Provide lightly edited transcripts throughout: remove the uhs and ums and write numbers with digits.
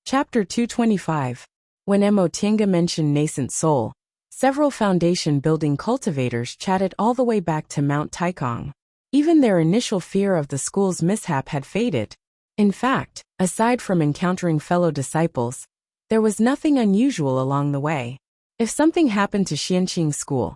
Chapter 225. When Emotinga mentioned nascent soul, several foundation-building cultivators chatted all the way back to Mount Taikong. Even their initial fear of the school's mishap had faded. In fact, aside from encountering fellow disciples, there was nothing unusual along the way. If something happened to Xianqing School,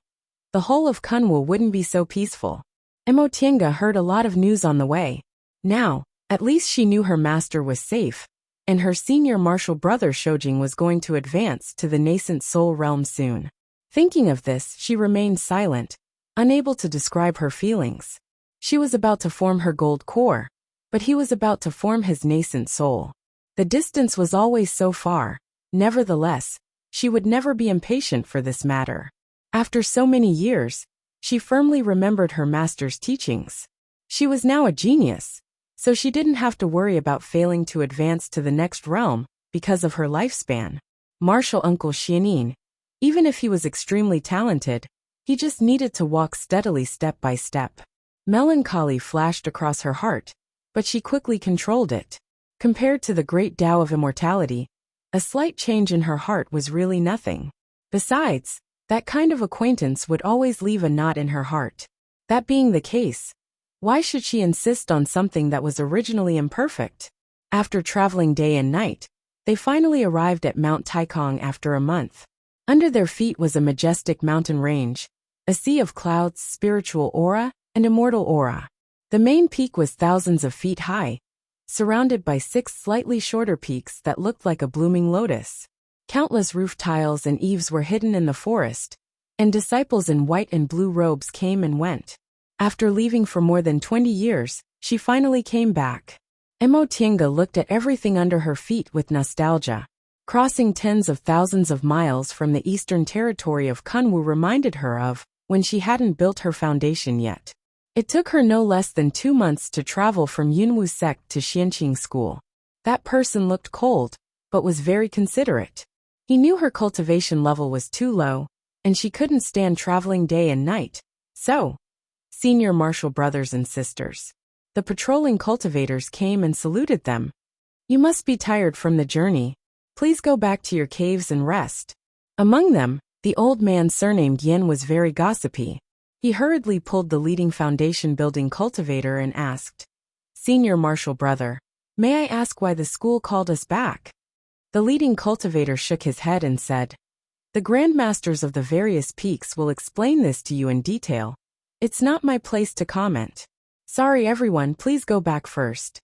the whole of Kunwu wouldn't be so peaceful. Emotinga heard a lot of news on the way. Now, at least she knew her master was safe, and her senior martial brother Shoujing was going to advance to the nascent soul realm soon. Thinking of this, she remained silent, unable to describe her feelings. She was about to form her gold core, but he was about to form his nascent soul. The distance was always so far. Nevertheless, she would never be impatient for this matter. After so many years, she firmly remembered her master's teachings. She was now a genius, so she didn't have to worry about failing to advance to the next realm because of her lifespan. Martial Uncle Xianin, even if he was extremely talented, he just needed to walk steadily step by step. Melancholy flashed across her heart, but she quickly controlled it. Compared to the great Tao of immortality, a slight change in her heart was really nothing. Besides, that kind of acquaintance would always leave a knot in her heart. That being the case, why should she insist on something that was originally imperfect? After traveling day and night, they finally arrived at Mount Taikong after a month. Under their feet was a majestic mountain range, a sea of clouds, spiritual aura, and immortal aura. The main peak was thousands of feet high, surrounded by 6 slightly shorter peaks that looked like a blooming lotus. Countless roof tiles and eaves were hidden in the forest, and disciples in white and blue robes came and went. After leaving for more than 20 years, she finally came back. Emotinga looked at everything under her feet with nostalgia. Crossing tens of thousands of miles from the eastern territory of Kunwu reminded her of when she hadn't built her foundation yet. It took her no less than 2 months to travel from Yunwu sect to Xianqing School. That person looked cold, but was very considerate. He knew her cultivation level was too low, and she couldn't stand traveling day and night. So, senior martial brothers and sisters, the patrolling cultivators came and saluted them. You must be tired from the journey. Please go back to your caves and rest. Among them, the old man surnamed Yin was very gossipy. He hurriedly pulled the leading foundation-building cultivator and asked, "Senior martial brother, may I ask why the school called us back?" The leading cultivator shook his head and said, "The grandmasters of the various peaks will explain this to you in detail. It's not my place to comment. Sorry everyone, please go back first."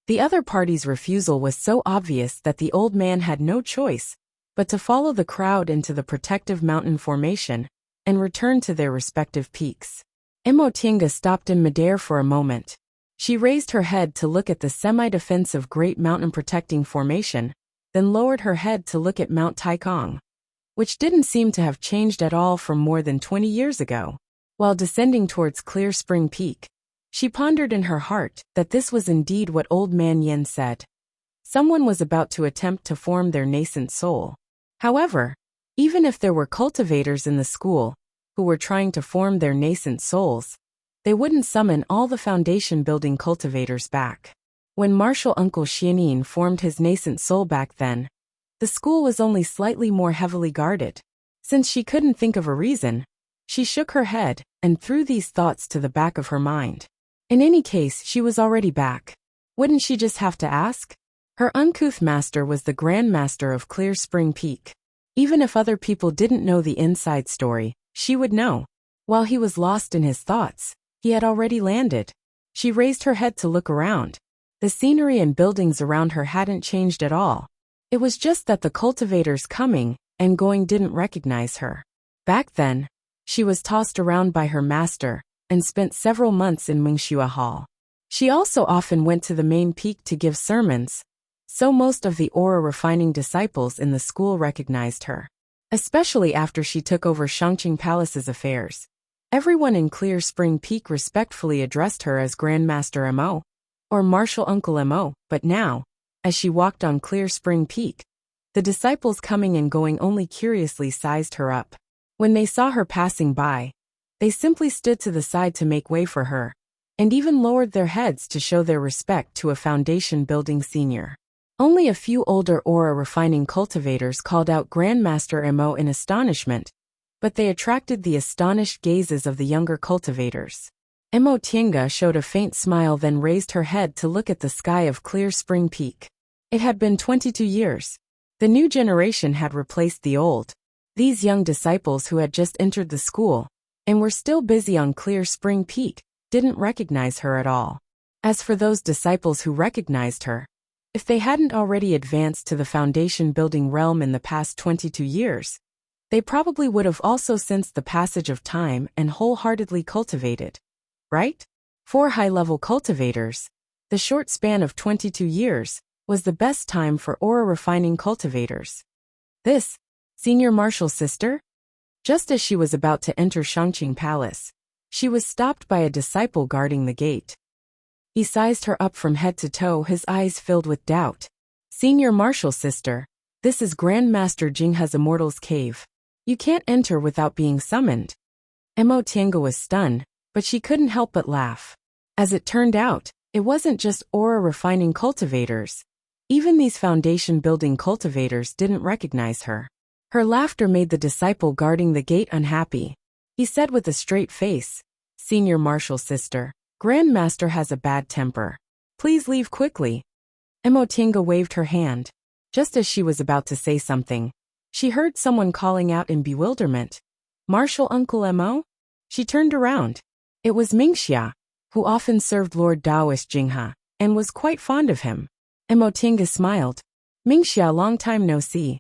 The other party's refusal was so obvious that the old man had no choice but to follow the crowd into the protective mountain formation and return to their respective peaks. Emotinga stopped in midair for a moment. She raised her head to look at the semi-defensive Great Mountain protecting formation, then lowered her head to look at Mount Taikong, which didn't seem to have changed at all from more than 20 years ago. While descending towards Clear Spring Peak, she pondered in her heart that this was indeed what Old Man Yin said. Someone was about to attempt to form their nascent soul. However, even if there were cultivators in the school who were trying to form their nascent souls, they wouldn't summon all the foundation-building cultivators back. When Martial Uncle Xianin formed his nascent soul back then, the school was only slightly more heavily guarded. Since she couldn't think of a reason, she shook her head and threw these thoughts to the back of her mind. In any case, she was already back. Wouldn't she just have to ask? Her uncouth master was the Grand Master of Clear Spring Peak. Even if other people didn't know the inside story, she would know. While he was lost in his thoughts, he had already landed. She raised her head to look around. The scenery and buildings around her hadn't changed at all. It was just that the cultivators coming and going didn't recognize her. Back then, she was tossed around by her master and spent several months in Mingxua Hall. She also often went to the main peak to give sermons, so most of the aura-refining disciples in the school recognized her. Especially after she took over Shangqing Palace's affairs. Everyone in Clear Spring Peak respectfully addressed her as Grandmaster Mo, or Martial Uncle Mo, but now, as she walked on Clear Spring Peak, the disciples coming and going only curiously sized her up. When they saw her passing by, they simply stood to the side to make way for her, and even lowered their heads to show their respect to a foundation-building senior. Only a few older aura refining cultivators called out Grandmaster Mo in astonishment, but they attracted the astonished gazes of the younger cultivators. Mo Tienga showed a faint smile, then raised her head to look at the sky of Clear Spring Peak. It had been 22 years. The new generation had replaced the old. These young disciples who had just entered the school and were still busy on Clear Spring Peak didn't recognize her at all. As for those disciples who recognized her, if they hadn't already advanced to the foundation building realm in the past 22 years, they probably would have also sensed the passage of time and wholeheartedly cultivated. Right? For high-level cultivators, the short span of 22 years was the best time for aura refining cultivators. This, Senior Martial's sister? Just as she was about to enter Shangqing Palace, she was stopped by a disciple guarding the gate. He sized her up from head to toe, his eyes filled with doubt. Senior Martial's sister, this is Grandmaster Jinghe's Immortal's Cave. You can't enter without being summoned. Mo Tienga was stunned, but she couldn't help but laugh. As it turned out, it wasn't just aura refining cultivators. Even these foundation building cultivators didn't recognize her. Her laughter made the disciple guarding the gate unhappy. He said with a straight face, Senior Martial's sister, Grandmaster has a bad temper. Please leave quickly. Mo Tienga waved her hand. Just as she was about to say something, she heard someone calling out in bewilderment. Martial Uncle Mo? She turned around. It was Mingxia, who often served Lord Taoist Jinghe, and was quite fond of him. Mo Tienga smiled. Mingxia, long time no see.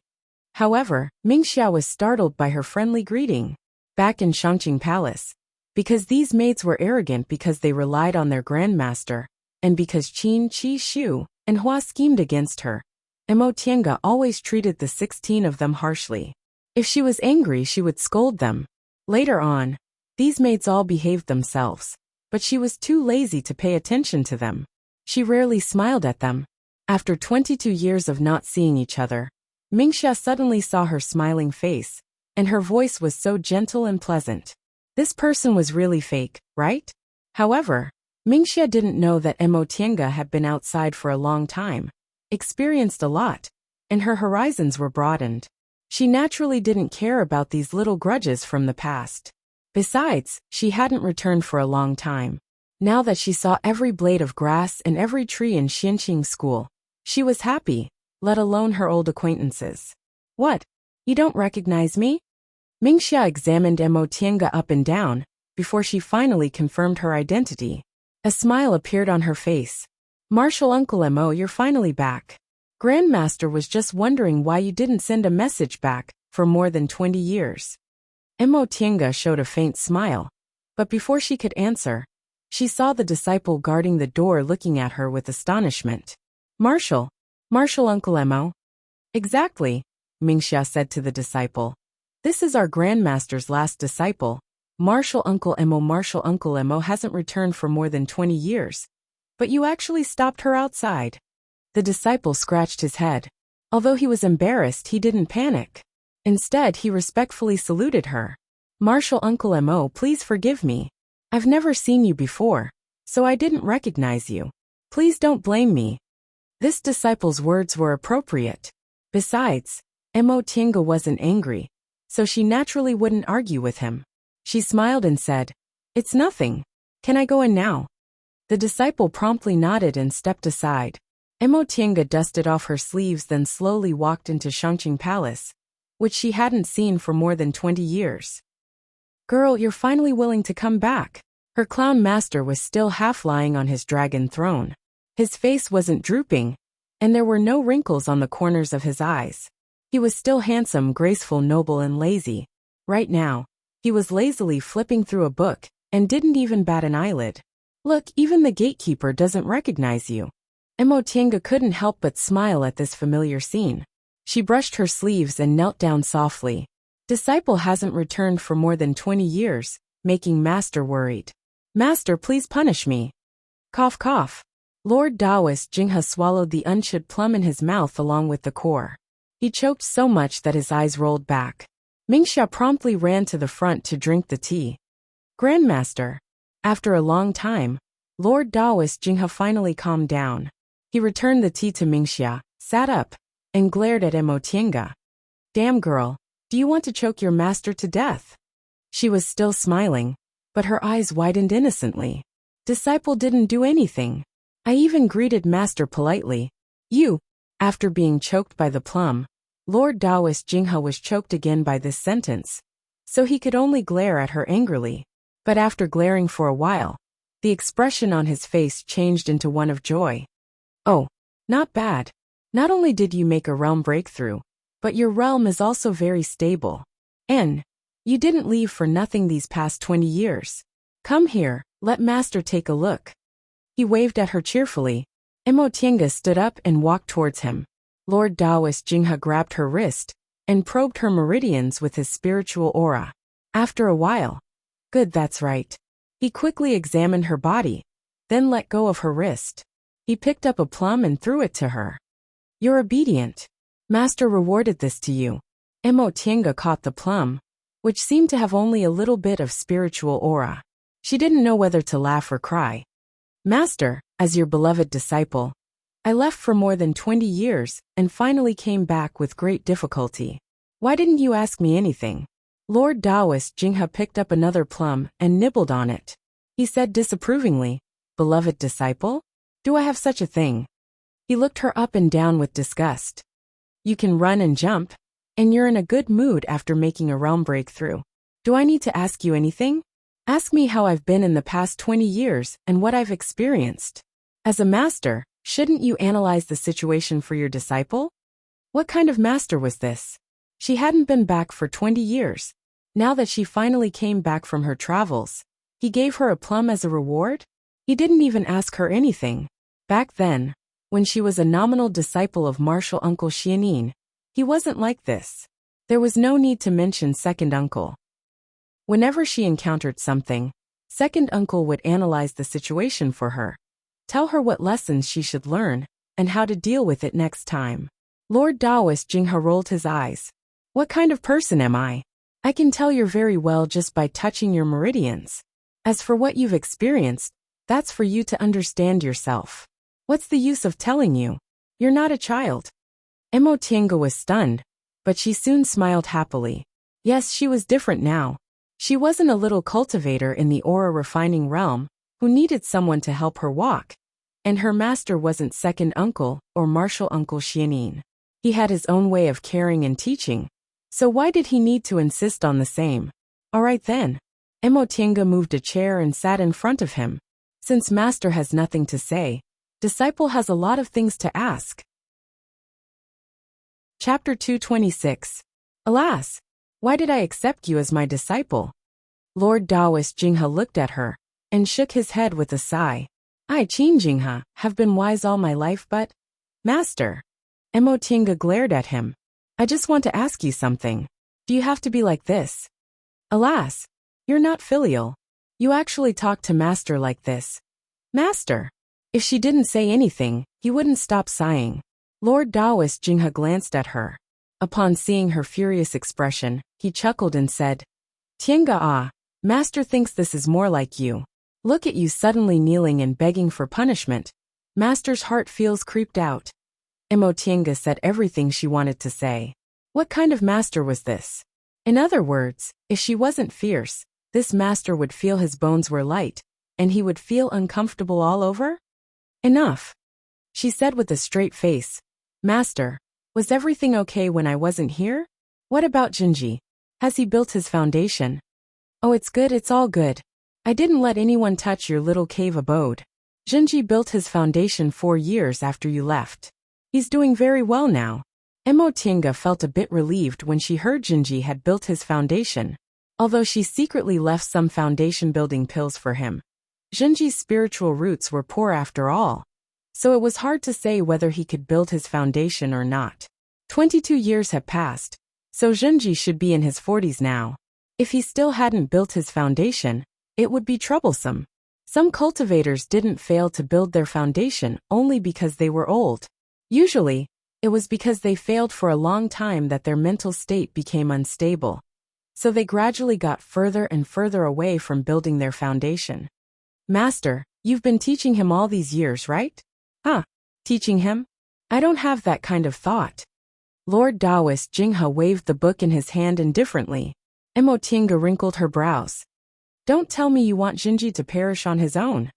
However, Mingxia was startled by her friendly greeting. Back in Shangqing Palace, because these maids were arrogant because they relied on their grandmaster, and because Qin Qi Shu and Hua schemed against her, Mo Tienga always treated the 16 of them harshly. If she was angry, she would scold them. Later on, these maids all behaved themselves, but she was too lazy to pay attention to them. She rarely smiled at them. After 22 years of not seeing each other, Mingxia suddenly saw her smiling face, and her voice was so gentle and pleasant. This person was really fake, right? However, Mingxia didn't know that Mo Tienga had been outside for a long time, experienced a lot, and her horizons were broadened. She naturally didn't care about these little grudges from the past. Besides, she hadn't returned for a long time. Now that she saw every blade of grass and every tree in Xinqing School, she was happy, let alone her old acquaintances. What? You don't recognize me? Mingxia examined Mo Tienga up and down, before she finally confirmed her identity. A smile appeared on her face. Martial Uncle Mo, you're finally back. Grandmaster was just wondering why you didn't send a message back for more than 20 years. Mo Tienga showed a faint smile, but before she could answer, she saw the disciple guarding the door looking at her with astonishment. Martial Uncle Mo. Exactly, Mingxia said to the disciple. This is our Grandmaster's last disciple. Martial Uncle Mo hasn't returned for more than 20 years. But you actually stopped her outside. The disciple scratched his head. Although he was embarrassed, he didn't panic. Instead, he respectfully saluted her. Martial Uncle Mo, please forgive me. I've never seen you before, so I didn't recognize you. Please don't blame me. This disciple's words were appropriate. Besides, Mo Tienga wasn't angry, so she naturally wouldn't argue with him. She smiled and said, It's nothing. Can I go in now? The disciple promptly nodded and stepped aside. Mo Tienga dusted off her sleeves, then slowly walked into Shangqing Palace, which she hadn't seen for more than 20 years. Girl, you're finally willing to come back. Her clown master was still half lying on his dragon throne. His face wasn't drooping, and there were no wrinkles on the corners of his eyes. He was still handsome, graceful, noble, and lazy. Right now, he was lazily flipping through a book, and didn't even bat an eyelid. Look, even the gatekeeper doesn't recognize you. Mo Tienga couldn't help but smile at this familiar scene. She brushed her sleeves and knelt down softly. Disciple hasn't returned for more than 20 years, making Master worried. Master, please punish me. Cough cough. Lord Taoist Jinghe swallowed the unchewed plum in his mouth along with the core. He choked so much that his eyes rolled back. Mingxia promptly ran to the front to drink the tea. Grandmaster. After a long time, Lord Taoist Jinghe finally calmed down. He returned the tea to Mingxia, sat up, and glared at Emotienga. Damn girl, do you want to choke your master to death? She was still smiling, but her eyes widened innocently. Disciple didn't do anything. I even greeted master politely. You. After being choked by the plum, Lord Taoist Jinghe was choked again by this sentence, so he could only glare at her angrily. But after glaring for a while, the expression on his face changed into one of joy. Oh, not bad. Not only did you make a realm breakthrough, but your realm is also very stable. And you didn't leave for nothing these past 20 years. Come here, let master take a look. He waved at her cheerfully. Emotienga stood up and walked towards him. Lord Taoist Jinghe grabbed her wrist and probed her meridians with his spiritual aura. After a while, good, that's right. He quickly examined her body, then let go of her wrist. He picked up a plum and threw it to her. You're obedient. Master rewarded this to you. Emotienga caught the plum, which seemed to have only a little bit of spiritual aura. She didn't know whether to laugh or cry. Master, as your beloved disciple, I left for more than 20 years and finally came back with great difficulty. Why didn't you ask me anything? Lord Taoist Jinghe picked up another plum and nibbled on it. He said disapprovingly, Beloved disciple? Do I have such a thing? He looked her up and down with disgust. You can run and jump, and you're in a good mood after making a realm breakthrough. Do I need to ask you anything? Ask me how I've been in the past 20 years and what I've experienced. As a master, shouldn't you analyze the situation for your disciple? What kind of master was this? She hadn't been back for 20 years. Now that she finally came back from her travels, he gave her a plum as a reward? He didn't even ask her anything. Back then, when she was a nominal disciple of martial uncle Xianin, he wasn't like this. There was no need to mention second uncle. Whenever she encountered something, second uncle would analyze the situation for her, tell her what lessons she should learn, and how to deal with it next time. Lord Taoist Jinghe rolled his eyes. What kind of person am I? I can tell you're very well just by touching your meridians. As for what you've experienced, that's for you to understand yourself. What's the use of telling you? You're not a child. Emotienga was stunned, but she soon smiled happily. Yes, she was different now. She wasn't a little cultivator in the aura refining realm who needed someone to help her walk, and her master wasn't second uncle or martial uncle Xianin. He had his own way of caring and teaching, so why did he need to insist on the same? All right then. Emotienga moved a chair and sat in front of him. Since master has nothing to say, disciple has a lot of things to ask. Chapter 226. Alas, why did I accept you as my disciple? Lord Taoist Jinghe looked at her and shook his head with a sigh. I, Qin Jinghe, have been wise all my life, but... Master. Emotienga glared at him. I just want to ask you something. Do you have to be like this? Alas, you're not filial. You actually talk to master like this. Master. If she didn't say anything, he wouldn't stop sighing. Lord Taoist Jinghe glanced at her. Upon seeing her furious expression, he chuckled and said, Tienga ah, master thinks this is more like you. Look at you suddenly kneeling and begging for punishment. Master's heart feels creeped out. Emotienga said everything she wanted to say. What kind of master was this? In other words, if she wasn't fierce, this master would feel his bones were light, and he would feel uncomfortable all over? Enough, she said with a straight face. Master, was everything okay when I wasn't here? What about Jinji? Has he built his foundation? Oh, it's good, it's all good. I didn't let anyone touch your little cave abode. Jinji built his foundation 4 years after you left. He's doing very well now. Emotienga felt a bit relieved when she heard Jinji had built his foundation, although she secretly left some foundation building pills for him. Jinji's spiritual roots were poor after all, so it was hard to say whether he could build his foundation or not. 22 years had passed, so Jinji should be in his 40s now. If he still hadn't built his foundation, it would be troublesome. Some cultivators didn't fail to build their foundation only because they were old. Usually, it was because they failed for a long time that their mental state became unstable. So they gradually got further and further away from building their foundation. Master, you've been teaching him all these years, right? Huh? Teaching him? I don't have that kind of thought. Lord Taoist Jinghe waved the book in his hand indifferently. Emotinga wrinkled her brows. Don't tell me you want Jinji to perish on his own.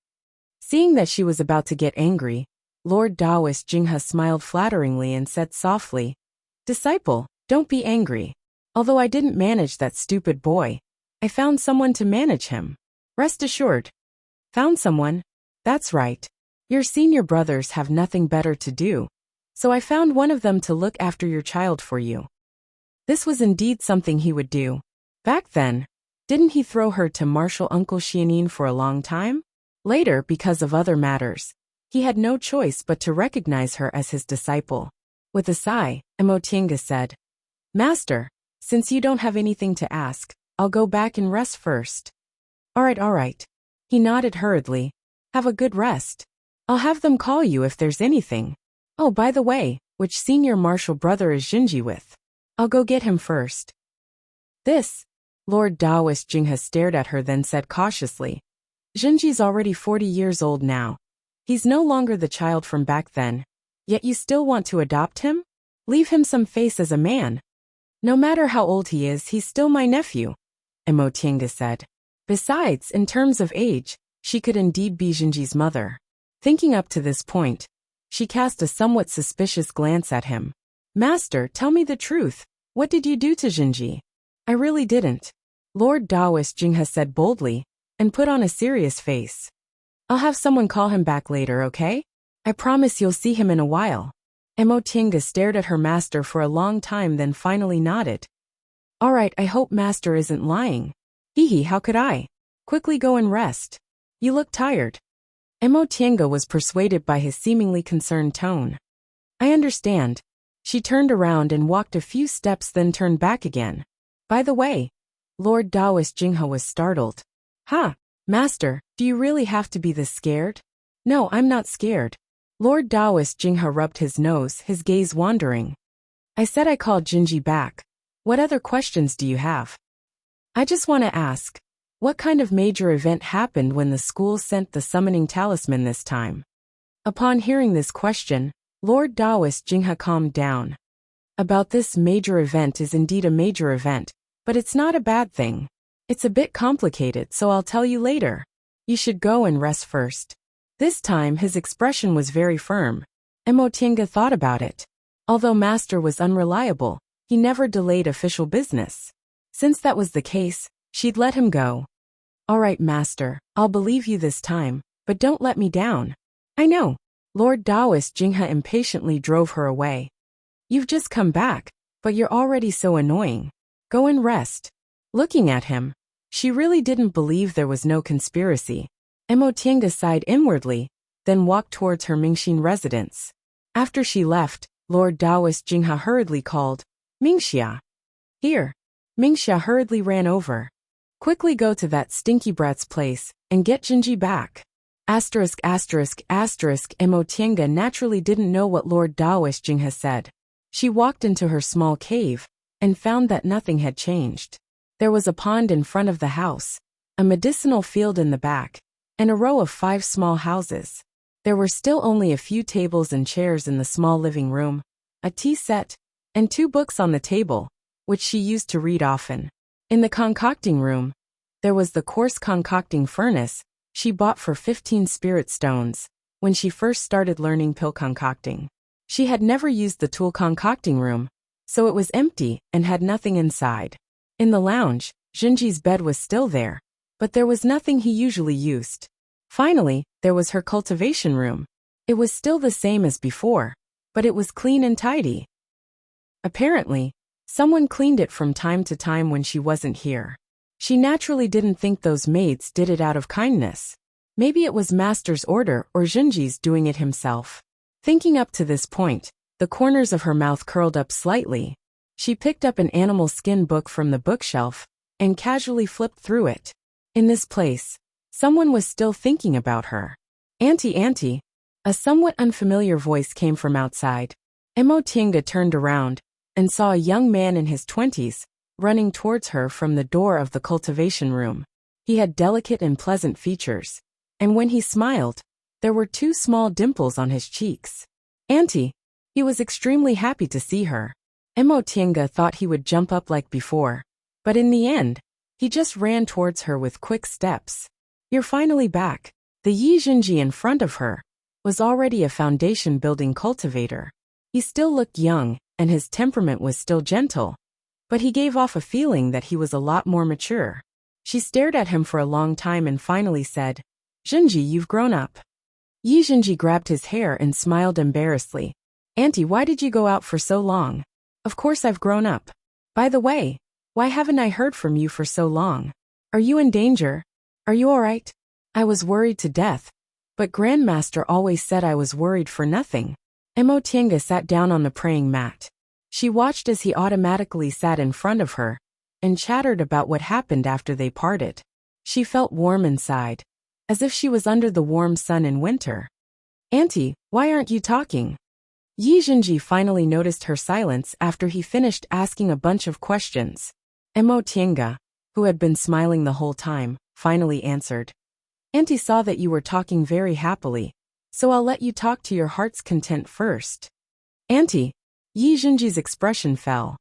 Seeing that she was about to get angry, Lord Taoist Jinghe smiled flatteringly and said softly, Disciple, don't be angry. Although I didn't manage that stupid boy, I found someone to manage him. Rest assured. Found someone? That's right. Your senior brothers have nothing better to do, so I found one of them to look after your child for you. This was indeed something he would do. Back then, didn't he throw her to Marshal Uncle Xianin for a long time? Later, because of other matters, he had no choice but to recognize her as his disciple. With a sigh, Emotinga said, Master, since you don't have anything to ask, I'll go back and rest first. All right. He nodded hurriedly. Have a good rest. I'll have them call you if there's anything. Oh, by the way, which senior marshal brother is Jinji with? I'll go get him first. This? Lord Taoist Jinghe stared at her then said cautiously. Jinji's already 40 years old now. He's no longer the child from back then. Yet you still want to adopt him? Leave him some face as a man. No matter how old he is, he's still my nephew, Emotinga said. Besides, in terms of age, she could indeed be Jinji's mother. Thinking up to this point, she cast a somewhat suspicious glance at him. Master, tell me the truth. What did you do to Jinji? I really didn't. Lord Taoist Jinghe said boldly, and put on a serious face. I'll have someone call him back later, okay? I promise you'll see him in a while. Emotinga stared at her master for a long time then finally nodded. All right, I hope master isn't lying. Hee, how could I? Quickly go and rest. You look tired. Emotinga was persuaded by his seemingly concerned tone. I understand. She turned around and walked a few steps then turned back again. By the way, Lord Taoist Jinghe was startled. Master, do you really have to be this scared? No, I'm not scared. Lord Taoist Jinghe rubbed his nose, his gaze wandering. I said I called Jinji back. What other questions do you have? I just want to ask, what kind of major event happened when the school sent the summoning talisman this time? Upon hearing this question, Lord Taoist Jinghe calmed down. About this major event is indeed a major event, but it's not a bad thing. It's a bit complicated, so I'll tell you later. You should go and rest first. This time his expression was very firm. Emotinga thought about it. Although Master was unreliable, he never delayed official business. Since that was the case, she'd let him go. All right, Master, I'll believe you this time, but don't let me down. I know. Lord Taoist Jinghe impatiently drove her away. You've just come back, but you're already so annoying. Go and rest. Looking at him, she really didn't believe there was no conspiracy. Emotinga sighed inwardly, then walked towards her Mingxin residence. After she left, Lord Taoist Jinghe hurriedly called, Mingxia. Here. Mingxia hurriedly ran over. Quickly go to that stinky brat's place, and get Jinji back. Emotinga naturally didn't know what Lord Taoist Jinghe said. She walked into her small cave, and found that nothing had changed. There was a pond in front of the house, a medicinal field in the back, and a row of 5 small houses. There were still only a few tables and chairs in the small living room, a tea set, and 2 books on the table, which she used to read often. In the concocting room, there was the coarse concocting furnace she bought for 15 spirit stones when she first started learning pill concocting. She had never used the tool concocting room, so it was empty and had nothing inside. In the lounge, Jinji's bed was still there, but there was nothing he usually used. Finally, there was her cultivation room. It was still the same as before, but it was clean and tidy. Apparently, someone cleaned it from time to time when she wasn't here. She naturally didn't think those maids did it out of kindness. Maybe it was Master's order or Jinji's doing it himself. Thinking up to this point, the corners of her mouth curled up slightly. She picked up an animal skin book from the bookshelf and casually flipped through it. In this place, someone was still thinking about her. Auntie, a somewhat unfamiliar voice came from outside. Emotinga turned around and saw a young man in his 20s running towards her from the door of the cultivation room. He had delicate and pleasant features, and when he smiled, there were 2 small dimples on his cheeks. Auntie, He was extremely happy to see her. Mo Tiange thought he would jump up like before. But in the end, he just ran towards her with quick steps. You're finally back. The Yi Jinji in front of her was already a foundation-building cultivator. He still looked young, and his temperament was still gentle. But he gave off a feeling that he was a lot more mature. She stared at him for a long time and finally said, Jinji, you've grown up. Yi Jinji grabbed his hair and smiled embarrassedly. Auntie, why did you go out for so long? Of course I've grown up. By the way, why haven't I heard from you for so long? Are you in danger? Are you alright? I was worried to death. But Grandmaster always said I was worried for nothing. Mo Tiange sat down on the praying mat. She watched as he automatically sat in front of her and chattered about what happened after they parted. She felt warm inside, as if she was under the warm sun in winter. Auntie, why aren't you talking? Yi Jinji finally noticed her silence after he finished asking a bunch of questions. Mo Tiange, who had been smiling the whole time, finally answered. Auntie saw that you were talking very happily, so I'll let you talk to your heart's content first. Auntie, Yi Jinji's expression fell.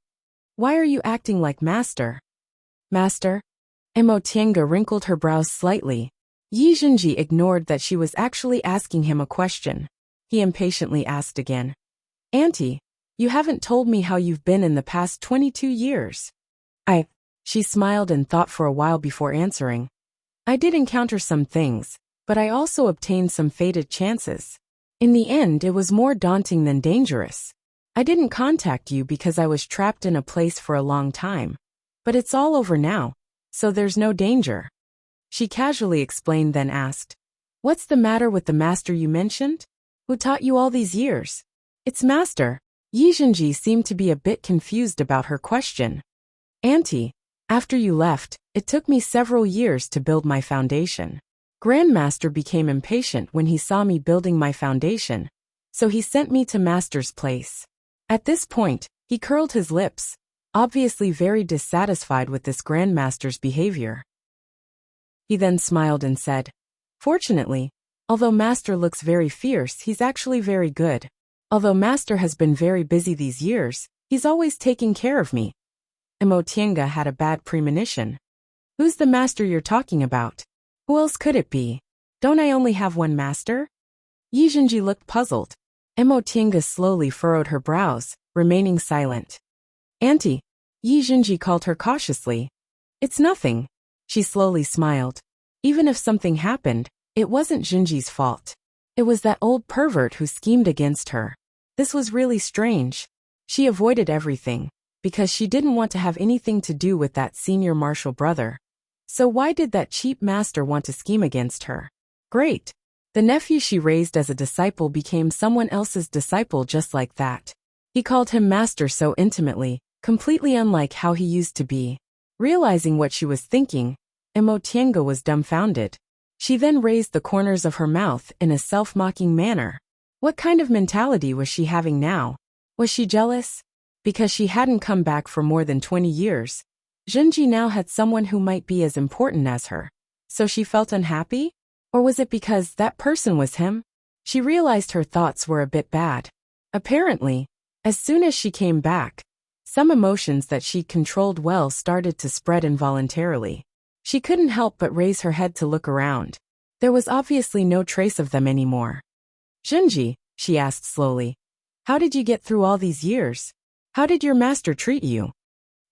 Why are you acting like master? Master? Mo Tiange wrinkled her brows slightly. Yi Jinji ignored that she was actually asking him a question. He impatiently asked again. Auntie, you haven't told me how you've been in the past 22 years. She smiled and thought for a while before answering. I did encounter some things, but I also obtained some fated chances. In the end, it was more daunting than dangerous. I didn't contact you because I was trapped in a place for a long time. But it's all over now, so there's no danger. She casually explained, then asked, What's the matter with the master you mentioned? Who taught you all these years? It's master. Yi Jinji seemed to be a bit confused about her question. Auntie, after you left, it took me several years to build my foundation. Grandmaster became impatient when he saw me building my foundation, so he sent me to Master's place. At this point, he curled his lips, obviously very dissatisfied with this Grandmaster's behavior. He then smiled and said, Fortunately, although Master looks very fierce, he's actually very good. Although Master has been very busy these years, he's always taking care of me. Mo Tiange had a bad premonition. Who's the master you're talking about? Who else could it be? Don't I only have one master? Yi Jinji looked puzzled. Mo Tiange slowly furrowed her brows, remaining silent. Auntie, Yi Jinji called her cautiously. It's nothing. She slowly smiled. Even if something happened, it wasn't Jinji's fault. It was that old pervert who schemed against her. This was really strange. She avoided everything, because she didn't want to have anything to do with that senior martial brother. So why did that cheap master want to scheme against her? Great. The nephew she raised as a disciple became someone else's disciple just like that. He called him master so intimately, completely unlike how he used to be. Realizing what she was thinking, Mo Tiange was dumbfounded. She then raised the corners of her mouth in a self-mocking manner. What kind of mentality was she having now? Was she jealous? Because she hadn't come back for more than 20 years. Jinji now had someone who might be as important as her. So she felt unhappy? Or was it because that person was him? She realized her thoughts were a bit bad. Apparently, as soon as she came back, some emotions that she'd controlled well started to spread involuntarily. She couldn't help but raise her head to look around. There was obviously no trace of them anymore. Jinji, she asked slowly, how did you get through all these years? How did your master treat you?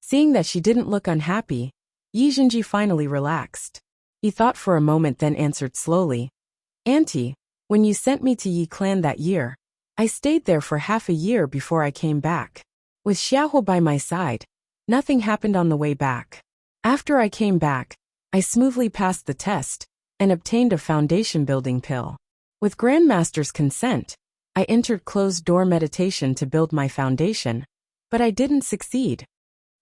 Seeing that she didn't look unhappy, Yi Jinji finally relaxed. He thought for a moment, then answered slowly. Auntie, when you sent me to Yi Clan that year, I stayed there for half a year before I came back. With Xiaohu by my side, nothing happened on the way back. After I came back, I smoothly passed the test and obtained a foundation building pill. With Grandmaster's consent, I entered closed-door meditation to build my foundation, but I didn't succeed.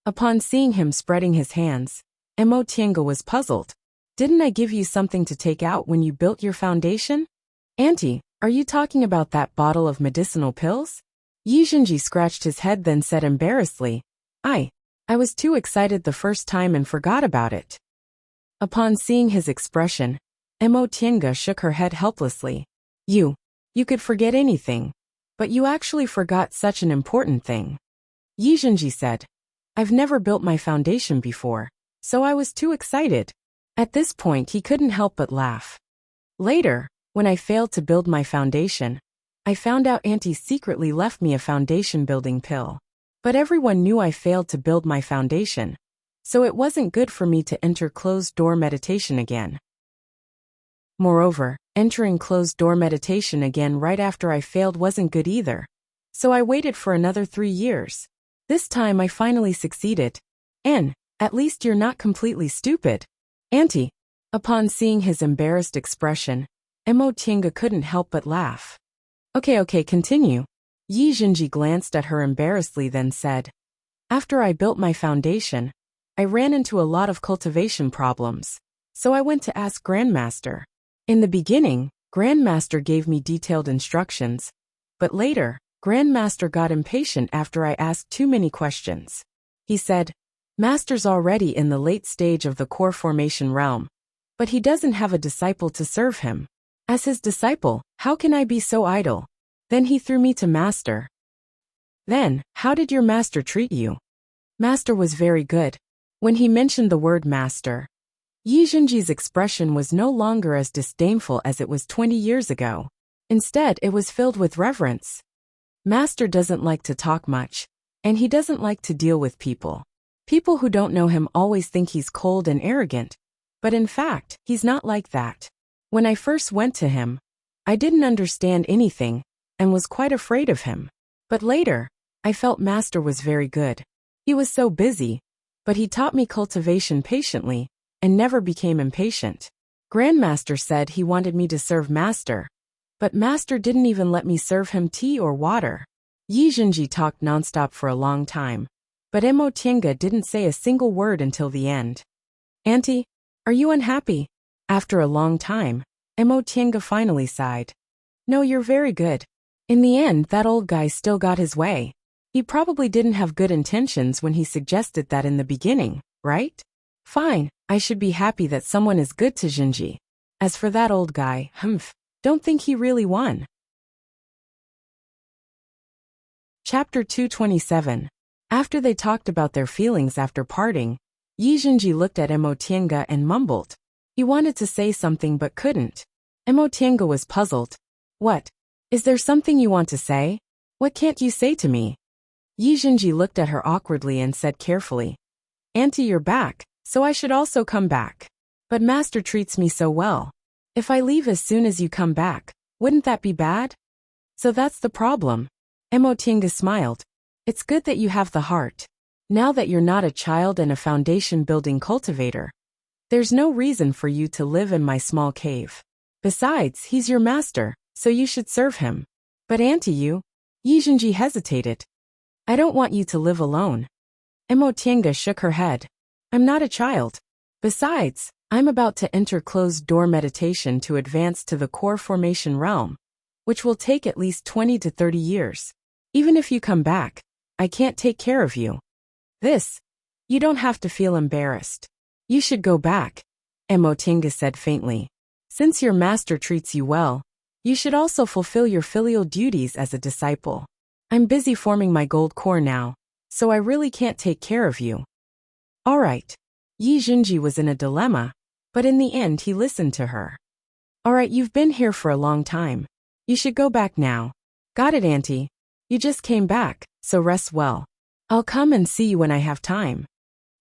Upon seeing him spreading his hands, Mo Tiange was puzzled. Didn't I give you something to take out when you built your foundation? Auntie, are you talking about that bottle of medicinal pills? Yi Jinji scratched his head, then said embarrassedly, I was too excited the first time and forgot about it. Upon seeing his expression, Mo Tiange shook her head helplessly. You could forget anything. But you actually forgot such an important thing. Yi Zhenji said. I've never built my foundation before, so I was too excited. At this point he couldn't help but laugh. Later, when I failed to build my foundation, I found out Auntie secretly left me a foundation building pill. But everyone knew I failed to build my foundation, so it wasn't good for me to enter closed-door meditation again. Moreover, entering closed-door meditation again right after I failed wasn't good either, so I waited for another 3 years. This time I finally succeeded. And, at least you're not completely stupid. Auntie. Upon seeing his embarrassed expression, Mo Tiange couldn't help but laugh. Okay, continue. Yi Zhenji glanced at her embarrassedly then said, After I built my foundation, I ran into a lot of cultivation problems, so I went to ask Grandmaster. In the beginning, Grandmaster gave me detailed instructions, but later, Grandmaster got impatient after I asked too many questions. He said, Master's already in the late stage of the core formation realm, but he doesn't have a disciple to serve him. As his disciple, how can I be so idle? Then he threw me to Master. Then, how did your master treat you? Master was very good. When he mentioned the word master, Yi Zhenji's expression was no longer as disdainful as it was 20 years ago. Instead, it was filled with reverence. Master doesn't like to talk much, and he doesn't like to deal with people. People who don't know him always think he's cold and arrogant, but in fact, he's not like that. When I first went to him, I didn't understand anything, and was quite afraid of him. But later, I felt Master was very good. He was so busy, but he taught me cultivation patiently, and never became impatient. Grandmaster said he wanted me to serve Master, but Master didn't even let me serve him tea or water. Yi Zhenji talked nonstop for a long time, but Mo Tiange didn't say a single word until the end. Auntie, are you unhappy? After a long time, Mo Tiange finally sighed. No, you're very good. In the end, that old guy still got his way. He probably didn't have good intentions when he suggested that in the beginning, right? Fine, I should be happy that someone is good to Zhenji. As for that old guy, don't think he really won. Chapter 227. After they talked about their feelings after parting, Yi Zhenji looked at Mo Tiange and mumbled. He wanted to say something but couldn't. Mo Tiange was puzzled. What? Is there something you want to say? What can't you say to me? Yi Zhenji looked at her awkwardly and said carefully. Auntie, you're back, so I should also come back. But Master treats me so well. If I leave as soon as you come back, wouldn't that be bad? So that's the problem. Mo Tiange smiled. It's good that you have the heart. Now that you're not a child and a foundation-building cultivator, there's no reason for you to live in my small cave. Besides, he's your master, so you should serve him. But Auntie, you? Yi Zhenji hesitated. I don't want you to live alone. Mo Tiange shook her head. I'm not a child. Besides, I'm about to enter closed-door meditation to advance to the core formation realm, which will take at least 20 to 30 years. Even if you come back, I can't take care of you. You don't have to feel embarrassed. You should go back, Mo Tiange said faintly. Since your master treats you well, you should also fulfill your filial duties as a disciple. I'm busy forming my gold core now, so I really can't take care of you. All right. Yi Zhenji was in a dilemma, but in the end he listened to her. All right, you've been here for a long time. You should go back now. Got it, Auntie. You just came back, so rest well. I'll come and see you when I have time.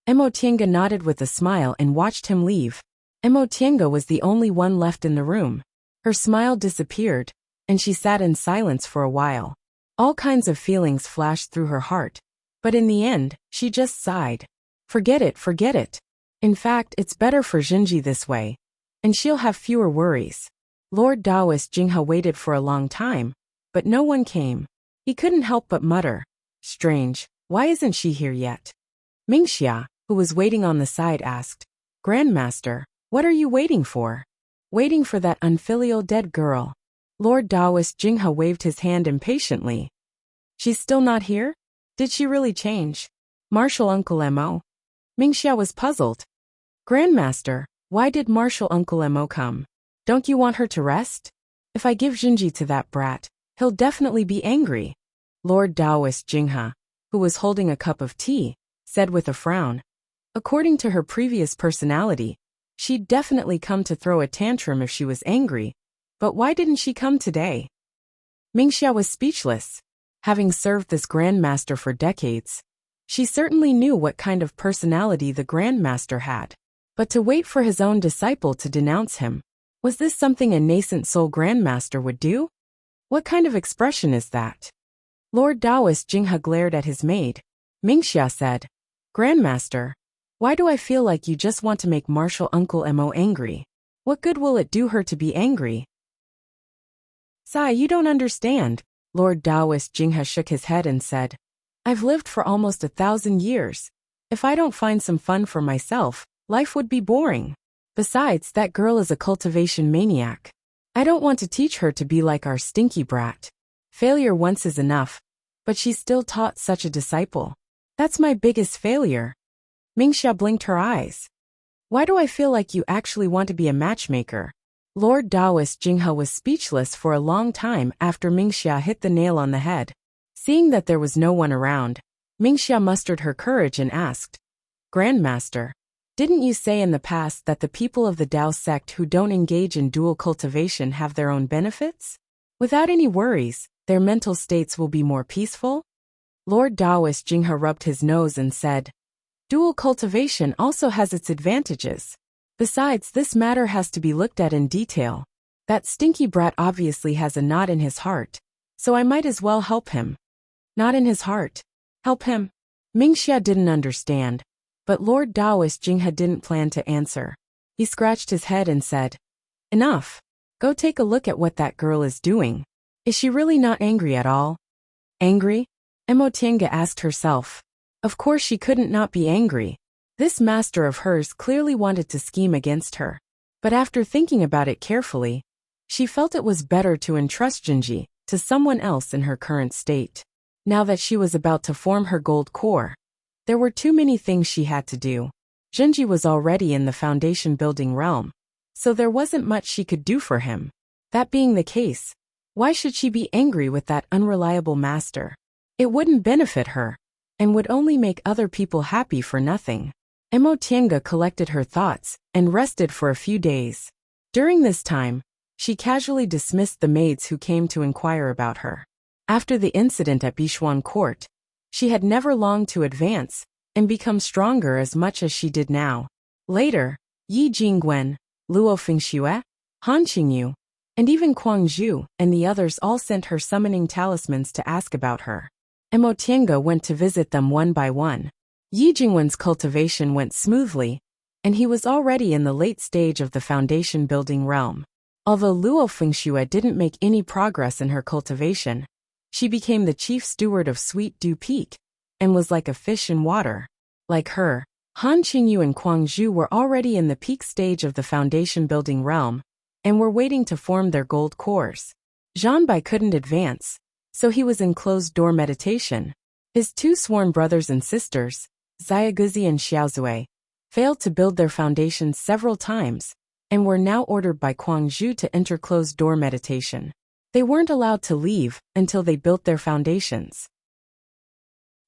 Mo Tiange nodded with a smile and watched him leave. Mo Tiange was the only one left in the room. Her smile disappeared, and she sat in silence for a while. All kinds of feelings flashed through her heart, but in the end, she just sighed. Forget it. In fact, it's better for Zhenji this way, and she'll have fewer worries. Lord Taoist Jinghe waited for a long time, but no one came. He couldn't help but mutter, strange, why isn't she here yet? Mingxia, who was waiting on the side, asked, Grandmaster, what are you waiting for? Waiting for that unfilial dead girl. Lord Taoist Jinghe waved his hand impatiently. She's still not here? Did she really change? Martial Uncle Mo? Mingxia was puzzled. Grandmaster, why did Martial Uncle Mo come? Don't you want her to rest? If I give Zhenji to that brat, He'll definitely be angry. Lord Taoist Jinghe, who was holding a cup of tea, said with a frown. According to her previous personality, she'd definitely come to throw a tantrum if she was angry, but why didn't she come today? Mingxia was speechless. Having served this grandmaster for decades, she certainly knew what kind of personality the grandmaster had. But to wait for his own disciple to denounce him, was this something a nascent soul grandmaster would do? What kind of expression is that? Lord Taoist Jinghe glared at his maid. Mingxia said, Grandmaster, why do I feel like you just want to make Martial Uncle Mo angry? What good will it do her to be angry? Sai, you don't understand. Lord Taoist Jinghe shook his head and said, I've lived for almost 1,000 years. If I don't find some fun for myself, life would be boring. Besides, that girl is a cultivation maniac. I don't want to teach her to be like our stinky brat. Failure once is enough, but she still taught such a disciple. That's my biggest failure. Mingxia blinked her eyes. Why do I feel like you actually want to be a matchmaker? Lord Taoist Jinghe was speechless for a long time after Mingxia hit the nail on the head. Seeing that there was no one around, Mingxia mustered her courage and asked, Grandmaster, didn't you say in the past that the people of the Tao sect who don't engage in dual cultivation have their own benefits? Without any worries, their mental states will be more peaceful? Lord Taoist Jinghe rubbed his nose and said, Dual cultivation also has its advantages. Besides, this matter has to be looked at in detail. That stinky brat obviously has a knot in his heart, so I might as well help him. Not in his heart. Help him? Mingxia didn't understand, but Lord Taoist Jinghe didn't plan to answer. He scratched his head and said, Enough. Go take a look at what that girl is doing. Is she really not angry at all? Angry? Mo Tiange asked herself. Of course she couldn't not be angry. This master of hers clearly wanted to scheme against her. But after thinking about it carefully, she felt it was better to entrust Jinji to someone else in her current state. Now that she was about to form her gold core, there were too many things she had to do. Jinji was already in the foundation building realm, so there wasn't much she could do for him. That being the case, why should she be angry with that unreliable master? It wouldn't benefit her, and would only make other people happy for nothing. Mo Tiange collected her thoughts and rested for a few days. During this time, she casually dismissed the maids who came to inquire about her. After the incident at Bishuan Court, she had never longed to advance and become stronger as much as she did now. Later, Yi Jingwen, Luo Fengxue, Han Qingyu, and even Kuang Zhu and the others all sent her summoning talismans to ask about her. Mo Tiange went to visit them one by one. Yi Jingwen's cultivation went smoothly, and he was already in the late stage of the foundation building realm. Although Luo Fengxue didn't make any progress in her cultivation, she became the chief steward of Sweet Dew Peak, and was like a fish in water. Like her, Han Qingyu and Kuang Zhu were already in the peak stage of the foundation building realm, and were waiting to form their gold cores. Zhanbai couldn't advance, so he was in closed-door meditation. His two sworn brothers and sisters, Xiaoguzi and Xiaozui, failed to build their foundations several times, and were now ordered by Kuang Zhu to enter closed-door meditation. They weren't allowed to leave until they built their foundations.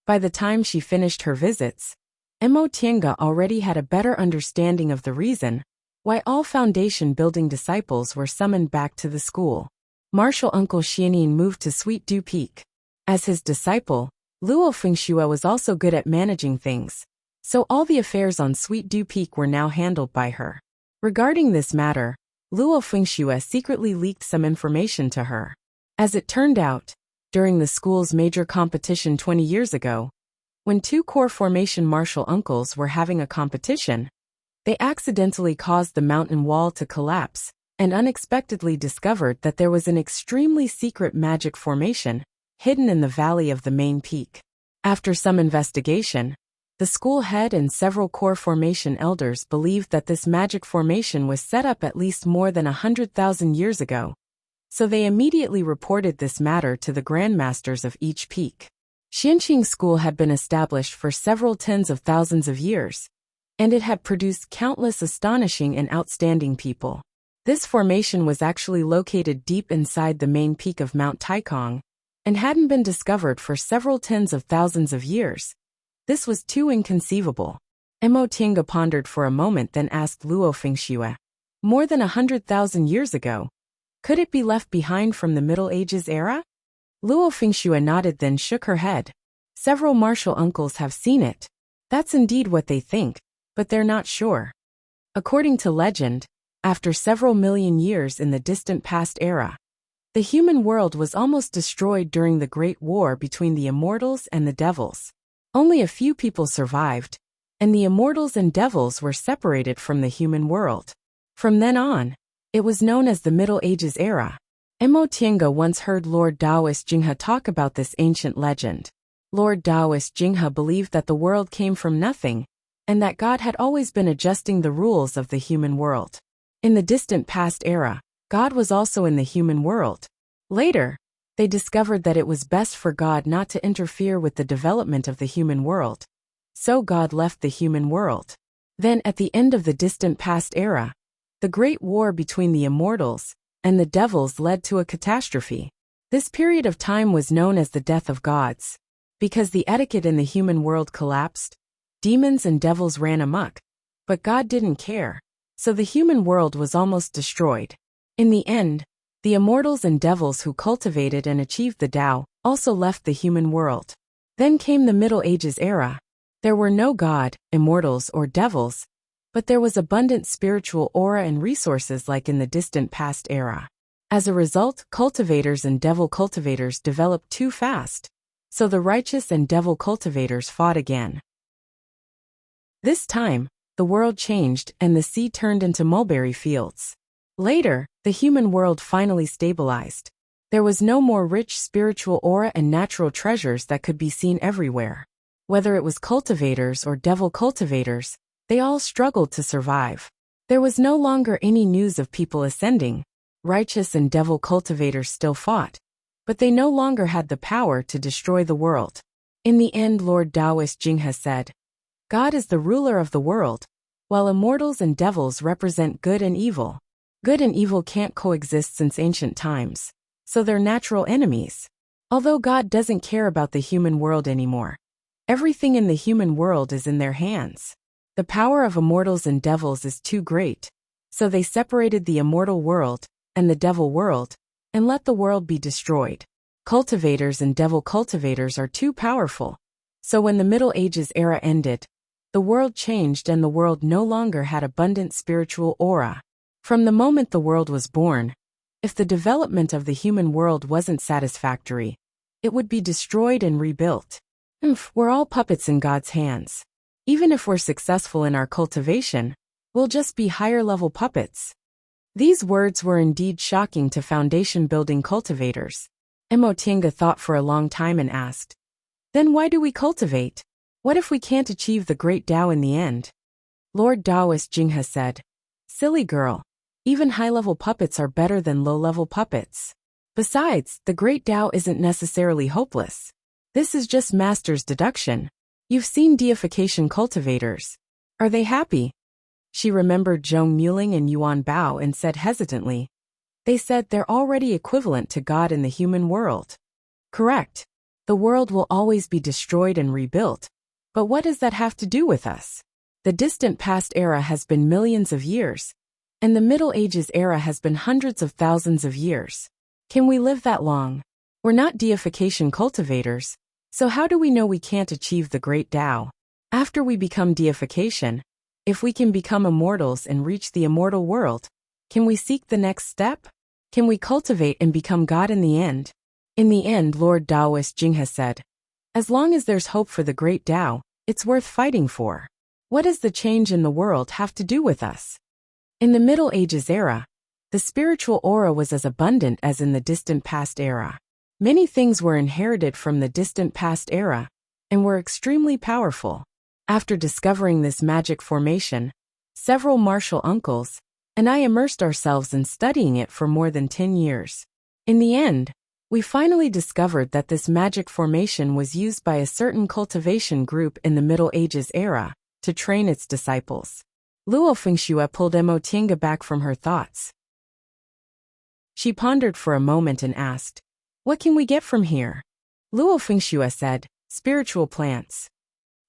By the time she finished her visits, Mo Tiange already had a better understanding of the reason why all foundation building disciples were summoned back to the school. Martial Uncle Xianin moved to Sweet Dew Peak. As his disciple, Luo Fengxue was also good at managing things, so all the affairs on Sweet Dew Peak were now handled by her. Regarding this matter, Luo Fengxue secretly leaked some information to her. As it turned out, during the school's major competition 20 years ago, when two core formation martial uncles were having a competition, they accidentally caused the mountain wall to collapse and unexpectedly discovered that there was an extremely secret magic formation hidden in the valley of the main peak. After some investigation, the school head and several core formation elders believed that this magic formation was set up at least more than 100,000 years ago, so they immediately reported this matter to the grandmasters of each peak. Xianqing School had been established for several tens of thousands of years, and it had produced countless astonishing and outstanding people. This formation was actually located deep inside the main peak of Mount Taikong and hadn't been discovered for several tens of thousands of years. This was too inconceivable. Mo Tinga pondered for a moment, then asked Luo Fengxue, more than 100,000 years ago, could it be left behind from the Middle Ages era? Luo Fengxue nodded, then shook her head. Several martial uncles have seen it. That's indeed what they think, but they're not sure. According to legend, after several million years in the distant past era, the human world was almost destroyed during the Great War between the immortals and the devils. Only a few people survived, and the immortals and devils were separated from the human world. From then on, it was known as the Middle Ages era. Mo Tiange once heard Lord Taoist Jinghe talk about this ancient legend. Lord Taoist Jinghe believed that the world came from nothing, and that God had always been adjusting the rules of the human world. In the distant past era, God was also in the human world. Later, they discovered that it was best for God not to interfere with the development of the human world. So God left the human world. Then at the end of the distant past era, the great war between the immortals and the devils led to a catastrophe. This period of time was known as the death of gods. Because the etiquette in the human world collapsed, demons and devils ran amok. But God didn't care. So the human world was almost destroyed. In the end, the immortals and devils who cultivated and achieved the Tao also left the human world. Then came the Middle Ages era. There were no god, immortals, or devils, but there was abundant spiritual aura and resources like in the distant past era. As a result, cultivators and devil cultivators developed too fast. So the righteous and devil cultivators fought again. This time, the world changed and the sea turned into mulberry fields. Later, the human world finally stabilized. There was no more rich spiritual aura and natural treasures that could be seen everywhere. Whether it was cultivators or devil cultivators, they all struggled to survive. There was no longer any news of people ascending. Righteous and devil cultivators still fought, but they no longer had the power to destroy the world. In the end, Lord Taoist Jinghe said, God is the ruler of the world, while immortals and devils represent good and evil. Good and evil can't coexist since ancient times, so they're natural enemies. Although God doesn't care about the human world anymore, everything in the human world is in their hands. The power of immortals and devils is too great, so they separated the immortal world and the devil world and let the world be destroyed. Cultivators and devil cultivators are too powerful, so when the Middle Ages era ended, the world changed and the world no longer had abundant spiritual aura. From the moment the world was born, if the development of the human world wasn't satisfactory, it would be destroyed and rebuilt. We're all puppets in God's hands. Even if we're successful in our cultivation, we'll just be higher-level puppets. These words were indeed shocking to foundation-building cultivators. Mo Tiange thought for a long time and asked, then why do we cultivate? What if we can't achieve the great Tao in the end? Lord Taoist Jinghe said, silly girl, even high-level puppets are better than low-level puppets. Besides, the great Tao isn't necessarily hopeless. This is just master's deduction. You've seen deification cultivators. Are they happy? She remembered Zhong Muling and Yuan Bao and said hesitantly, they said they're already equivalent to God in the human world. Correct. The world will always be destroyed and rebuilt. But what does that have to do with us? The distant past era has been millions of years, and the Middle Ages era has been hundreds of thousands of years. Can we live that long? We're not deification cultivators, so how do we know we can't achieve the great Tao? After we become deification, if we can become immortals and reach the immortal world, can we seek the next step? Can we cultivate and become God in the end? In the end, Lord Taoist Jinghe said, as long as there's hope for the great Tao, it's worth fighting for. What does the change in the world have to do with us? In the Middle Ages era, the spiritual aura was as abundant as in the distant past era. Many things were inherited from the distant past era and were extremely powerful. After discovering this magic formation, several martial uncles and I immersed ourselves in studying it for more than 10 years. In the end, we finally discovered that this magic formation was used by a certain cultivation group in the Middle Ages era to train its disciples. Luo Fengxue pulled Mo Tiange back from her thoughts. She pondered for a moment and asked, "What can we get from here?" Luo Fengxue said, "Spiritual plants."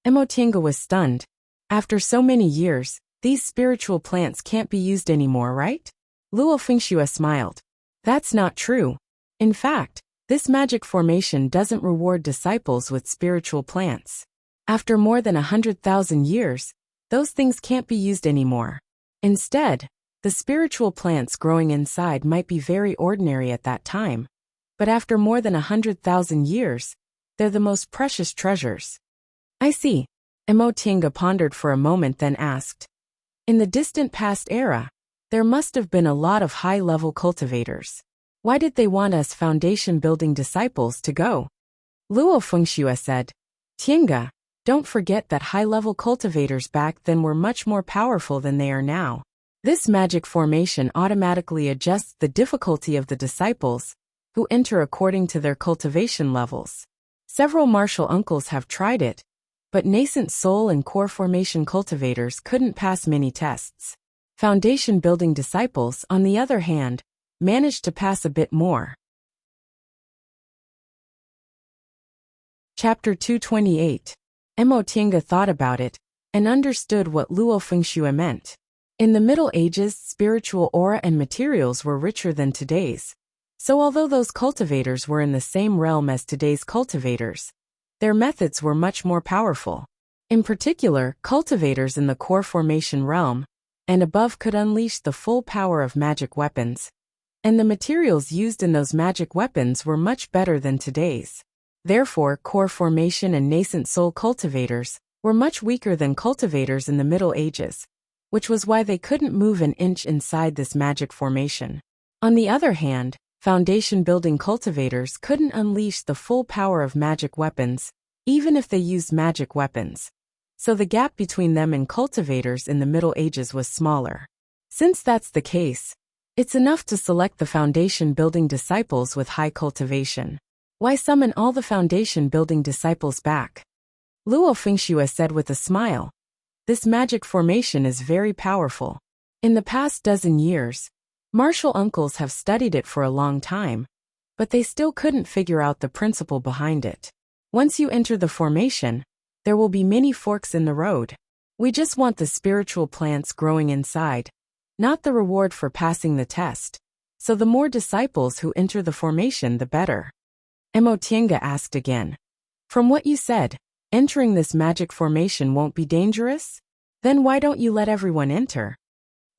Emotinga was stunned. After so many years, these spiritual plants can't be used anymore, right? Luo Fengxue smiled. That's not true. In fact, this magic formation doesn't reward disciples with spiritual plants. After more than 100,000 years, those things can't be used anymore. Instead, the spiritual plants growing inside might be very ordinary at that time, but after more than 100,000 years, they're the most precious treasures. I see. Emotinga pondered for a moment then asked. In the distant past era, there must have been a lot of high-level cultivators. Why did they want us foundation-building disciples to go? Luo Fengxue said, Tienga, don't forget that high-level cultivators back then were much more powerful than they are now. This magic formation automatically adjusts the difficulty of the disciples, who enter according to their cultivation levels. Several martial uncles have tried it, but nascent soul and core formation cultivators couldn't pass many tests. Foundation-building disciples, on the other hand, managed to pass a bit more. Chapter 228. Emotinga thought about it, and understood what Luo Fengxue meant. In the Middle Ages, spiritual aura and materials were richer than today's. So although those cultivators were in the same realm as today's cultivators, their methods were much more powerful. In particular, cultivators in the core formation realm and above could unleash the full power of magic weapons, and the materials used in those magic weapons were much better than today's. Therefore, core formation and nascent soul cultivators were much weaker than cultivators in the Middle Ages, which was why they couldn't move an inch inside this magic formation. On the other hand, foundation-building cultivators couldn't unleash the full power of magic weapons, even if they used magic weapons. So the gap between them and cultivators in the Middle Ages was smaller. Since that's the case, it's enough to select the foundation-building disciples with high cultivation. Why summon all the foundation-building disciples back? Luo Fengxue said with a smile. This magic formation is very powerful. In the past dozen years, martial uncles have studied it for a long time, but they still couldn't figure out the principle behind it. Once you enter the formation, there will be many forks in the road. We just want the spiritual plants growing inside, not the reward for passing the test. So the more disciples who enter the formation, the better. Emotinga asked again. From what you said, entering this magic formation won't be dangerous? Then why don't you let everyone enter?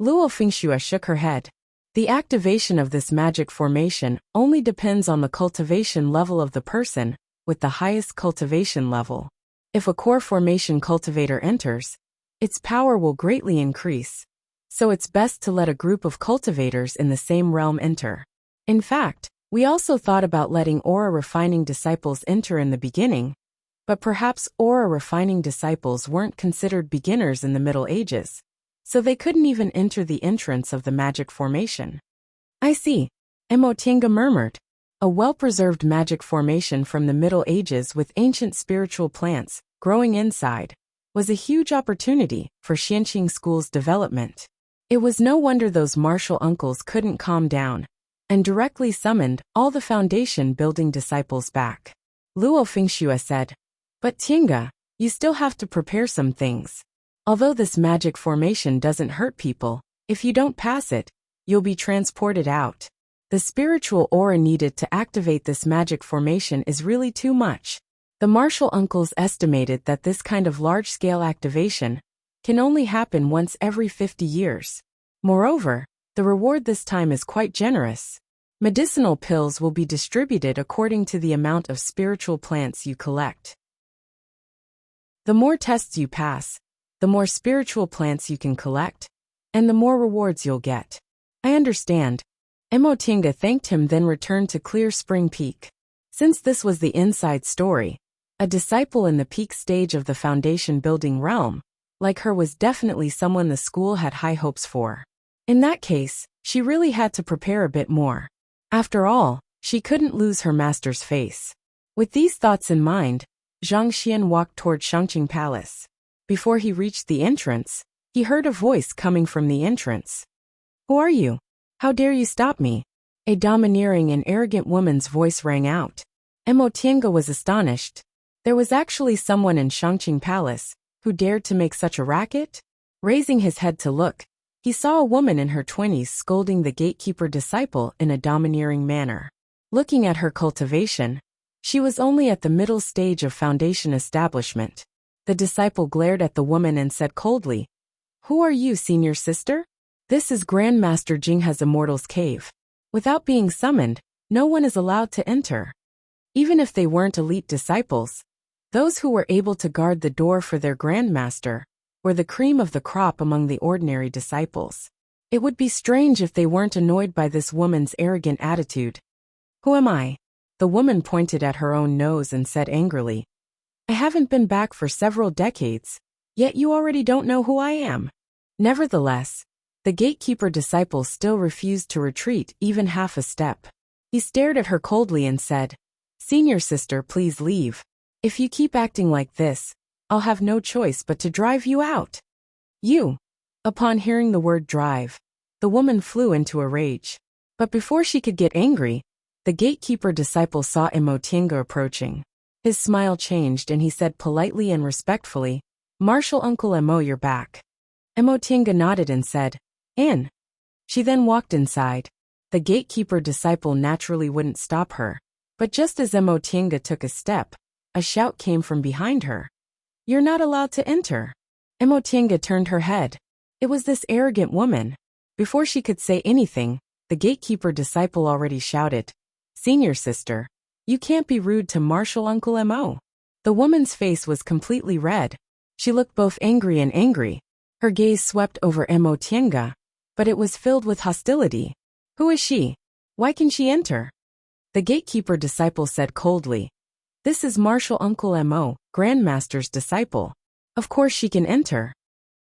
Luo Fengxue shook her head. The activation of this magic formation only depends on the cultivation level of the person with the highest cultivation level. If a core formation cultivator enters, its power will greatly increase. So it's best to let a group of cultivators in the same realm enter. In fact, we also thought about letting aura refining disciples enter in the beginning, but perhaps aura refining disciples weren't considered beginners in the Middle Ages, so they couldn't even enter the entrance of the magic formation. I see, Emotinga murmured. A well-preserved magic formation from the Middle Ages with ancient spiritual plants growing inside was a huge opportunity for Xianqing School's development. It was no wonder those martial uncles couldn't calm down and directly summoned all the foundation-building disciples back. Luo Fengxue said, But Tienga, you still have to prepare some things. Although this magic formation doesn't hurt people, if you don't pass it, you'll be transported out. The spiritual aura needed to activate this magic formation is really too much. The martial uncles estimated that this kind of large-scale activation can only happen once every 50 years. Moreover, the reward this time is quite generous. Medicinal pills will be distributed according to the amount of spiritual plants you collect. The more tests you pass, the more spiritual plants you can collect, and the more rewards you'll get. I understand. Emotinga thanked him then returned to Clear Spring Peak. Since this was the inside story, a disciple in the peak stage of the foundation-building realm, like her, was definitely someone the school had high hopes for. In that case, she really had to prepare a bit more. After all, she couldn't lose her master's face. With these thoughts in mind, Zhang Xian walked toward Shangqing Palace. Before he reached the entrance, he heard a voice coming from the entrance. Who are you? How dare you stop me? A domineering and arrogant woman's voice rang out. Emotienga was astonished. There was actually someone in Shangqing Palace who dared to make such a racket? Raising his head to look, he saw a woman in her 20s scolding the gatekeeper disciple in a domineering manner. Looking at her cultivation, she was only at the middle stage of foundation establishment. The disciple glared at the woman and said coldly, "Who are you, senior sister?" "This is Grandmaster Jingha's Immortal's Cave. Without being summoned, no one is allowed to enter." Even if they weren't elite disciples, those who were able to guard the door for their Grandmaster were the cream of the crop among the ordinary disciples. It would be strange if they weren't annoyed by this woman's arrogant attitude. "Who am I?" The woman pointed at her own nose and said angrily, "I haven't been back for several decades, yet you already don't know who I am." Nevertheless, the gatekeeper disciple still refused to retreat even half a step. He stared at her coldly and said, "Senior sister, please leave. If you keep acting like this, I'll have no choice but to drive you out." "You." Upon hearing the word drive, the woman flew into a rage. But before she could get angry, the gatekeeper disciple saw Emotienga approaching. His smile changed and he said politely and respectfully, "Marshal Uncle Emo, you're back." Emotienga nodded and said, "In." She then walked inside. The gatekeeper disciple naturally wouldn't stop her. But just as Emotienga took a step, a shout came from behind her. "You're not allowed to enter." Emotienga turned her head. It was this arrogant woman. Before she could say anything, the gatekeeper disciple already shouted, "Senior sister, you can't be rude to Marshal Uncle Mo." The woman's face was completely red. She looked both angry and angry. Her gaze swept over Emotienga, but it was filled with hostility. "Who is she? Why can she enter?" The gatekeeper disciple said coldly, "This is Marshal Uncle Mo, Grandmaster's disciple. Of course she can enter."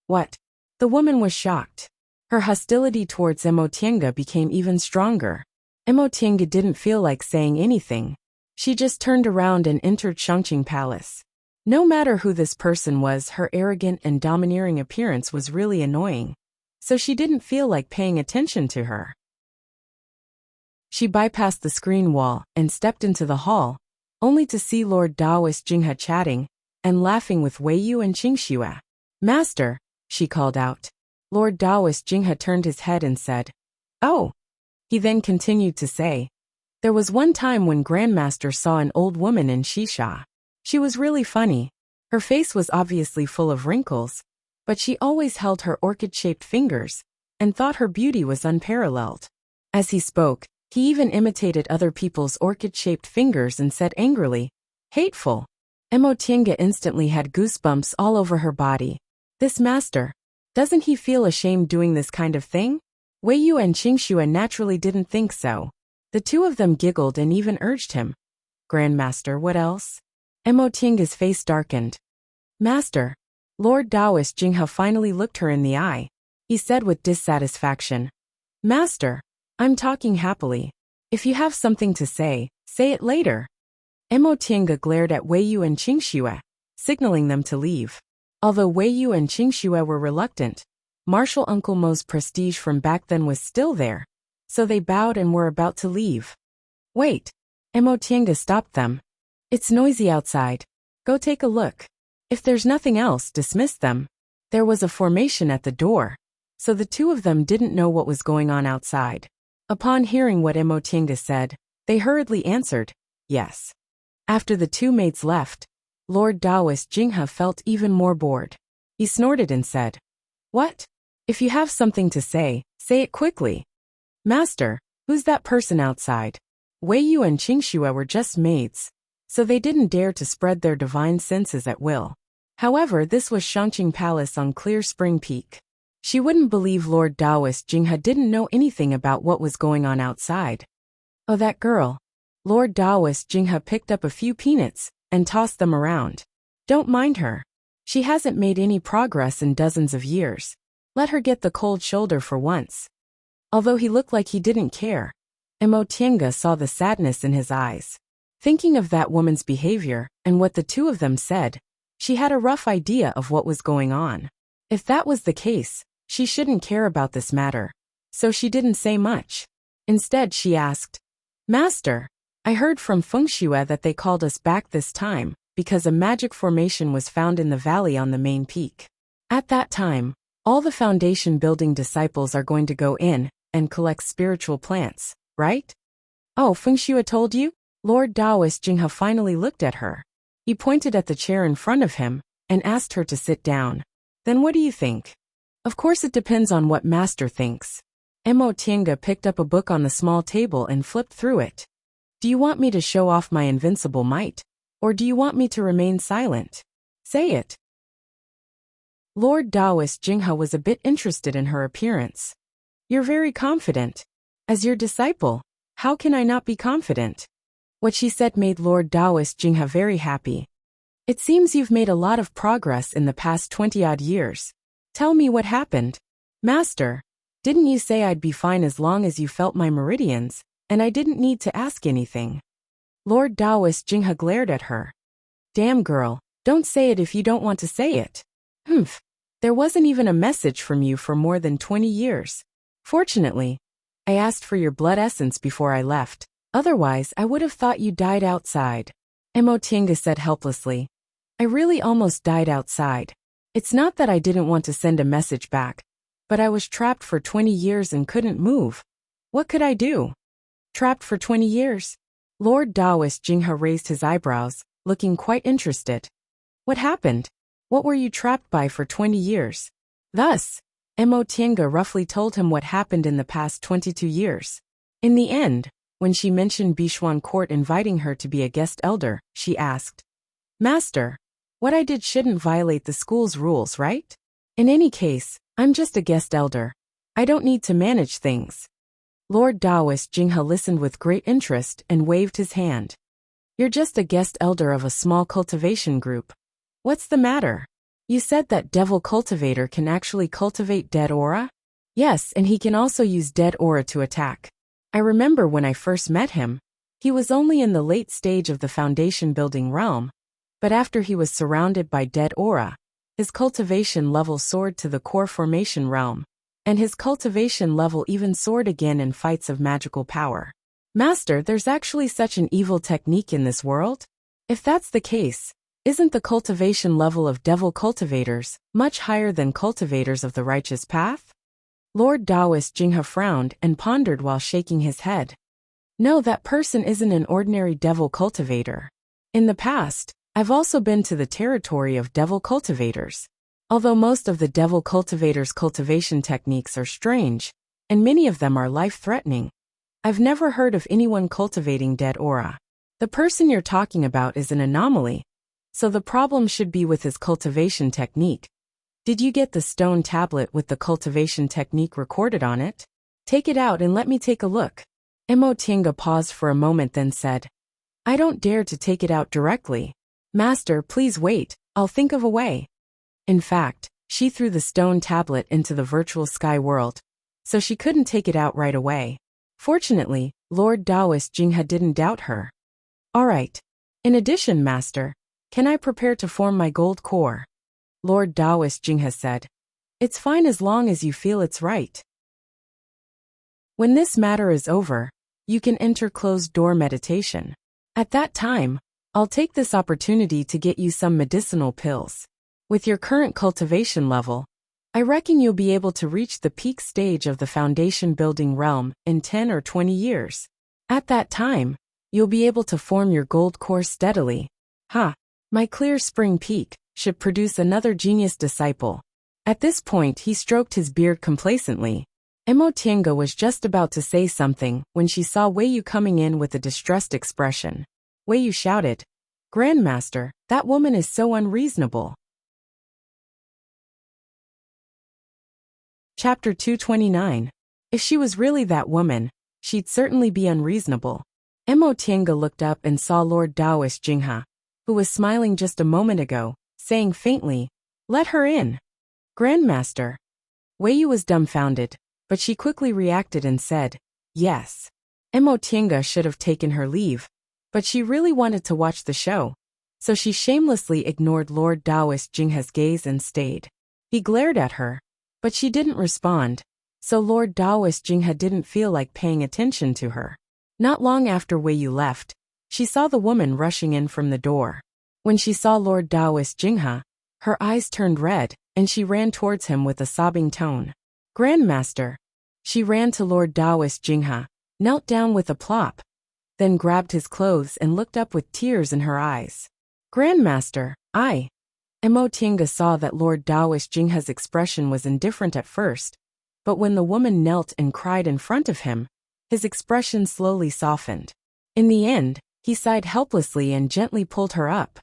"What?" The woman was shocked. Her hostility towards Emotienga became even stronger. Emotienga didn't feel like saying anything. She just turned around and entered Shangqing Palace. No matter who this person was, her arrogant and domineering appearance was really annoying. So she didn't feel like paying attention to her. She bypassed the screen wall and stepped into the hall, only to see Lord Daoist Jinghe chatting and laughing with Wei Yu and Qingxue. "Master," she called out. Lord Daoist Jinghe turned his head and said, "Oh." He then continued to say, "There was one time when Grandmaster saw an old woman in Shisha. She was really funny. Her face was obviously full of wrinkles, but she always held her orchid-shaped fingers and thought her beauty was unparalleled." As he spoke, he even imitated other people's orchid-shaped fingers and said angrily, "Hateful." Emotienga instantly had goosebumps all over her body. This master, doesn't he feel ashamed doing this kind of thing? Wei Yu and Qingxue naturally didn't think so. The two of them giggled and even urged him, "Grandmaster, what else?" Emotienga's face darkened. "Master." Lord Daoist Jinghe finally looked her in the eye. He said with dissatisfaction, "Master, I'm talking happily. If you have something to say it later." Emotienga glared at Wei Yu and Qingxue, signaling them to leave. Although Wei Yu and Qingxue were reluctant, Marshal Uncle Mo's prestige from back then was still there, so they bowed and were about to leave. "Wait." Emotienga stopped them. "It's noisy outside. Go take a look. If there's nothing else, dismiss them." There was a formation at the door, so the two of them didn't know what was going on outside. Upon hearing what Emotienga said, they hurriedly answered, "Yes." After the two maids left, Lord Daoist Jinghe felt even more bored. He snorted and said, "What? If you have something to say it quickly." "Master, who's that person outside?" Wei Yu and Qingxue were just maids, so they didn't dare to spread their divine senses at will. However, this was Shangqing Palace on Clear Spring Peak. She wouldn't believe Lord Daoist Jinghe didn't know anything about what was going on outside. "Oh, that girl." Lord Daoist Jinghe picked up a few peanuts and tossed them around. "Don't mind her. She hasn't made any progress in dozens of years. Let her get the cold shoulder for once." Although he looked like he didn't care, Emotienga saw the sadness in his eyes. Thinking of that woman's behavior and what the two of them said, she had a rough idea of what was going on. If that was the case, she shouldn't care about this matter. So she didn't say much. Instead, she asked, Master, I heard from Feng Shue that they called us back this time because a magic formation was found in the valley on the main peak. At that time, all the foundation building disciples are going to go in and collect spiritual plants, right? Oh, Feng Shue told you? Lord Taoist Jinghe finally looked at her. He pointed at the chair in front of him and asked her to sit down. Then what do you think? Of course it depends on what Master thinks. Mo Tiange picked up a book on the small table and flipped through it. Do you want me to show off my invincible might? Or do you want me to remain silent? Say it. Lord Taoist Jinghe was a bit interested in her appearance. You're very confident. As your disciple, how can I not be confident? What she said made Lord Taoist Jinghe very happy. It seems you've made a lot of progress in the past 20-odd years. Tell me what happened. Master, didn't you say I'd be fine as long as you felt my meridians, and I didn't need to ask anything? Lord Taoist Jinghe glared at her. Damn girl, don't say it if you don't want to say it. Humph. There wasn't even a message from you for more than 20 years. Fortunately, I asked for your blood essence before I left. Otherwise, I would have thought you died outside. Mo Tiange said helplessly. I really almost died outside. It's not that I didn't want to send a message back, but I was trapped for 20 years and couldn't move. What could I do? Trapped for 20 years? Lord Taoist Jinghe raised his eyebrows, looking quite interested. What happened? What were you trapped by for 20 years? Thus, Mo Tiange roughly told him what happened in the past 22 years. In the end, when she mentioned Bishuan Court inviting her to be a guest elder, she asked, Master, what I did shouldn't violate the school's rules, right? In any case, I'm just a guest elder. I don't need to manage things. Lord Taoist Jinghe listened with great interest and waved his hand. You're just a guest elder of a small cultivation group. What's the matter? You said that Devil Cultivator can actually cultivate dead aura? Yes, and he can also use dead aura to attack. I remember when I first met him, he was only in the late stage of the foundation building realm, but after he was surrounded by dead aura, his cultivation level soared to the core formation realm, and his cultivation level even soared again in fights of magical power. Master, there's actually such an evil technique in this world? If that's the case, isn't the cultivation level of devil cultivators much higher than cultivators of the righteous path? Lord Taoist Jinghe frowned and pondered while shaking his head. No, that person isn't an ordinary devil cultivator. In the past, I've also been to the territory of devil cultivators. Although most of the devil cultivators' cultivation techniques are strange, and many of them are life-threatening, I've never heard of anyone cultivating dead aura. The person you're talking about is an anomaly, so the problem should be with his cultivation technique. Did you get the stone tablet with the cultivation technique recorded on it? Take it out and let me take a look. Mo Tiange paused for a moment then said, I don't dare to take it out directly. Master, please wait, I'll think of a way. In fact, she threw the stone tablet into the virtual sky world, so she couldn't take it out right away. Fortunately, Lord Taoist Jinghe didn't doubt her. All right. In addition, Master, can I prepare to form my gold core? Lord Taoist Jinghe said. It's fine as long as you feel it's right. When this matter is over, you can enter closed-door meditation. At that time, I'll take this opportunity to get you some medicinal pills. With your current cultivation level, I reckon you'll be able to reach the peak stage of the foundation building realm in 10 or 20 years. At that time, you'll be able to form your gold core steadily. My clear spring peak should produce another genius disciple. At this point he stroked his beard complacently. Mo Tiange was just about to say something when she saw Wei Yu coming in with a distressed expression. Wei Yu shouted, Grandmaster, that woman is so unreasonable. Chapter 229. If she was really that woman, she'd certainly be unreasonable. Mo Tiange looked up and saw Lord Taoist Jinghe, who was smiling just a moment ago, saying faintly, Let her in. Grandmaster. Wei Yu was dumbfounded, but she quickly reacted and said, Yes. Mo Tiange should have taken her leave, but she really wanted to watch the show, so she shamelessly ignored Lord Taoist Jinghe's gaze and stayed. He glared at her, but she didn't respond, so Lord Daoist Jinghe didn't feel like paying attention to her. Not long after Wei Yu left, she saw the woman rushing in from the door. When she saw Lord Daoist Jinghe, her eyes turned red, and she ran towards him with a sobbing tone. Grandmaster. She ran to Lord Daoist Jinghe, knelt down with a plop, then grabbed his clothes and looked up with tears in her eyes. Grandmaster, Mo Tiange saw that Lord Daoist Jinghe's expression was indifferent at first, but when the woman knelt and cried in front of him, his expression slowly softened. In the end, he sighed helplessly and gently pulled her up.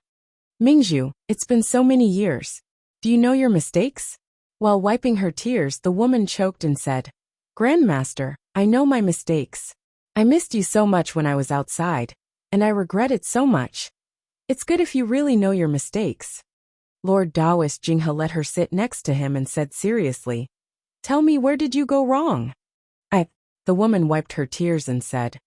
Mingzhu, it's been so many years. Do you know your mistakes? While wiping her tears, the woman choked and said, Grandmaster, I know my mistakes. I missed you so much when I was outside, and I regret it so much. It's good if you really know your mistakes. Lord Daoist Jinghe let her sit next to him and said seriously, Tell me, where did you go wrong? The woman wiped her tears and said,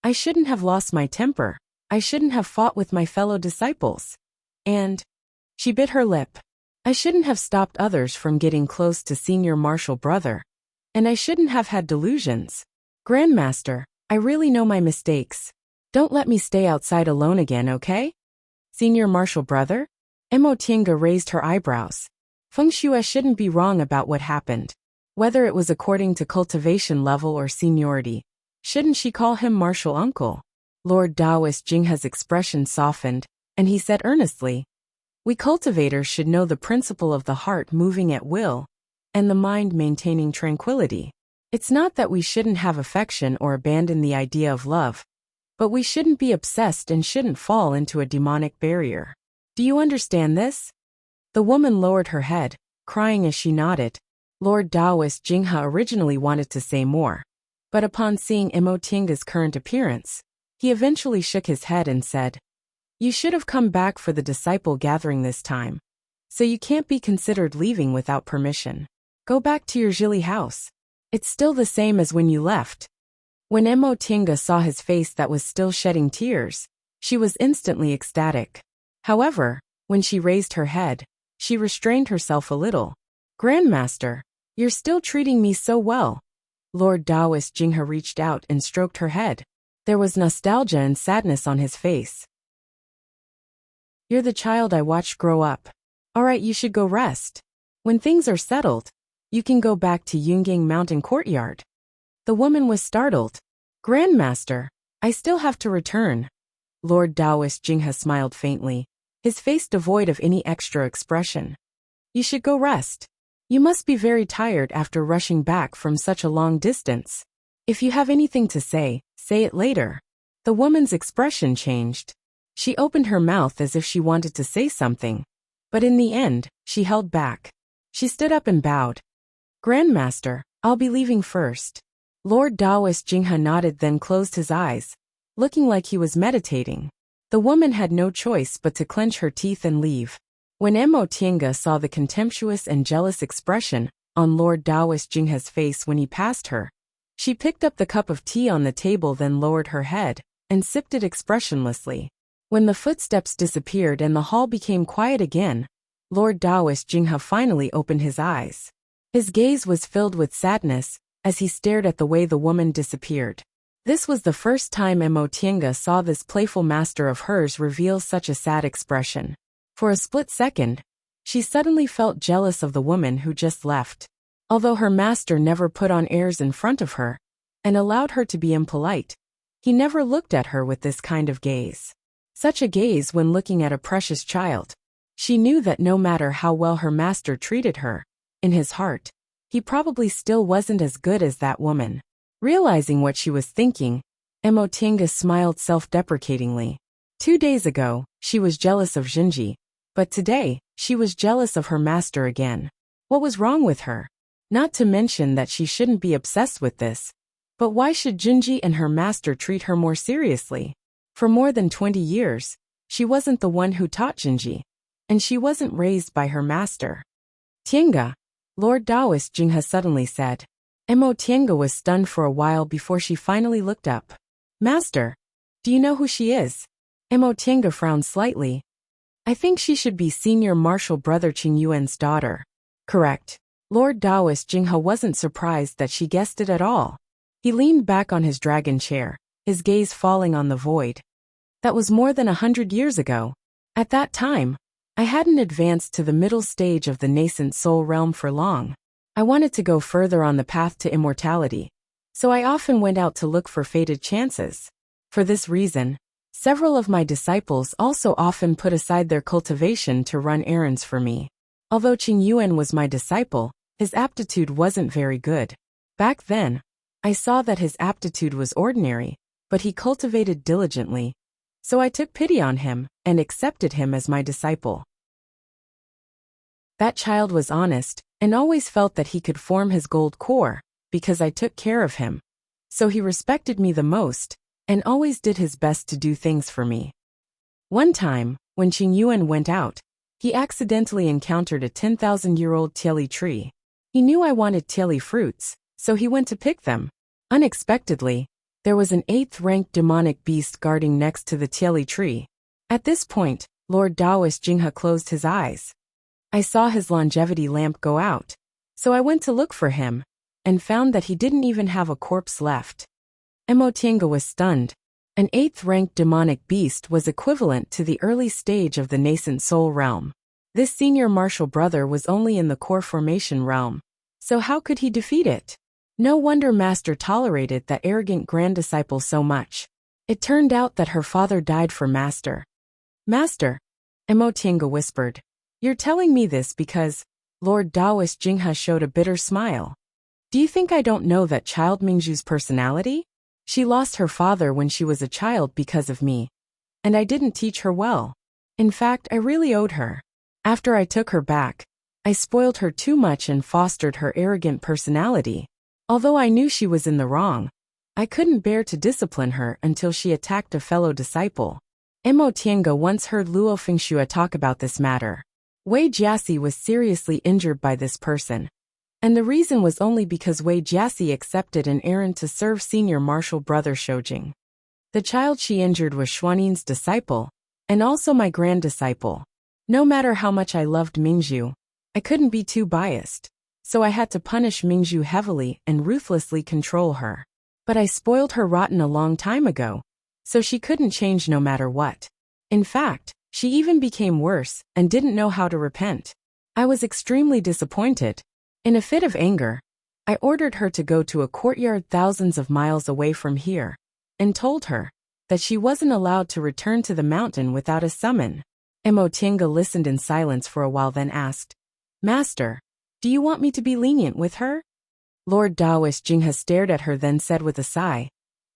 I shouldn't have lost my temper. I shouldn't have fought with my fellow disciples. And she bit her lip. I shouldn't have stopped others from getting close to Senior Marshal Brother. And I shouldn't have had delusions. Grandmaster, I really know my mistakes. Don't let me stay outside alone again, okay? Senior Marshal Brother? Mo Tiange raised her eyebrows. Feng Shui shouldn't be wrong about what happened. Whether it was according to cultivation level or seniority, shouldn't she call him Marshal Uncle? Lord Daoist Jinghe's expression softened, and he said earnestly, We cultivators should know the principle of the heart moving at will, and the mind maintaining tranquility. It's not that we shouldn't have affection or abandon the idea of love, but we shouldn't be obsessed and shouldn't fall into a demonic barrier. Do you understand this? The woman lowered her head, crying as she nodded. Lord Daoist Jinghe originally wanted to say more, but upon seeing Mo Tiange's current appearance, he eventually shook his head and said, You should have come back for the disciple gathering this time, so you can't be considered leaving without permission. Go back to your Zhili house. It's still the same as when you left. When Mo Tiange saw his face that was still shedding tears, she was instantly ecstatic. However, when she raised her head, she restrained herself a little. Grandmaster, you're still treating me so well. Lord Daoist Jinghe reached out and stroked her head. There was nostalgia and sadness on his face. You're the child I watched grow up. All right, you should go rest. When things are settled, you can go back to Yungang Mountain Courtyard. The woman was startled. Grandmaster, I still have to return. Lord Daoist Jinghe smiled faintly, his face devoid of any extra expression. You should go rest. You must be very tired after rushing back from such a long distance. If you have anything to say it later. The woman's expression changed. She opened her mouth as if she wanted to say something, but in the end, she held back. She stood up and bowed. Grandmaster, I'll be leaving first. Lord Daoist Jinghe nodded, then closed his eyes, looking like he was meditating. The woman had no choice but to clench her teeth and leave. When Mo Tiange saw the contemptuous and jealous expression on Lord Daoist Jinghe's face when he passed her, she picked up the cup of tea on the table, then lowered her head and sipped it expressionlessly. When the footsteps disappeared and the hall became quiet again, Lord Daoist Jinghe finally opened his eyes. His gaze was filled with sadness as he stared at the way the woman disappeared. This was the first time Mo Tiange saw this playful master of hers reveal such a sad expression. For a split second, she suddenly felt jealous of the woman who just left. Although her master never put on airs in front of her and allowed her to be impolite, he never looked at her with this kind of gaze. Such a gaze when looking at a precious child. She knew that no matter how well her master treated her, in his heart, he probably still wasn't as good as that woman. Realizing what she was thinking, Mo Tiange smiled self-deprecatingly. 2 days ago, she was jealous of Jinji, but today, she was jealous of her master again. What was wrong with her? Not to mention that she shouldn't be obsessed with this. But why should Jinji and her master treat her more seriously? For more than 20 years, she wasn't the one who taught Jinji, and she wasn't raised by her master. Tiange, Lord Daoist Jinghe suddenly said. Mo Tiange was stunned for a while before she finally looked up. Master, do you know who she is? Mo Tiange frowned slightly. I think she should be Senior Marshal Brother Qing Yuan's daughter. Correct. Lord Taoist Jinghe wasn't surprised that she guessed it at all. He leaned back on his dragon chair, his gaze falling on the void. That was more than 100 years ago. At that time, I hadn't advanced to the middle stage of the nascent soul realm for long. I wanted to go further on the path to immortality, so I often went out to look for fated chances. For this reason, several of my disciples also often put aside their cultivation to run errands for me. Although Qing Yuan was my disciple, his aptitude wasn't very good. Back then, I saw that his aptitude was ordinary, but he cultivated diligently, so I took pity on him and accepted him as my disciple. That child was honest and always felt that he could form his gold core because I took care of him. So he respected me the most and always did his best to do things for me. One time, when Qing Yuan went out, he accidentally encountered a 10,000-year-old tieli tree. He knew I wanted tieli fruits, so he went to pick them. Unexpectedly, there was an 8th-ranked demonic beast guarding next to the tieli tree. At this point, Lord Taoist Jinghe closed his eyes. I saw his longevity lamp go out, so I went to look for him, and found that he didn't even have a corpse left. Mo Tiange was stunned. An 8th-ranked demonic beast was equivalent to the early stage of the nascent soul realm. This senior martial brother was only in the core formation realm, so how could he defeat it? No wonder Master tolerated that arrogant grand disciple so much. It turned out that her father died for Master. Master, Mo Tiange whispered. You're telling me this because Lord Taoist Jinghe showed a bitter smile. Do you think I don't know that child Mingzhu's personality? She lost her father when she was a child because of me. And I didn't teach her well. In fact, I really owed her. After I took her back, I spoiled her too much and fostered her arrogant personality. Although I knew she was in the wrong, I couldn't bear to discipline her until she attacked a fellow disciple. Mo Tiange once heard Luo Fengxue talk about this matter. Wei Jiaxi was seriously injured by this person. And the reason was only because Wei Jiaxi accepted an errand to serve senior martial brother Shoujing. The child she injured was Xuanin's disciple, and also my grand disciple. No matter how much I loved Mingzhu, I couldn't be too biased. So I had to punish Mingzhu heavily and ruthlessly control her. But I spoiled her rotten a long time ago, so she couldn't change no matter what. In fact, she even became worse and didn't know how to repent. I was extremely disappointed. In a fit of anger, I ordered her to go to a courtyard thousands of miles away from here, and told her that she wasn't allowed to return to the mountain without a summon. Mo Tiange listened in silence for a while, then asked, Master, do you want me to be lenient with her? Lord Taoist Jinghe stared at her, then said with a sigh,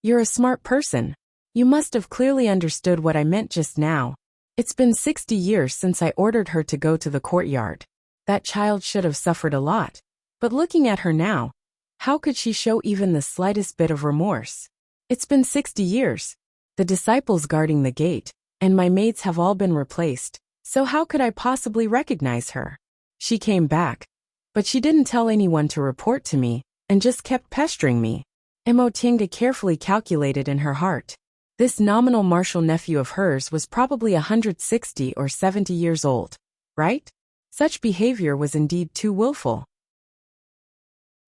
You're a smart person. You must have clearly understood what I meant just now. It's been 60 years since I ordered her to go to the courtyard. That child should have suffered a lot. But looking at her now, how could she show even the slightest bit of remorse? It's been 60 years. The disciples guarding the gate, and my maids have all been replaced, so how could I possibly recognize her? She came back, but she didn't tell anyone to report to me, and just kept pestering me. Mo Tiange carefully calculated in her heart. This nominal martial nephew of hers was probably 160 or 70 years old, right? Such behavior was indeed too willful.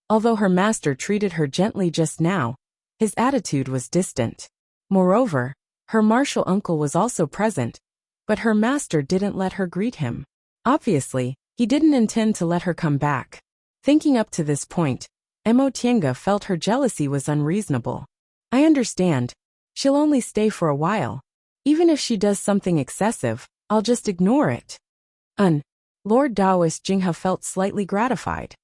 Although her master treated her gently just now, his attitude was distant. Moreover, her martial uncle was also present, but her master didn't let her greet him. Obviously, he didn't intend to let her come back. Thinking up to this point, Mo Tiange felt her jealousy was unreasonable. I understand. She'll only stay for a while. Even if she does something excessive, I'll just ignore it. Lord Taoist Jinghe felt slightly gratified.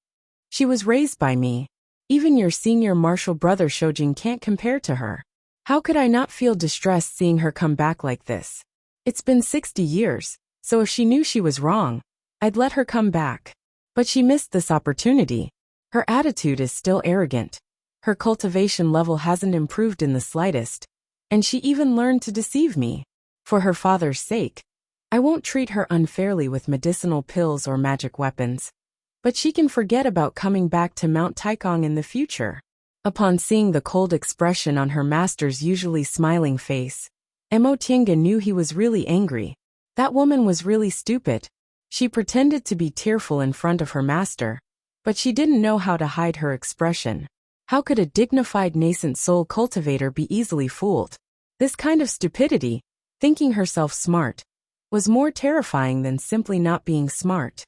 She was raised by me. Even your senior martial brother Shoujing can't compare to her. How could I not feel distressed seeing her come back like this? It's been 60 years, so if she knew she was wrong, I'd let her come back. But she missed this opportunity. Her attitude is still arrogant. Her cultivation level hasn't improved in the slightest, and she even learned to deceive me. For her father's sake, I won't treat her unfairly with medicinal pills or magic weapons. But she can forget about coming back to Mount Taikong in the future. Upon seeing the cold expression on her master's usually smiling face, Mo Tiange knew he was really angry. That woman was really stupid. She pretended to be tearful in front of her master, But she didn't know how to hide her expression. How could a dignified nascent soul cultivator be easily fooled? This kind of stupidity, thinking herself smart, was more terrifying than simply not being smart.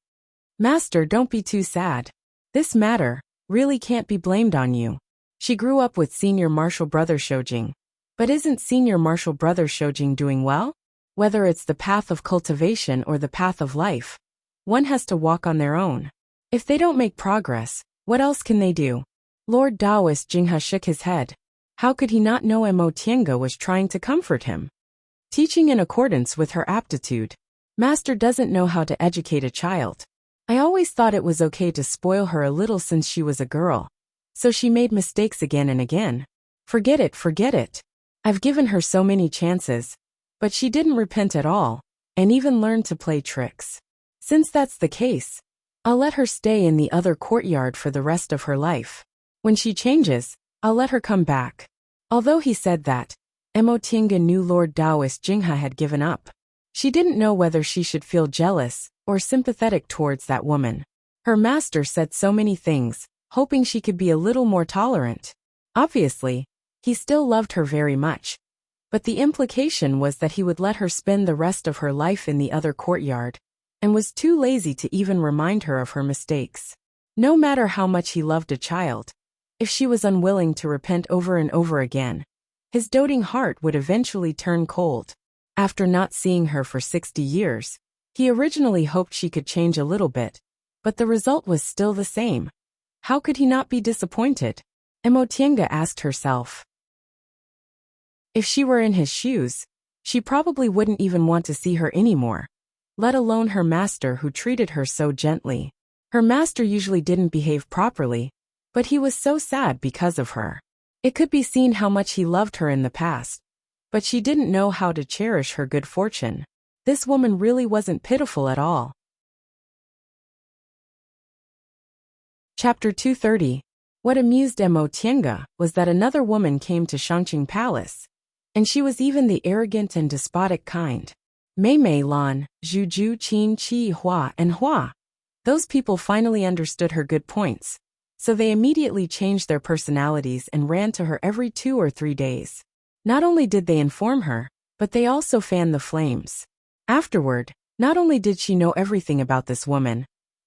Master, don't be too sad. This matter really can't be blamed on you. She grew up with Senior Marshal Brother Shojing. But isn't Senior Marshal Brother Shojing doing well? Whether it's the path of cultivation or the path of life, one has to walk on their own. If they don't make progress, what else can they do? Lord Taoist Jinghe shook his head. How could he not know Mo Tiange was trying to comfort him? Teaching in accordance with her aptitude. Master doesn't know how to educate a child. I always thought it was okay to spoil her a little since she was a girl. So she made mistakes again and again. Forget it, forget it. I've given her so many chances. But she didn't repent at all, and even learned to play tricks. Since that's the case, I'll let her stay in the other courtyard for the rest of her life. When she changes, I'll let her come back. Although he said that, Mo Tiange knew Lord Taoist Jinghe had given up. She didn't know whether she should feel jealous or sympathetic towards that woman. Her master said so many things, hoping she could be a little more tolerant. Obviously, he still loved her very much. But the implication was that he would let her spend the rest of her life in the other courtyard, and was too lazy to even remind her of her mistakes. No matter how much he loved a child, if she was unwilling to repent over and over again, his doting heart would eventually turn cold. After not seeing her for 60 years, he originally hoped she could change a little bit, but the result was still the same. How could he not be disappointed? Mo Tiange asked herself. If she were in his shoes, she probably wouldn't even want to see her anymore, let alone her master who treated her so gently. Her master usually didn't behave properly, but he was so sad because of her. It could be seen how much he loved her in the past, but she didn't know how to cherish her good fortune. This woman really wasn't pitiful at all. Chapter 230. What amused Mo Tiange was that another woman came to Shangqing Palace, and she was even the arrogant and despotic kind. Mei Mei Lan, Zhu Zhu Qin Qi Hua and Hua. Those people finally understood her good points, so they immediately changed their personalities and ran to her every 2 or 3 days. Not only did they inform her, but they also fanned the flames. Afterward, not only did she know everything about this woman,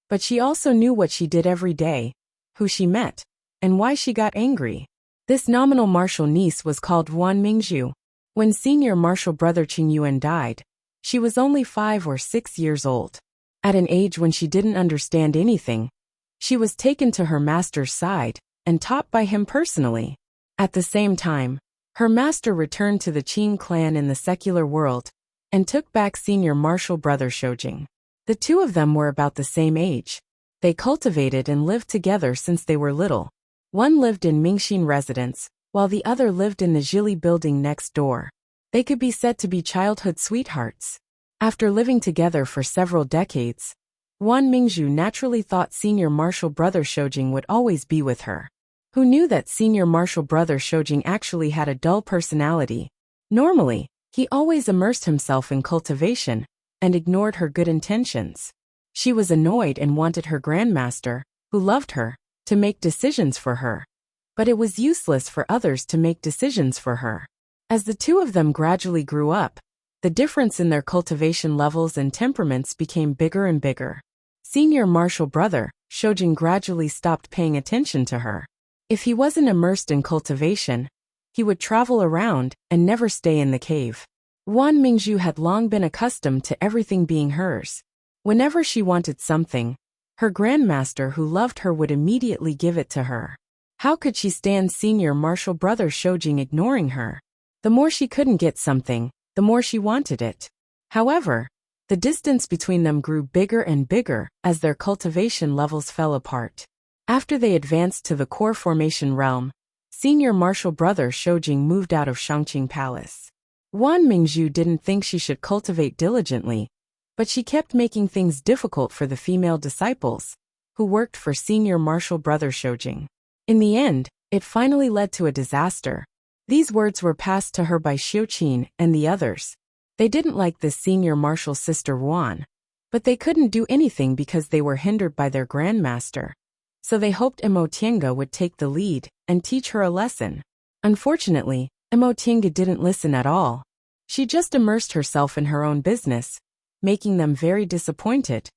but she also knew what she did every day, who she met, and why she got angry. This nominal martial niece was called Wan Mingzhu. When Senior Marshal Brother Qingyuan died, she was only 5 or 6 years old. At an age when she didn't understand anything, she was taken to her master's side and taught by him personally. At the same time, her master returned to the Qin clan in the secular world and took back Senior Marshal Brother Shojing. The two of them were about the same age. They cultivated and lived together since they were little. One lived in Mingxin residence, while the other lived in the Zhili building next door. They could be said to be childhood sweethearts. After living together for several decades, Wan Mingzhu naturally thought Senior Marshal Brother Shojing would always be with her. Who knew that Senior Marshal Brother Shojing actually had a dull personality? Normally, he always immersed himself in cultivation and ignored her good intentions. She was annoyed and wanted her grandmaster, who loved her, to make decisions for her. But it was useless for others to make decisions for her. As the two of them gradually grew up, the difference in their cultivation levels and temperaments became bigger and bigger. Senior Marshal Brother Shojing gradually stopped paying attention to her. If he wasn't immersed in cultivation, he would travel around and never stay in the cave. Wan Mingzhu had long been accustomed to everything being hers. Whenever she wanted something, her grandmaster who loved her would immediately give it to her. How could she stand Senior Marshal Brother Shojing ignoring her? The more she couldn't get something, the more she wanted it. However, the distance between them grew bigger and bigger as their cultivation levels fell apart. After they advanced to the core formation realm, Senior Marshal Brother Shojing moved out of Shangqing Palace. Wan Mingzhu didn't think she should cultivate diligently, but she kept making things difficult for the female disciples, who worked for Senior Marshal Brother Shojing. In the end, it finally led to a disaster. These words were passed to her by Xiuqin and the others. They didn't like this Senior Marshal's sister Wan, but they couldn't do anything because they were hindered by their grandmaster. so they hoped Emotienga would take the lead and teach her a lesson. Unfortunately, Emotienga didn't listen at all. She just immersed herself in her own business, making them very disappointed.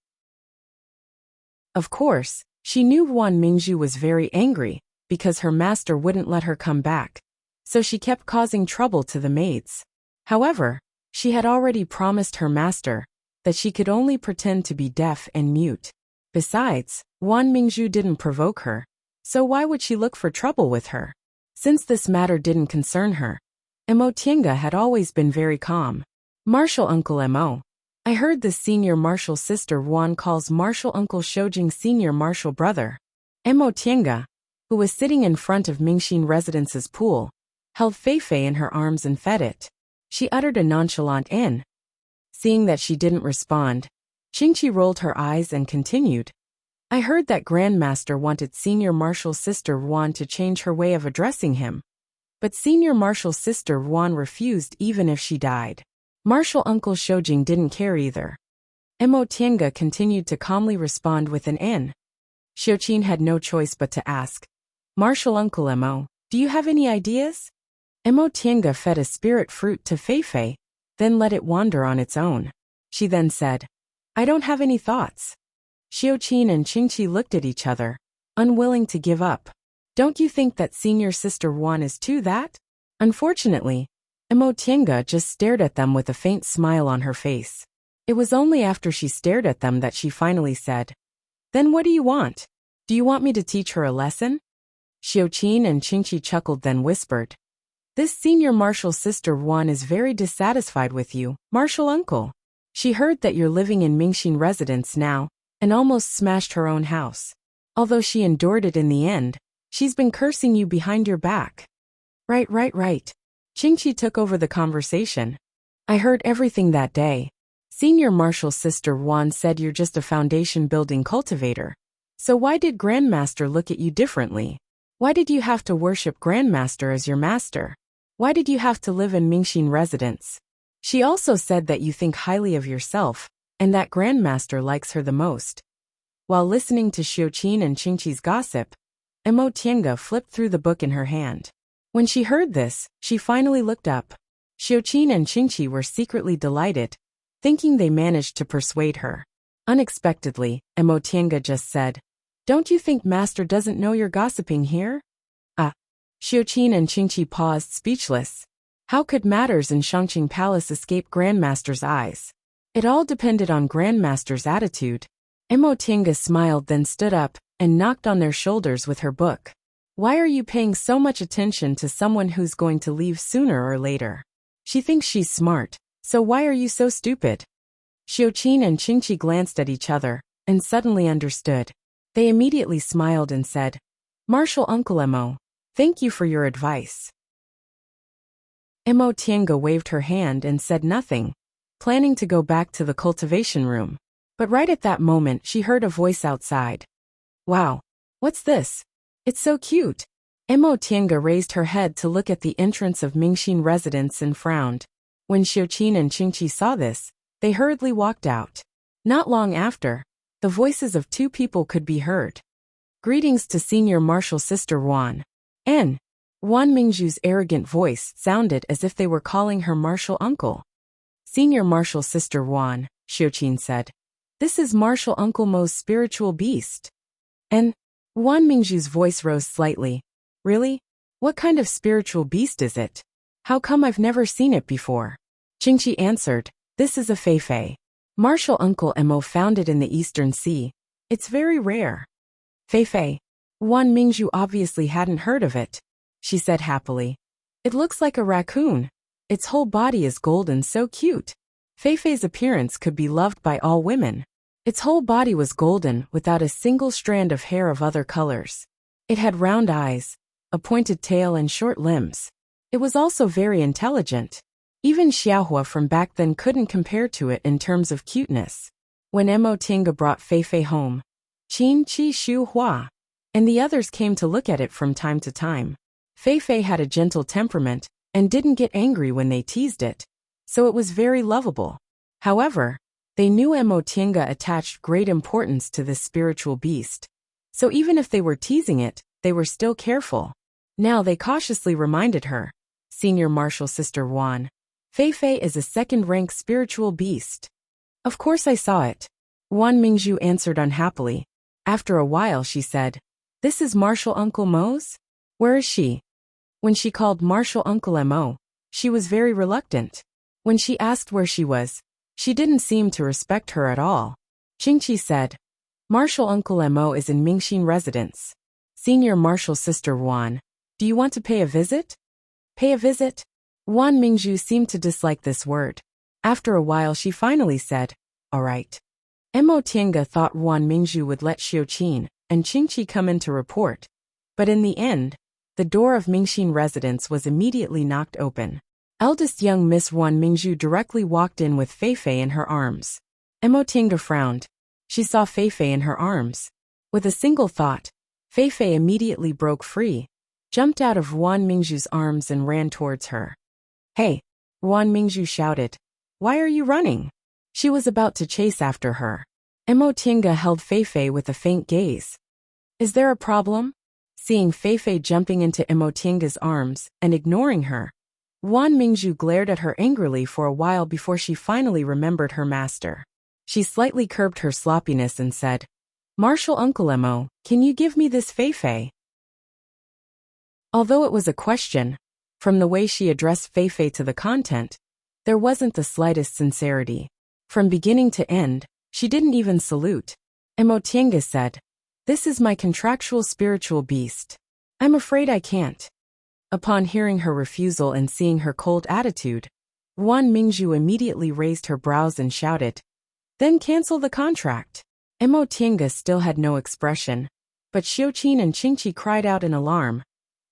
Of course, she knew Yuan Mingzhu was very angry because her master wouldn't let her come back, so she kept causing trouble to the maids. However, she had already promised her master that she could only pretend to be deaf and mute. Besides, Yuan Mingzhu didn't provoke her, so why would she look for trouble with her? Since this matter didn't concern her, Emotienga had always been very calm. Martial Uncle Mo. I heard the senior martial sister Yuan calls Martial Uncle Shoujing senior martial brother. Emotienga, who was sitting in front of Mingxin Residence's pool, held Feifei in her arms and fed it. She uttered a nonchalant "n." Seeing that she didn't respond, Qingqi rolled her eyes and continued. I heard that Grandmaster wanted senior martial sister Yuan to change her way of addressing him. But senior martial sister Yuan refused even if she died. Martial Uncle Shoujing didn't care either. Emotienga continued to calmly respond with an "n." Xiuqin had no choice but to ask, Martial Uncle Mo, do you have any ideas? Emotienga fed a spirit fruit to Feifei, then let it wander on its own. She then said, I don't have any thoughts. Xiuqin and Qingqi looked at each other, unwilling to give up. Don't you think that senior sister Yuan is too that? Unfortunately, Emotienga just stared at them with a faint smile on her face. It was only after she stared at them that she finally said, Then what do you want? Do you want me to teach her a lesson? Xiuqin and Qingqi chuckled then whispered, This senior martial sister Yuan is very dissatisfied with you, martial uncle. She heard that you're living in Mingxin Residence now, and almost smashed her own house. Although she endured it in the end, she's been cursing you behind your back. Right. Qingqi took over the conversation. I heard everything that day. Senior martial sister Yuan said you're just a foundation building cultivator. So why did Grandmaster look at you differently? Why did you have to worship Grandmaster as your master? Why did you have to live in Mingxin Residence? She also said that you think highly of yourself, and that Grandmaster likes her the most. While listening to Xiuqin and Qingqi's gossip, Emotienga flipped through the book in her hand. When she heard this, she finally looked up. Xiuqin and Qingqi were secretly delighted, thinking they managed to persuade her. Unexpectedly, Emotienga just said, Don't you think Master doesn't know you're gossiping here? Xiuqin and Qingqi paused speechless. How could matters in Shangqing Palace escape Grandmaster's eyes? It all depended on Grandmaster's attitude. Emotienga smiled then stood up and knocked on their shoulders with her book. Why are you paying so much attention to someone who's going to leave sooner or later? She thinks she's smart, so why are you so stupid? Xiuqin and Qingqi glanced at each other and suddenly understood. They immediately smiled and said, Martial Uncle Mo, thank you for your advice. Emotienga waved her hand and said nothing, planning to go back to the cultivation room. But right at that moment she heard a voice outside. Wow, what's this? It's so cute. Emotienga raised her head to look at the entrance of Mingxin Residence and frowned. When Xiuqin and Qingqi saw this, they hurriedly walked out. Not long after, the voices of two people could be heard. Greetings to senior martial sister Yuan. Yuan Mingzhu's arrogant voice sounded as if they were calling her martial uncle. Senior martial sister Yuan, Xiuqin said. This is martial uncle Mo's spiritual beast. Yuan Mingzhu's voice rose slightly. Really? What kind of spiritual beast is it? How come I've never seen it before? Qingqi answered, This is a Feifei. Martial Uncle Mo found it in the Eastern Sea. It's very rare. Feifei. Yuan Mingzhu obviously hadn't heard of it. She said happily. It looks like a raccoon. Its whole body is golden, so cute. Feifei's appearance could be loved by all women. Its whole body was golden without a single strand of hair of other colors. It had round eyes, a pointed tail and short limbs. It was also very intelligent. Even Xiaohua from back then couldn't compare to it in terms of cuteness. When Emotienga brought Feifei home, Qin Qi Shu Hua and the others came to look at it from time to time. Feifei had a gentle temperament and didn't get angry when they teased it, so it was very lovable. However, they knew Emotienga attached great importance to this spiritual beast, So even if they were teasing it, they were still careful. Now they cautiously reminded her, Senior Martial Sister Wan, Fei Fei is a second-rank spiritual beast. Of course I saw it. Wan Mingzhu answered unhappily. After a while she said, This is Martial Uncle Mo's? Where is she? When she called Martial Uncle Mo, she was very reluctant. When she asked where she was, she didn't seem to respect her at all. Qingqi said, Martial Uncle Mo is in Mingxin residence. Senior Martial Sister Wan, do you want to pay a visit? Pay a visit? Wan Mingzhu seemed to dislike this word. After a while she finally said, All right. Mo Tiange thought Wan Mingzhu would let Xiuqin and Qingqi come in to report. But in the end, the door of Mingxin residence was immediately knocked open. Eldest young Miss Wan Mingzhu directly walked in with Fei Fei in her arms. Mo Tiange frowned. She saw Fei Fei in her arms. With a single thought, Fei Fei immediately broke free, jumped out of Wan Mingzhu's arms and ran towards her. Hey! Wan Mingzhu shouted. Why are you running? She was about to chase after her. Mo Tiange held Fei Fei with a faint gaze. Is there a problem? Seeing Fei Fei jumping into Mo Tiange's arms and ignoring her, Wan Mingzhu glared at her angrily for a while before she finally remembered her master. She slightly curbed her sloppiness and said, Martial Uncle Mo, can you give me this Fei Fei? Although it was a question, from the way she addressed Fei Fei to the content, there wasn't the slightest sincerity. From beginning to end, she didn't even salute. Mo Tiange said, This is my contractual spiritual beast. I'm afraid I can't. Upon hearing her refusal and seeing her cold attitude, Wan Mingzhu immediately raised her brows and shouted, Then cancel the contract. Mo Tiange still had no expression, but Xiuqin and Qingqi cried out in alarm.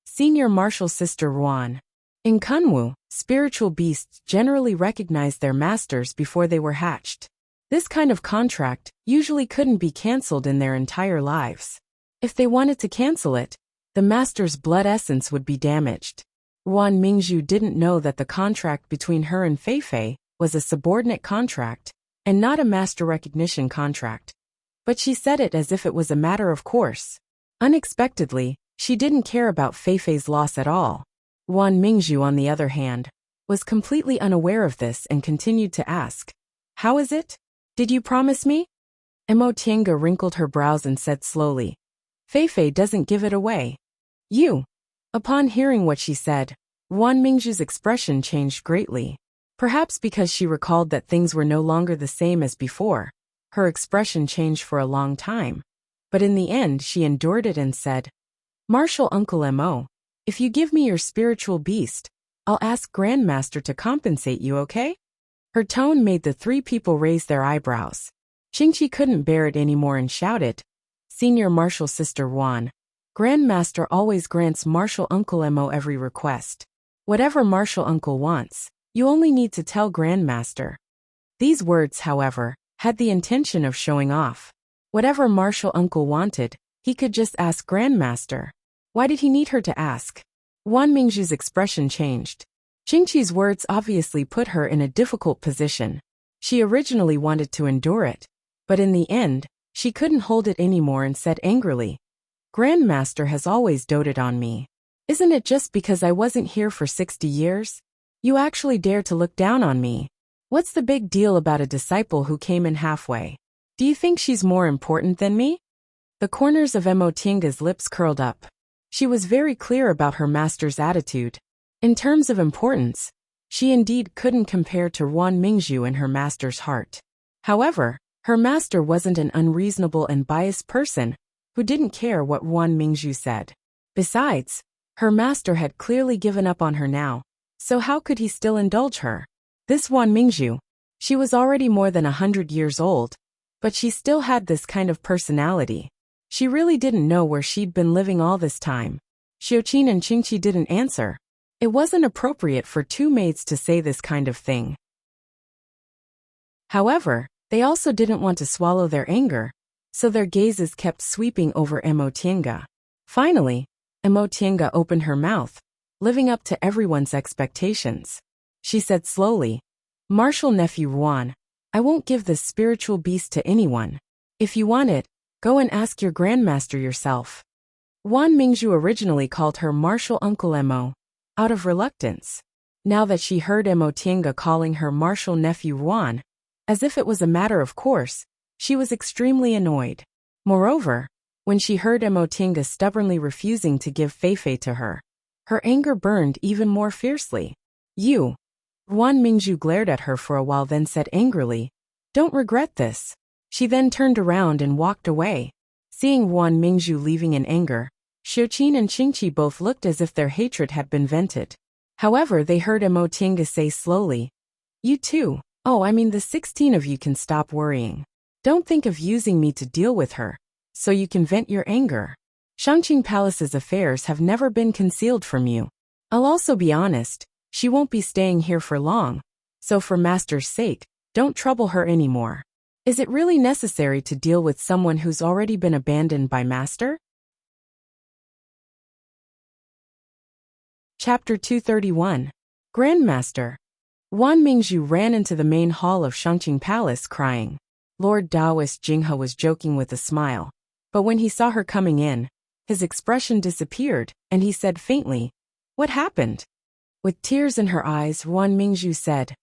Senior Martial Sister Wan. In Kunwu, spiritual beasts generally recognized their masters before they were hatched. This kind of contract usually couldn't be cancelled in their entire lives. If they wanted to cancel it, the master's blood essence would be damaged. Wan Mingzhu didn't know that the contract between her and Fei Fei was a subordinate contract and not a master recognition contract. But she said it as if it was a matter of course. Unexpectedly, she didn't care about Fei Fei's loss at all. Wan Mingzhu, on the other hand, was completely unaware of this and continued to ask, How is it? Did you promise me? Mo Tiange wrinkled her brows and said slowly, Fei Fei doesn't give it away. You. Upon hearing what she said, Wan Mingzhu's expression changed greatly. Perhaps because she recalled that things were no longer the same as before, her expression changed for a long time. But in the end she endured it and said, Martial Uncle Mo, if you give me your spiritual beast, I'll ask Grandmaster to compensate you, okay? Her tone made the three people raise their eyebrows. Qingqi couldn't bear it anymore and shouted, Senior Martial Sister Wan, Grandmaster always grants Martial Uncle Mo every request. Whatever Martial Uncle wants, you only need to tell Grandmaster. These words, however, had the intention of showing off. Whatever Martial Uncle wanted, he could just ask Grandmaster. Why did he need her to ask? Wan Mingzhu's expression changed. Qingqi's words obviously put her in a difficult position. She originally wanted to endure it, but in the end, she couldn't hold it anymore and said angrily, Grandmaster has always doted on me. Isn't it just because I wasn't here for 60 years? You actually dare to look down on me. What's the big deal about a disciple who came in halfway? Do you think she's more important than me? The corners of Mo Tiange's lips curled up. She was very clear about her master's attitude. In terms of importance, she indeed couldn't compare to Wan Mingzhu in her master's heart. However, her master wasn't an unreasonable and biased person who didn't care what Wan Mingzhu said. Besides, her master had clearly given up on her now, so how could he still indulge her? This Wan Mingzhu, she was already more than 100 years old, but she still had this kind of personality. She really didn't know where she'd been living all this time. Xiuqin and Qingqi didn't answer. It wasn't appropriate for two maids to say this kind of thing. However, they also didn't want to swallow their anger, so their gazes kept sweeping over Mo Tiange. Finally, Mo Tiange opened her mouth, living up to everyone's expectations. She said slowly, Martial Nephew Wan, I won't give this spiritual beast to anyone. If you want it, Go and ask your grandmaster yourself. Wan Mingzhu originally called her Martial Uncle Mo, out of reluctance. Now that she heard Mo Tiange calling her Martial Nephew Wan, as if it was a matter of course, she was extremely annoyed. Moreover, when she heard Mo Tiange stubbornly refusing to give Feifei to her anger burned even more fiercely. You. Wan Mingzhu glared at her for a while, then said angrily, "Don't regret this." She then turned around and walked away. Seeing Wan Mingzhu leaving in anger, Xiuqin and Qingqi both looked as if their hatred had been vented. However, they heard Mo Tiange say slowly, "You too. Oh, I mean the 16 of you can stop worrying. Don't think of using me to deal with her, so you can vent your anger. Shangqing Palace's affairs have never been concealed from you. I'll also be honest, she won't be staying here for long, so for Master's sake, don't trouble her anymore. Is it really necessary to deal with someone who's already been abandoned by Master?" Chapter 231. Grandmaster. Wan Mingzhu ran into the main hall of Shangqing Palace crying. Lord Taoist Jinghe was joking with a smile, but when he saw her coming in, his expression disappeared, and he said faintly, "What happened?" With tears in her eyes, Wan Mingzhu said,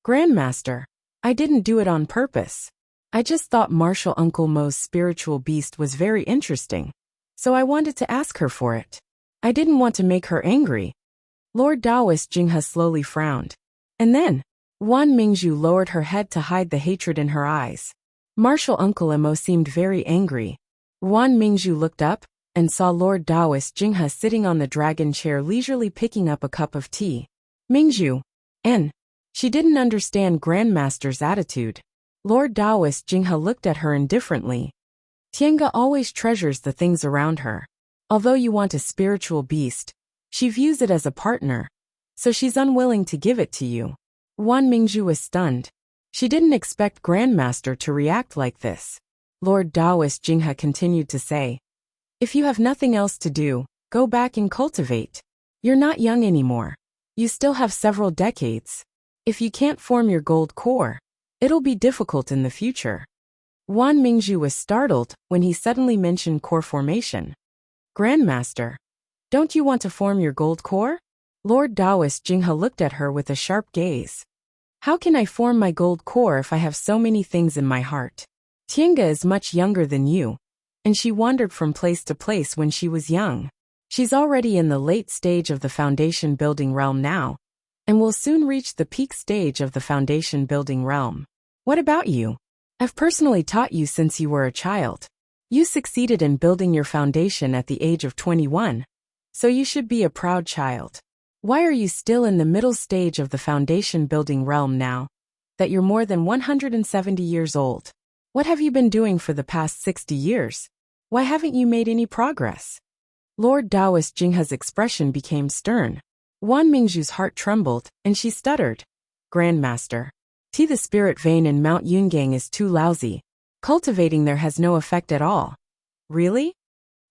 "Grandmaster, I didn't do it on purpose. I just thought Martial Uncle Mo's spiritual beast was very interesting, so I wanted to ask her for it. I didn't want to make her angry." Lord Taoist Jinghe slowly frowned. And then, Wan Mingzhu lowered her head to hide the hatred in her eyes. Martial Uncle Mo seemed very angry. Wan Mingzhu looked up and saw Lord Taoist Jinghe sitting on the dragon chair leisurely picking up a cup of tea. Mingzhu. And she didn't understand Grandmaster's attitude. Lord Taoist Jinghe looked at her indifferently. Tiange always treasures the things around her. Although you want a spiritual beast, she views it as a partner, so she's unwilling to give it to you. Wan Mingzhu was stunned. She didn't expect Grandmaster to react like this. Lord Taoist Jinghe continued to say, "If you have nothing else to do, go back and cultivate. You're not young anymore. You still have several decades. If you can't form your gold core, it'll be difficult in the future." Wan Mingzhu was startled when he suddenly mentioned core formation. "Grandmaster, don't you want to form your gold core?" Lord Taoist Jinghe looked at her with a sharp gaze. "How can I form my gold core if I have so many things in my heart? Tiange is much younger than you, and she wandered from place to place when she was young. She's already in the late stage of the foundation building realm now, and will soon reach the peak stage of the foundation building realm. What about you? I've personally taught you since you were a child. You succeeded in building your foundation at the age of 21, so you should be a proud child. Why are you still in the middle stage of the foundation building realm now that you're more than 170 years old? What have you been doing for the past 60 years? Why haven't you made any progress?" Lord Taoist Jinghe's expression became stern. Wan Mingzhu's heart trembled, and she stuttered, "Grandmaster, the spirit vein in Mount Yungang is too lousy. Cultivating there has no effect at all." "Really?"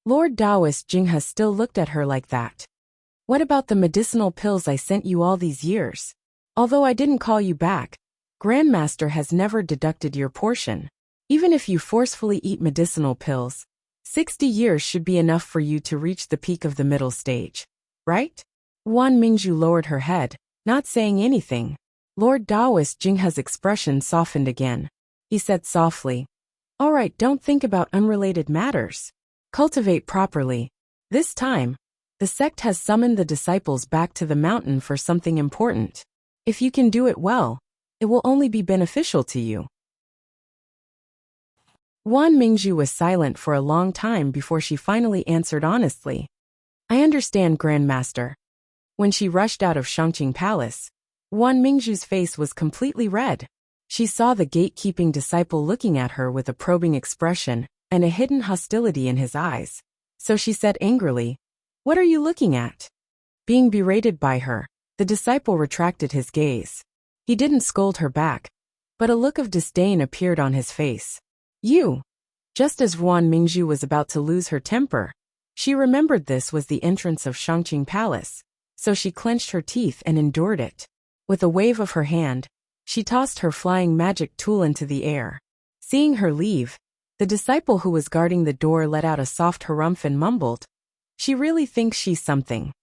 Lord Taoist Jinghe still looked at her like that. "What about the medicinal pills I sent you all these years? Although I didn't call you back, Grandmaster has never deducted your portion. Even if you forcefully eat medicinal pills, 60 years should be enough for you to reach the peak of the middle stage, right?" Wan Mingzhu lowered her head, not saying anything. Lord Taoist Jinghe's expression softened again. He said softly, "All right, don't think about unrelated matters. Cultivate properly. This time, the sect has summoned the disciples back to the mountain for something important. If you can do it well, it will only be beneficial to you." Wan Mingzhu was silent for a long time before she finally answered honestly, "I understand, Grandmaster." When she rushed out of Shangqing Palace, Wan Mingzhu's face was completely red. She saw the gatekeeping disciple looking at her with a probing expression and a hidden hostility in his eyes. So she said angrily, "What are you looking at?" Being berated by her, the disciple retracted his gaze. He didn't scold her back, but a look of disdain appeared on his face. "You." Just as Wan Mingzhu was about to lose her temper, she remembered this was the entrance of Shangqing Palace, so she clenched her teeth and endured it. With a wave of her hand, she tossed her flying magic tool into the air. Seeing her leave, The disciple who was guarding the door let out a soft harumph and mumbled, "She really thinks she's something."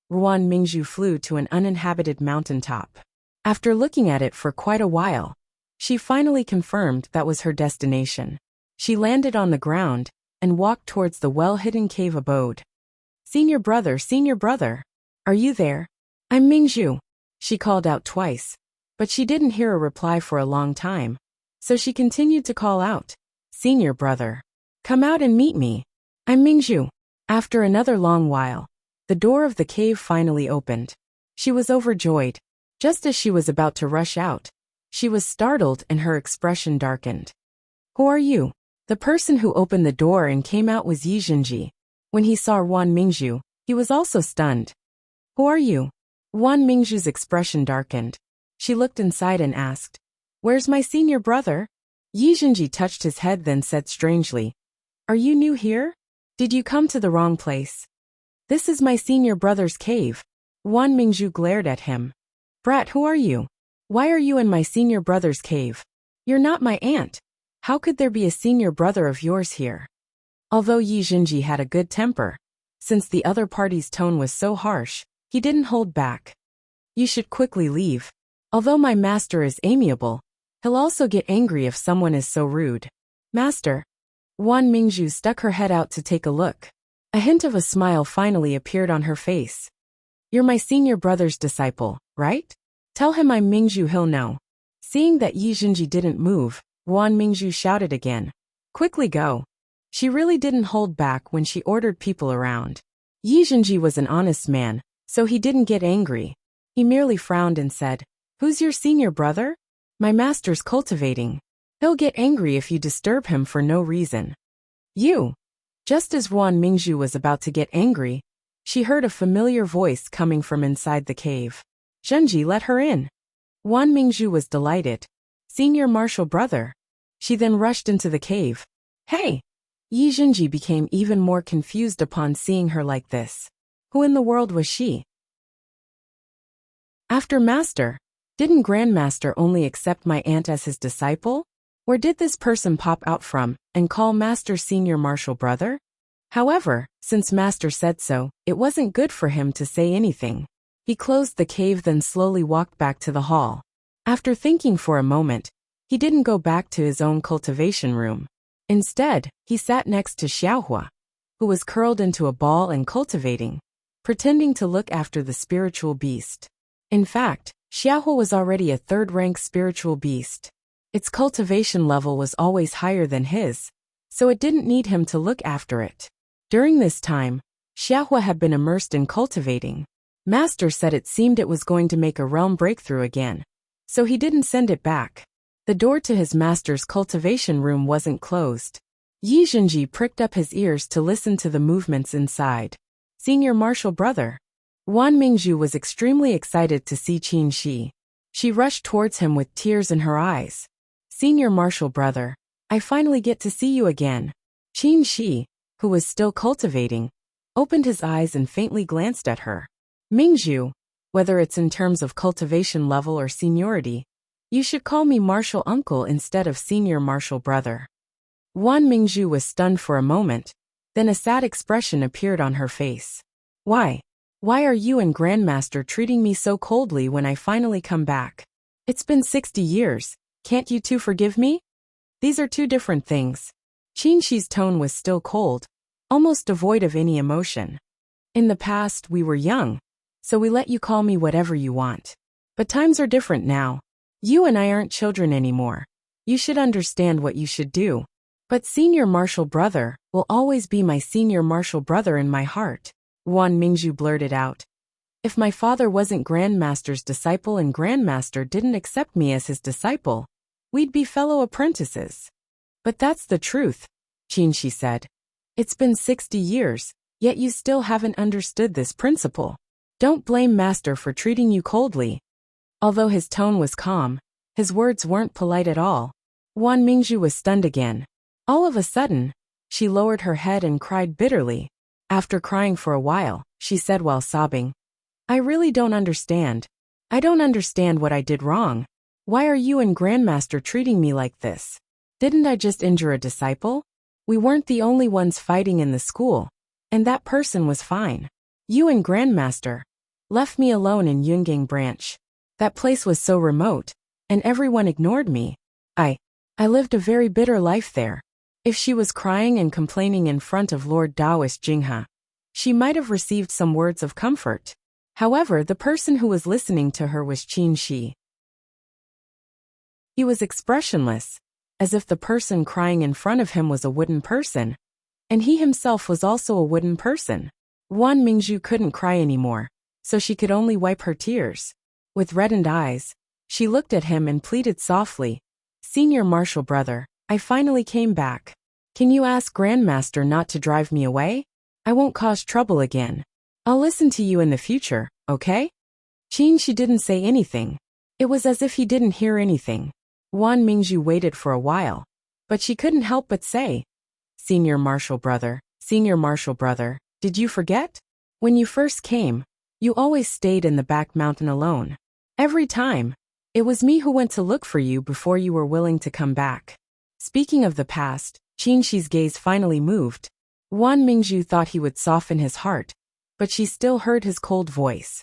Ruan Mingzhu flew to an uninhabited mountaintop. After looking at it for quite a while, she finally confirmed that was her destination. She landed on the ground and walked towards the well-hidden cave abode. Senior brother, are you there? I'm Mingzhu," she called out twice, but she didn't hear a reply for a long time, so she continued to call out, "Senior brother, come out and meet me. I'm Mingzhu." After another long while, the door of the cave finally opened. She was overjoyed. Just as she was about to rush out, she was startled and her expression darkened. "Who are you?" The person who opened the door and came out was Yi Zhenji. When he saw Ruan Mingzhu, he was also stunned. "Who are you?" Ruan Mingzhu's expression darkened. She looked inside and asked, "Where's my senior brother?" Yi Zhenji touched his head then said strangely, "Are you new here? Did you come to the wrong place?" "This is my senior brother's cave." Ruan Mingzhu glared at him. "Brat, who are you? Why are you in my senior brother's cave? You're not my aunt. How could there be a senior brother of yours here?" Although Yi Zhenji had a good temper, since the other party's tone was so harsh, he didn't hold back. "You should quickly leave. Although my master is amiable, he'll also get angry if someone is so rude." "Master?" Ruan Mingzhu stuck her head out to take a look. A hint of a smile finally appeared on her face. "You're my senior brother's disciple, right? Tell him I'm Mingzhu, he'll know." Seeing that Yi Zhenji didn't move, Ruan Mingzhu shouted again, "Quickly go." She really didn't hold back when she ordered people around. Yi Zhenji was an honest man, so he didn't get angry. He merely frowned and said, "Who's your senior brother?" "My master's cultivating. He'll get angry if you disturb him for no reason." "You." Just as Ruan Mingzhu was about to get angry, she heard a familiar voice coming from inside the cave. "Zhenji, let her in." Ruan Mingzhu was delighted. "Senior martial brother." She then rushed into the cave. "Hey!" Yi Zhenji became even more confused upon seeing her like this. Who in the world was she? After Master, didn't Grandmaster only accept my aunt as his disciple? Where did this person pop out from and call Master senior martial brother? However, since Master said so, it wasn't good for him to say anything. He closed the cave then slowly walked back to the hall. After thinking for a moment, he didn't go back to his own cultivation room. Instead, he sat next to Xiaohua, who was curled into a ball and cultivating, pretending to look after the spiritual beast. In fact, Xiaohua was already a third-rank spiritual beast. Its cultivation level was always higher than his, so it didn't need him to look after it. During this time, Xiaohua had been immersed in cultivating. Master said it seemed it was going to make a realm breakthrough again, so he didn't send it back. The door to his master's cultivation room wasn't closed. Yi Zhenji pricked up his ears to listen to the movements inside. Senior martial brother. Ruan Mingzhu was extremely excited to see Qin Shi. She rushed towards him with tears in her eyes. "Senior martial brother, I finally get to see you again." Qin Shi, who was still cultivating, opened his eyes and faintly glanced at her. "Mingzhu, whether it's in terms of cultivation level or seniority, you should call me martial uncle instead of senior martial brother." Ruan Mingzhu was stunned for a moment, then a sad expression appeared on her face. Why? Why are you and Grandmaster treating me so coldly when I finally come back? It's been 60 years, can't you two forgive me? These are two different things." Qin Shi's tone was still cold, almost devoid of any emotion. "In the past, we were young, so we let you call me whatever you want. But times are different now. You and I aren't children anymore. You should understand what you should do. But senior martial brother will always be my senior martial brother in my heart," Ruan Mingzhu blurted out. "If my father wasn't Grandmaster's disciple and Grandmaster didn't accept me as his disciple, we'd be fellow apprentices." "But that's the truth," Qin Shi said. "It's been 60 years, yet you still haven't understood this principle. Don't blame Master for treating you coldly." Although his tone was calm, his words weren't polite at all. Ruan Mingzhu was stunned again. All of a sudden, she lowered her head and cried bitterly. After crying for a while, she said while sobbing, "I really don't understand. I don't understand what I did wrong. Why are you and Grandmaster treating me like this? Didn't I just injure a disciple? We weren't the only ones fighting in the school, and that person was fine. You and Grandmaster left me alone in Yungang branch. That place was so remote, and everyone ignored me. I lived a very bitter life there. If she was crying and complaining in front of Lord Taoist Jinghe, she might have received some words of comfort. However, the person who was listening to her was Qin Shi. He was expressionless, as if the person crying in front of him was a wooden person, and he himself was also a wooden person. Wan Mingzhu couldn't cry anymore, so she could only wipe her tears. With reddened eyes, she looked at him and pleaded softly, "Senior Marshal Brother, I finally came back. Can you ask Grandmaster not to drive me away? I won't cause trouble again. I'll listen to you in the future, okay?" Qin Shi didn't say anything. It was as if he didn't hear anything. Wan Mingzhu waited for a while, but she couldn't help but say, Senior Marshal Brother, did you forget? When you first came, you always stayed in the back mountain alone. Every time, it was me who went to look for you before you were willing to come back." Speaking of the past, Qin Shi's gaze finally moved. Wan Mingzhu thought he would soften his heart, but she still heard his cold voice.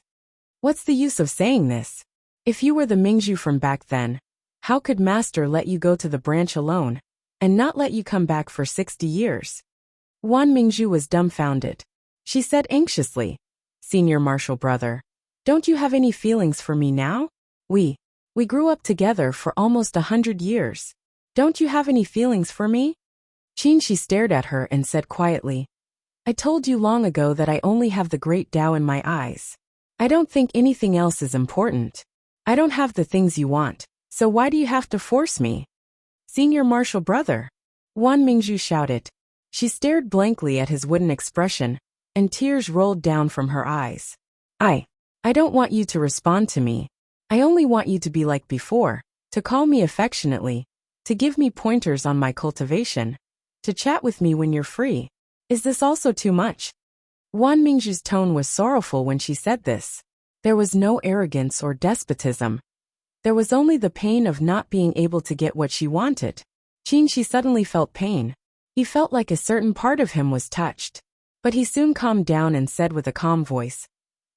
"What's the use of saying this? If you were the Mingzhu from back then, how could Master let you go to the branch alone, and not let you come back for 60 years? Wan Mingzhu was dumbfounded. She said anxiously, "Senior Marshal Brother, don't you have any feelings for me now? We grew up together for almost 100 years. Don't you have any feelings for me?" Qin Shi stared at her and said quietly, "I told you long ago that I only have the great Tao in my eyes. I don't think anything else is important. I don't have the things you want, so why do you have to force me?" "Senior Marshal Brother," Wan Mingzhu shouted. She stared blankly at his wooden expression, and tears rolled down from her eyes. I don't want you to respond to me. I only want you to be like before, to call me affectionately, to give me pointers on my cultivation, to chat with me when you're free. Is this also too much?" Wan Mingzhu's tone was sorrowful when she said this. There was no arrogance or despotism. There was only the pain of not being able to get what she wanted. Qin Shi suddenly felt pain. He felt like a certain part of him was touched. But he soon calmed down and said with a calm voice,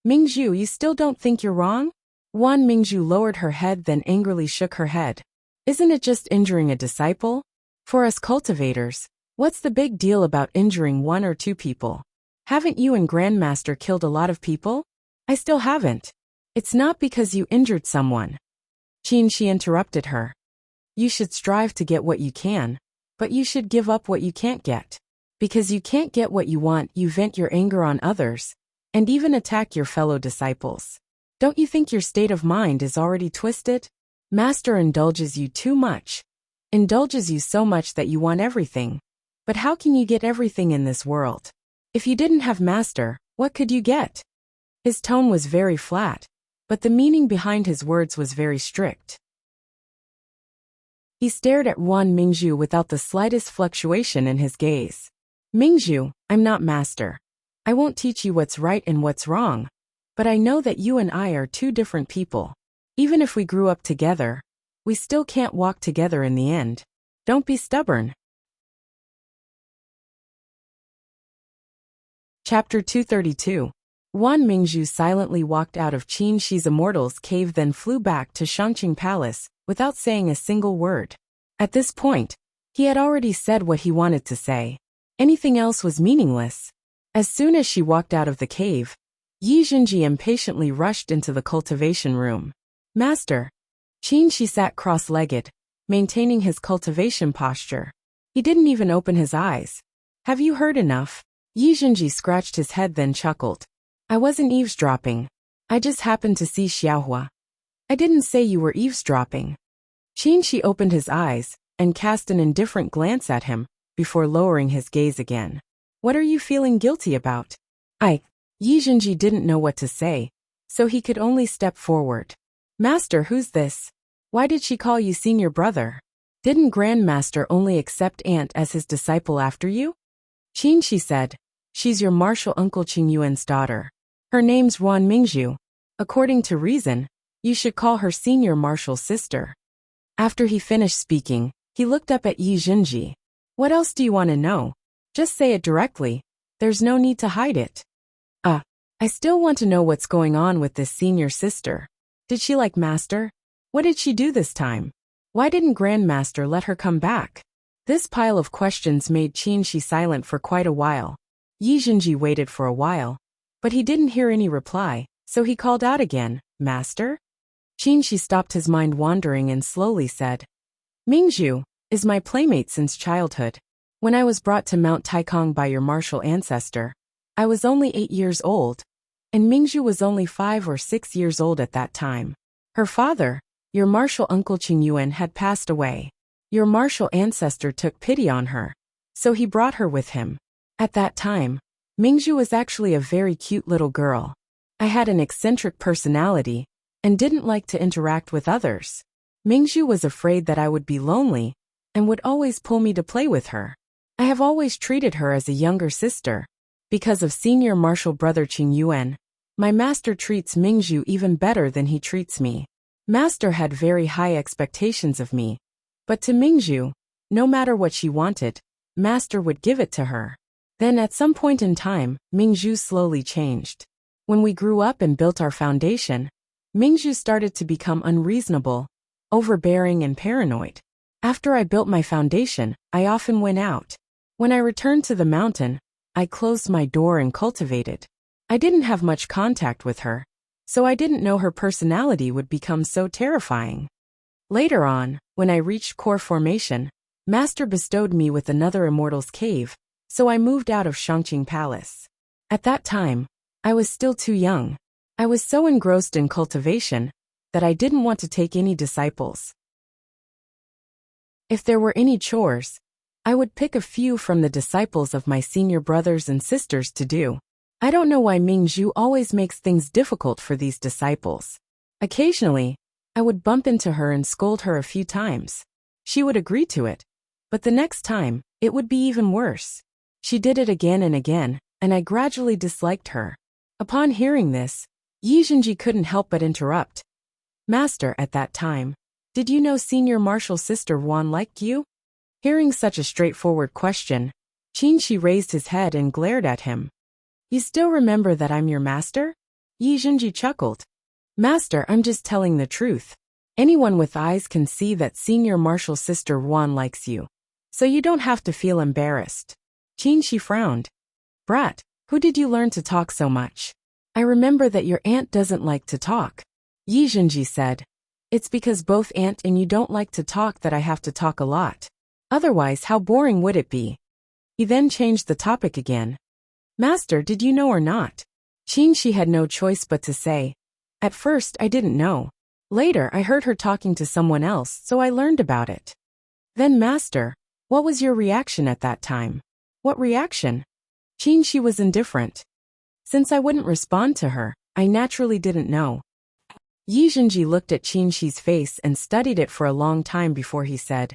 "Mingzhu, you still don't think you're wrong?" Wan Mingzhu lowered her head then angrily shook her head. "Isn't it just injuring a disciple? For us cultivators, what's the big deal about injuring one or two people? Haven't you and Grandmaster killed a lot of people? I still haven't. It's not because you injured someone." Qin Shi interrupted her. "You should strive to get what you can, but you should give up what you can't get. Because you can't get what you want, you vent your anger on others, and even attack your fellow disciples. Don't you think your state of mind is already twisted? Master indulges you too much. Indulges you so much that you want everything. But how can you get everything in this world? If you didn't have Master, what could you get?" His tone was very flat, but the meaning behind his words was very strict. He stared at Wan Mingzhu without the slightest fluctuation in his gaze. "Mingzhu, I'm not Master. I won't teach you what's right and what's wrong. But I know that you and I are two different people. Even if we grew up together, we still can't walk together in the end. Don't be stubborn." Chapter 232. Wan Mingzhu silently walked out of Qin Shi's Immortal's cave then flew back to Shangqing Palace without saying a single word. At this point, he had already said what he wanted to say. Anything else was meaningless. As soon as she walked out of the cave, Yi Jinji impatiently rushed into the cultivation room. "Master." Qin Shi sat cross-legged, maintaining his cultivation posture. He didn't even open his eyes. "Have you heard enough?" Yi Jinji scratched his head then chuckled. "I wasn't eavesdropping. I just happened to see Xiaohua." "I didn't say you were eavesdropping." Qin Shi opened his eyes and cast an indifferent glance at him before lowering his gaze again. "What are you feeling guilty about?" Yi Jinji didn't know what to say, so he could only step forward. "Master, who's this? Why did she call you senior brother? Didn't Grandmaster only accept Aunt as his disciple after you?" Qin Shi said, "She's your martial uncle Qing Yuan's daughter. Her name's Wan Mingzhu. According to reason, you should call her senior martial sister." After he finished speaking, He looked up at Yi Jinji. What else do you want to know? Just say it directly. There's no need to hide it. I still want to know what's going on with this senior sister. Did she like Master? What did she do this time? Why didn't Grandmaster let her come back? This pile of questions made Qinshi silent for quite a while. Yi Jinji waited for a while, but he didn't hear any reply, so he called out again, Master? Qinshi stopped his mind wandering and slowly said, Mingzhu is my playmate since childhood. When I was brought to Mount Taikong by your martial ancestor, I was only 8 years old, and Mingzhu was only 5 or 6 years old at that time. Her father, your martial uncle Qingyuan, had passed away. Your martial ancestor took pity on her, so he brought her with him. At that time, Mingzhu was actually a very cute little girl. I had an eccentric personality and didn't like to interact with others. Mingzhu was afraid that I would be lonely and would always pull me to play with her. I have always treated her as a younger sister. Because of senior martial brother Qingyuan, my master treats Mingzhu even better than he treats me. Master had very high expectations of me, but to Mingzhu, no matter what she wanted, Master would give it to her. Then at some point in time, Mingzhu slowly changed. When we grew up and built our foundation, Mingzhu started to become unreasonable, overbearing and paranoid. After I built my foundation, I often went out. When I returned to the mountain, I closed my door and cultivated. I didn't have much contact with her, so I didn't know her personality would become so terrifying. Later on, when I reached core formation, Master bestowed me with another immortal's cave, so I moved out of Shangqing Palace. At that time, I was still too young. I was so engrossed in cultivation that I didn't want to take any disciples. If there were any chores, I would pick a few from the disciples of my senior brothers and sisters to do. I don't know why Mingzhu always makes things difficult for these disciples. Occasionally, I would bump into her and scold her a few times. She would agree to it, but the next time, it would be even worse. She did it again and again, and I gradually disliked her. Upon hearing this, Yi Jinji couldn't help but interrupt. Master, at that time, did you know senior martial sister Wan liked you? Hearing such a straightforward question, Qinshi raised his head and glared at him. You still remember that I'm your master? Yi Jinji chuckled. Master, I'm just telling the truth. Anyone with eyes can see that senior martial sister Wan likes you, so you don't have to feel embarrassed. Qinshi frowned. Brat, who did you learn to talk so much? I remember that your aunt doesn't like to talk. Yi Jinji said. It's because both aunt and you don't like to talk that I have to talk a lot. Otherwise, how boring would it be? He then changed the topic again. Master, did you know or not? Qinshi had no choice but to say. At first, I didn't know. Later, I heard her talking to someone else, so I learned about it. Then, Master, what was your reaction at that time? What reaction? Qinshi was indifferent. Since I wouldn't respond to her, I naturally didn't know. Yi Jinji looked at Qinshi's face and studied it for a long time before he said,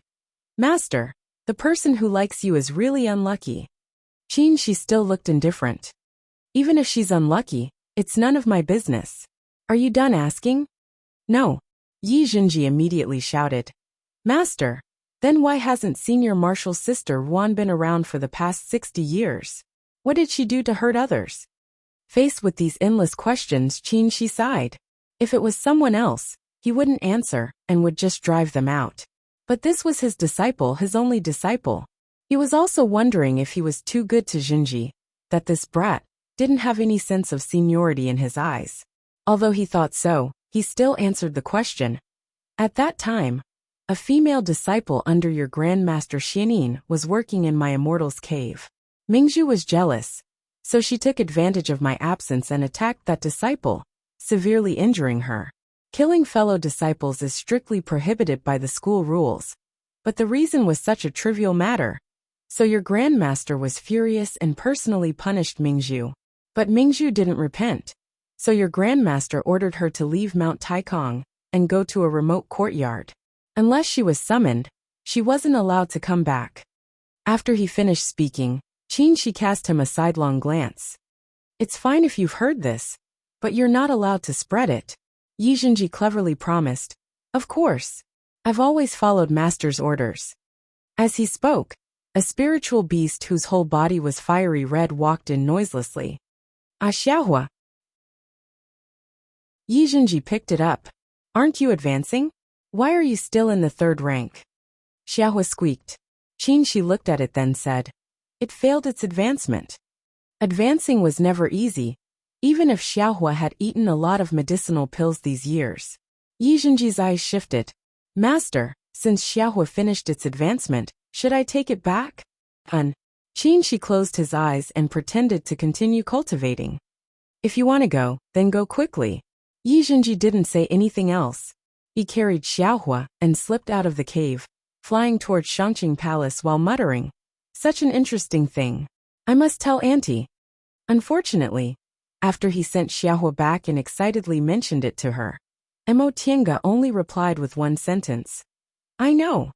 Master, the person who likes you is really unlucky. Qinshi still looked indifferent. Even if she's unlucky, it's none of my business. Are you done asking? No. Yi Jinji immediately shouted. Master, then why hasn't senior martial sister Wan been around for the past 60 years? What did she do to hurt others? Faced with these endless questions, Qinshi sighed. If it was someone else, he wouldn't answer and would just drive them out. But this was his disciple, his only disciple. He was also wondering if he was too good to Jinji, that this brat didn't have any sense of seniority in his eyes. Although he thought so, he still answered the question. At that time, a female disciple under your Grandmaster Xianin was working in my immortal's cave. Mingzhu was jealous, so she took advantage of my absence and attacked that disciple, severely injuring her. Killing fellow disciples is strictly prohibited by the school rules, but the reason was such a trivial matter. So your Grandmaster was furious and personally punished Mingzhu. But Mingzhu didn't repent. So your Grandmaster ordered her to leave Mount Taikong and go to a remote courtyard. Unless she was summoned, she wasn't allowed to come back. After he finished speaking, Qinshi cast him a sidelong glance. It's fine if you've heard this, but you're not allowed to spread it. Yi Jinji cleverly promised. Of course. I've always followed Master's orders. As he spoke, a spiritual beast whose whole body was fiery red walked in noiselessly. Xiaohua. Yi Zhenji picked it up. Aren't you advancing? Why are you still in the third rank? Xiaohua squeaked. Qin Shi looked at it then said, it failed its advancement. Advancing was never easy, even if Xiaohua had eaten a lot of medicinal pills these years. Yi Zhenji's eyes shifted. Master, since Xiaohua finished its advancement, should I take it back? Qin Shi closed his eyes and pretended to continue cultivating. If you want to go, then go quickly. Yi Zhenji didn't say anything else. He carried Xiaohua and slipped out of the cave, flying toward Shangqing Palace while muttering, such an interesting thing. I must tell Auntie. Unfortunately, after he sent Xiaohua back and excitedly mentioned it to her, Mo Tiange only replied with one sentence. I know.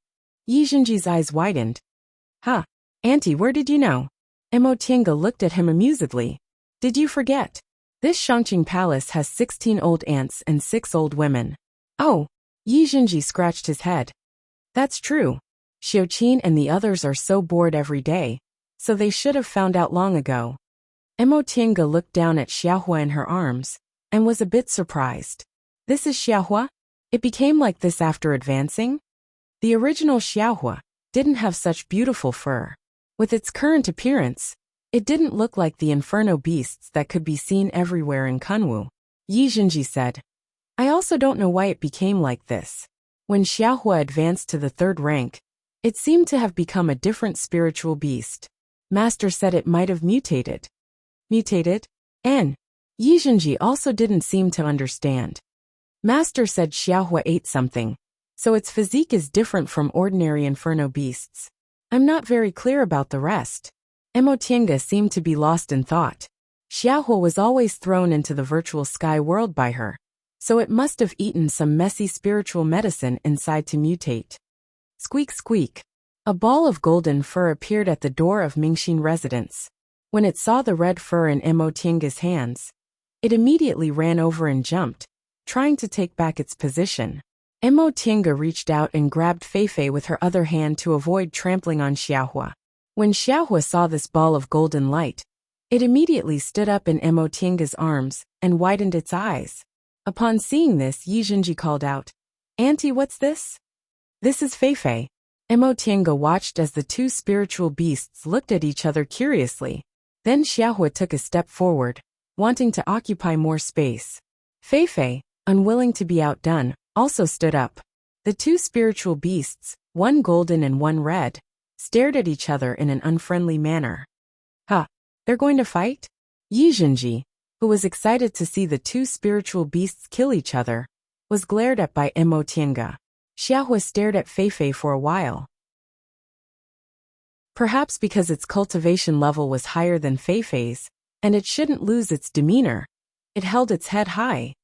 Yi Zhenji's eyes widened. Huh. Auntie, where did you know? Mo Tiange looked at him amusedly. Did you forget? This Shangqing Palace has 16 old aunts and 6 old women. Oh. Yi Zhenji scratched his head. That's true. Xiaoqin and the others are so bored every day, so they should have found out long ago. Mo Tiange looked down at Xiaohua in her arms, and was a bit surprised. This is Xiaohua? It became like this after advancing? The original Xiaohua didn't have such beautiful fur. With its current appearance, it didn't look like the inferno beasts that could be seen everywhere in Kunwu. Yi Zhenji said. I also don't know why it became like this. When Xiaohua advanced to the third rank, it seemed to have become a different spiritual beast. Master said it might have mutated. Mutated? Yi Zhenji also didn't seem to understand. Master said Xiaohua ate something, so its physique is different from ordinary inferno beasts. I'm not very clear about the rest. Mo Tiange seemed to be lost in thought. Xiaohua was always thrown into the virtual sky world by her, so it must have eaten some messy spiritual medicine inside to mutate. Squeak squeak. A ball of golden fur appeared at the door of Mingxin residence. When it saw the red fur in Mo Tiange's hands, it immediately ran over and jumped, trying to take back its position. Mo Tiange reached out and grabbed Feifei with her other hand to avoid trampling on Xiaohua. When Xiaohua saw this ball of golden light, it immediately stood up in Mo Tiange's arms and widened its eyes. Upon seeing this, Yi Zhenji called out, Auntie, what's this? This is Feifei. Mo Tiange watched as the two spiritual beasts looked at each other curiously. Then Xiaohua took a step forward, wanting to occupy more space. Feifei, unwilling to be outdone, also stood up. The two spiritual beasts, one golden and one red, stared at each other in an unfriendly manner. Huh, they're going to fight? Yi Zhenji, who was excited to see the two spiritual beasts kill each other, was glared at by Mo Tiange. Xiaohua stared at Feifei for a while. Perhaps because its cultivation level was higher than Feifei's, and it shouldn't lose its demeanor, it held its head high,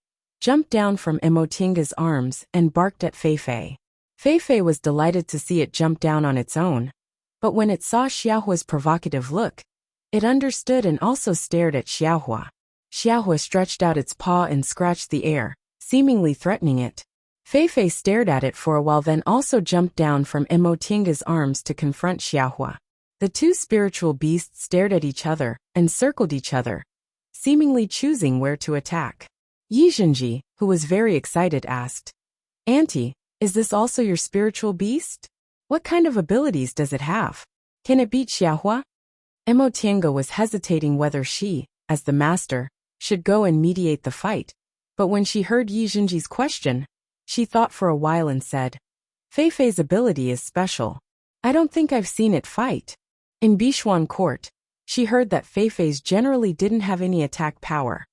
jumped down from Mo Tiange's arms and barked at Feifei. Feifei was delighted to see it jump down on its own, but when it saw Xiaohua's provocative look, it understood and also stared at Xiaohua. Xiaohua stretched out its paw and scratched the air, seemingly threatening it. Feifei stared at it for a while, then also jumped down from Mo Tiange's arms to confront Xiaohua. The two spiritual beasts stared at each other and circled each other, seemingly choosing where to attack. Yi Zhenji, who was very excited, asked, Auntie, is this also your spiritual beast? What kind of abilities does it have? Can it beat Xiaohua? Mo Tiange was hesitating whether she, as the master, should go and mediate the fight, but when she heard Yi Zhenji's question, she thought for a while and said, Feifei's ability is special. I don't think I've seen it fight. In Bishuan court, she heard that Feifei's generally didn't have any attack power,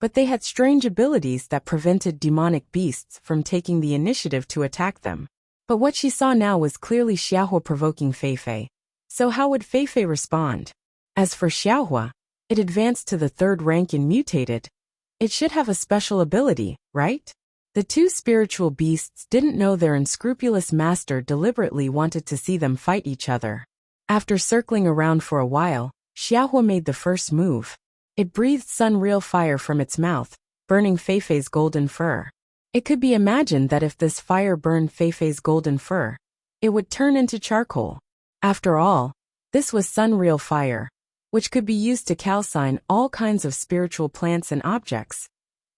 but they had strange abilities that prevented demonic beasts from taking the initiative to attack them. But what she saw now was clearly Xiaohua provoking Feifei. So how would Feifei respond? As for Xiaohua, it advanced to the third rank and mutated. It should have a special ability, right? The two spiritual beasts didn't know their unscrupulous master deliberately wanted to see them fight each other. After circling around for a while, Xiaohua made the first move. It breathed sun-real fire from its mouth, burning Feifei's golden fur. It could be imagined that if this fire burned Feifei's golden fur, it would turn into charcoal. After all, this was sun-real fire, which could be used to calcine all kinds of spiritual plants and objects.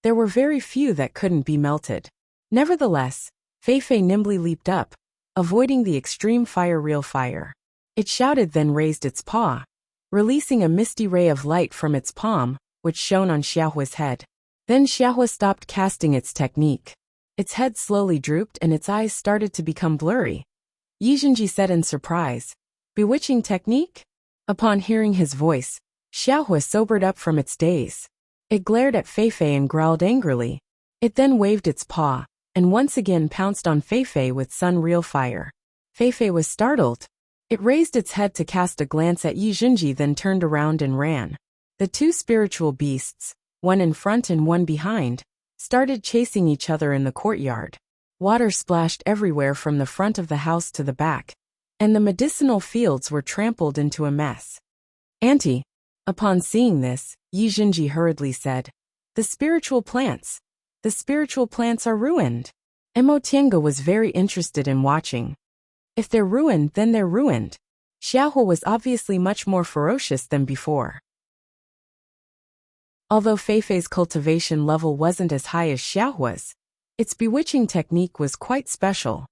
There were very few that couldn't be melted. Nevertheless, Feifei nimbly leaped up, avoiding the extreme fire-real fire. It shouted, then raised its paw, releasing a misty ray of light from its palm, which shone on Xiaohua's head. Then Xiaohua stopped casting its technique. Its head slowly drooped and its eyes started to become blurry. Yi Zhenji said in surprise, "Bewitching technique?" Upon hearing his voice, Xiaohua sobered up from its daze. It glared at Feifei and growled angrily. It then waved its paw, and once again pounced on Feifei with sun-real fire. Feifei was startled. It raised its head to cast a glance at Yi Zhenji, then turned around and ran. The two spiritual beasts, one in front and one behind, started chasing each other in the courtyard. Water splashed everywhere from the front of the house to the back, and the medicinal fields were trampled into a mess. "Auntie." Upon seeing this, Yi Zhenji hurriedly said, The spiritual plants are ruined." Mo Tiange was very interested in watching. If they're ruined, then they're ruined. Xiaohua was obviously much more ferocious than before. Although Feifei's cultivation level wasn't as high as Xiaohua's, its bewitching technique was quite special.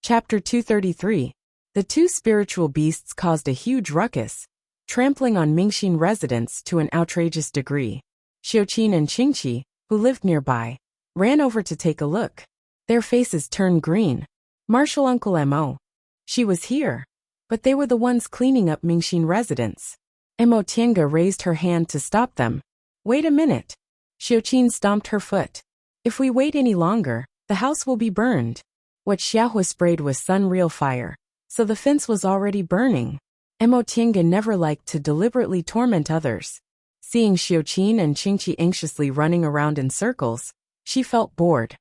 Chapter 233. The two spiritual beasts caused a huge ruckus, trampling on Mingxin residents to an outrageous degree. Xiuqin and Qingqi, who lived nearby, ran over to take a look. Their faces turned green. Martial Uncle Mo. She was here. But they were the ones cleaning up Mingxin residents. Mo Tiange raised her hand to stop them. "Wait a minute." Xiuqin stomped her foot. "If we wait any longer, the house will be burned." What Xiaohua sprayed was sun-real fire, so the fence was already burning. Mo Tiange never liked to deliberately torment others. Seeing Xiuqin and Qingqi anxiously running around in circles, she felt bored.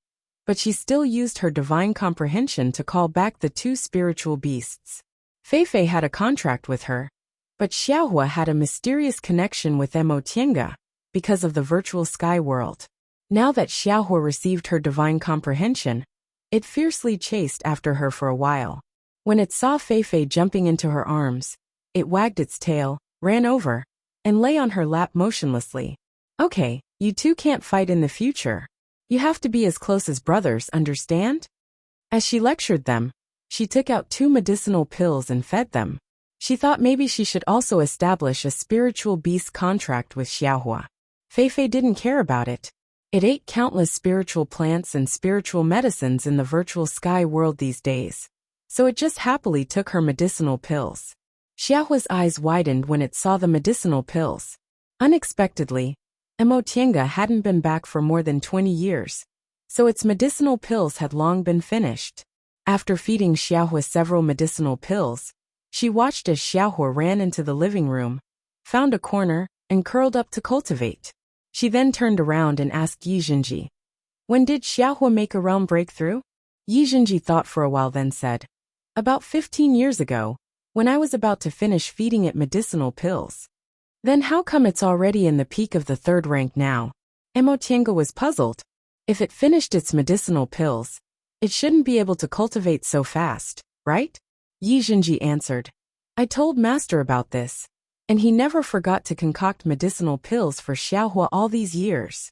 But she still used her divine comprehension to call back the two spiritual beasts. Feifei had a contract with her, but Xiaohua had a mysterious connection with Mo Tiange because of the virtual sky world. Now that Xiaohua received her divine comprehension, it fiercely chased after her for a while. When it saw Feifei jumping into her arms, it wagged its tail, ran over, and lay on her lap motionlessly. "Okay, you two can't fight in the future. You have to be as close as brothers, understand?" As she lectured them, she took out 2 medicinal pills and fed them. She thought maybe she should also establish a spiritual beast contract with Xiaohua. Feifei didn't care about it. It ate countless spiritual plants and spiritual medicines in the virtual sky world these days, so it just happily took her medicinal pills. Xiaohua's eyes widened when it saw the medicinal pills. Unexpectedly, Mo Tiange hadn't been back for more than 20 years, so its medicinal pills had long been finished. After feeding Xiaohua several medicinal pills, she watched as Xiaohua ran into the living room, found a corner, and curled up to cultivate. She then turned around and asked Yi Zhenji, "When did Xiaohua make a realm breakthrough?" Yi Zhenji thought for a while, then said, "About 15 years ago, when I was about to finish feeding it medicinal pills." "Then how come it's already in the peak of the 3rd rank now?" Mo Tiange was puzzled. If it finished its medicinal pills, it shouldn't be able to cultivate so fast, right? Yi Zhenji answered, "I told Master about this, and he never forgot to concoct medicinal pills for Xiaohua all these years."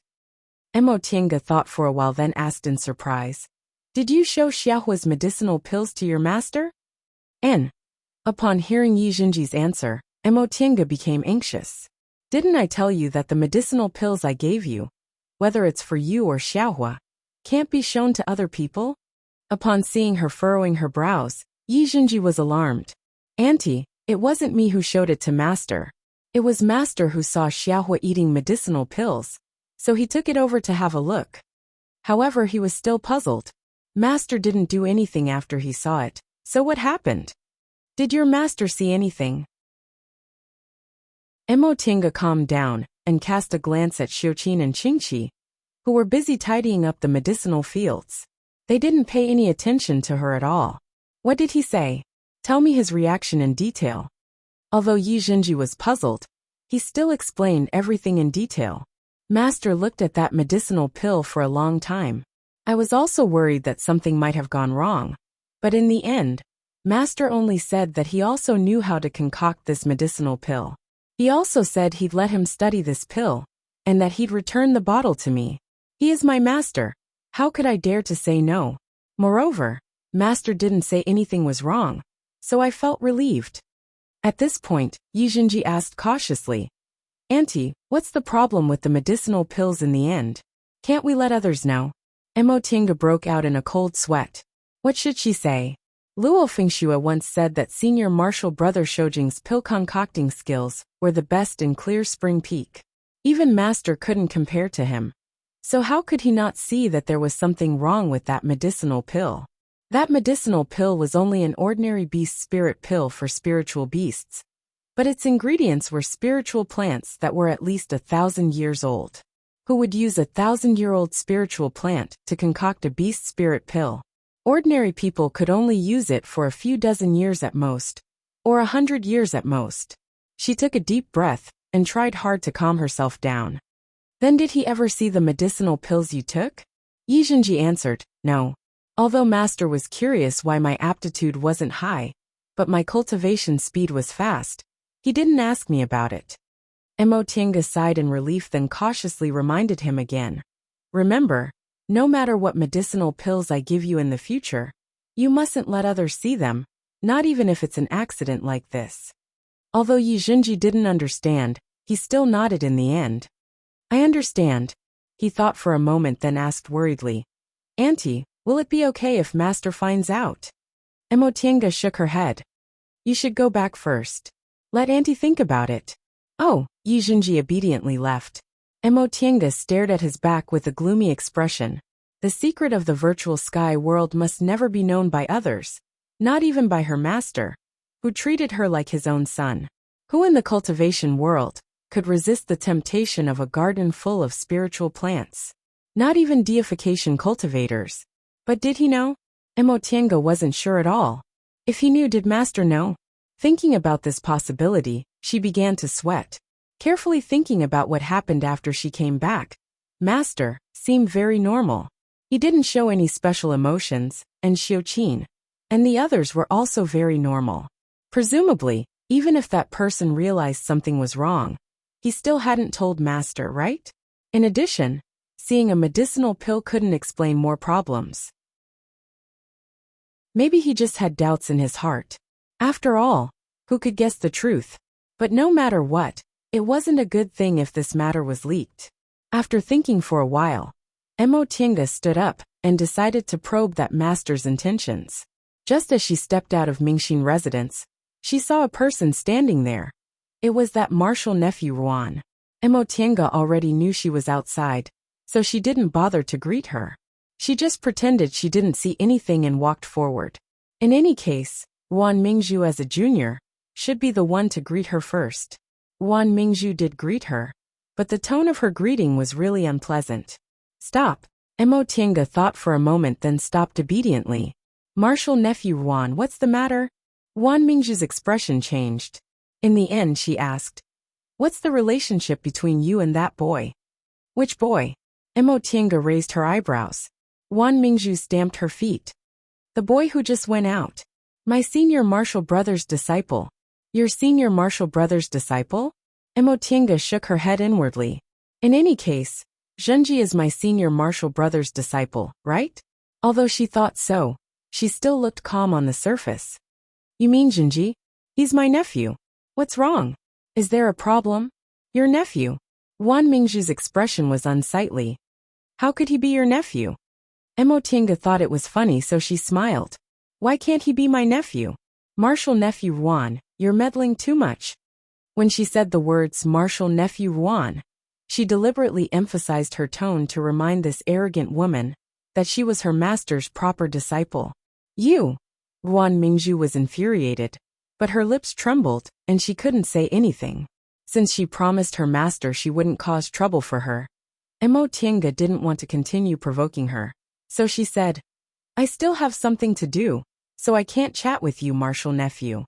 Mo Tiange thought for a while, then asked in surprise, "Did you show Xiaohua's medicinal pills to your master?" N. Upon hearing Yi Zhenji's answer, Mo Tiange became anxious. "Didn't I tell you that the medicinal pills I gave you, whether it's for you or Xiaohua, can't be shown to other people?" Upon seeing her furrowing her brows, Yi Zhenji was alarmed. "Auntie, it wasn't me who showed it to Master. It was Master who saw Xiaohua eating medicinal pills, so he took it over to have a look." However, he was still puzzled. Master didn't do anything after he saw it, so what happened? Did your master see anything? Mo Tiange calmed down and cast a glance at Xiuqin and Qingqi, who were busy tidying up the medicinal fields. They didn't pay any attention to her at all. "What did he say? Tell me his reaction in detail." Although Yi Zhenji was puzzled, he still explained everything in detail. Master looked at that medicinal pill for a long time. I was also worried that something might have gone wrong. But in the end, Master only said that he also knew how to concoct this medicinal pill. He also said he'd let him study this pill, and that he'd return the bottle to me. He is my master. How could I dare to say no? Moreover, Master didn't say anything was wrong, so I felt relieved. At this point, Yijinji asked cautiously, Auntie, what's the problem with the medicinal pills in the end? Can't we let others know? Emotinga broke out in a cold sweat. What should she say? Luo Fengxue once said that senior martial brother Shoujing's pill concocting skills were the best in Clear Spring Peak. Even Master couldn't compare to him. So how could he not see that there was something wrong with that medicinal pill? That medicinal pill was only an ordinary beast spirit pill for spiritual beasts, but its ingredients were spiritual plants that were at least 1,000 years old. Who would use a 1,000-year-old spiritual plant to concoct a beast spirit pill? Ordinary people could only use it for a few dozen years at most, or 100 years at most. She took a deep breath and tried hard to calm herself down. Then did he ever see the medicinal pills you took? Yijinji answered, no. Although Master was curious why my aptitude wasn't high, but my cultivation speed was fast, he didn't ask me about it. Emotinga sighed in relief, then cautiously reminded him again. Remember, no matter what medicinal pills I give you in the future, you mustn't let others see them, not even if it's an accident like this. Although Yijinji didn't understand, he still nodded in the end. I understand. He thought for a moment, then asked worriedly, Auntie, will it be okay if Master finds out? Emotinga shook her head. You should go back first. Let Auntie think about it. Oh, Yijinji obediently left. Emotinga stared at his back with a gloomy expression. The secret of the virtual sky world must never be known by others, not even by her master, who treated her like his own son. Who in the cultivation world could resist the temptation of a garden full of spiritual plants? Not even deification cultivators. But did he know? Emotinga wasn't sure at all. If he knew, did Master know? Thinking about this possibility, she began to sweat. Carefully thinking about what happened after she came back, Master seemed very normal. He didn't show any special emotions, and Xiuqin and the others were also very normal. Presumably, even if that person realized something was wrong, he still hadn't told Master, right? In addition, seeing a medicinal pill couldn't explain more problems. Maybe he just had doubts in his heart. After all, who could guess the truth? But no matter what, it wasn't a good thing if this matter was leaked. After thinking for a while, Emotinga stood up and decided to probe that Master's intentions. Just as she stepped out of Mingxin residence, she saw a person standing there. It was that martial nephew Ruan. Emotinga already knew she was outside, so she didn't bother to greet her. She just pretended she didn't see anything and walked forward. In any case, Ruan Mingzhu as a junior should be the one to greet her first. Ruan Mingzhu did greet her, but the tone of her greeting was really unpleasant. Stop. Emotinga thought for a moment, then stopped obediently. Martial nephew Ruan, what's the matter? Ruan Mingzhu's expression changed. In the end, she asked, what's the relationship between you and that boy? Which boy? Emotinga raised her eyebrows. Ruan Mingzhu stamped her feet. The boy who just went out. My senior martial brother's disciple. Your senior martial brother's disciple? Emotinga shook her head inwardly. In any case, Zhenji is my senior martial brother's disciple, right? Although she thought so, she still looked calm on the surface. You mean Zhenji? He's my nephew. What's wrong? Is there a problem? Your nephew? Ruan Mingzhu's expression was unsightly. How could he be your nephew? Emotinga thought it was funny, so she smiled. Why can't he be my nephew? Martial nephew Ruan, you're meddling too much. When she said the words martial nephew Ruan, she deliberately emphasized her tone to remind this arrogant woman that she was her master's proper disciple. You! Ruan Mingzhu was infuriated, but her lips trembled and she couldn't say anything. Since she promised her master she wouldn't cause trouble for her, Emotinga didn't want to continue provoking her. So she said, I still have something to do, so I can't chat with you, martial nephew.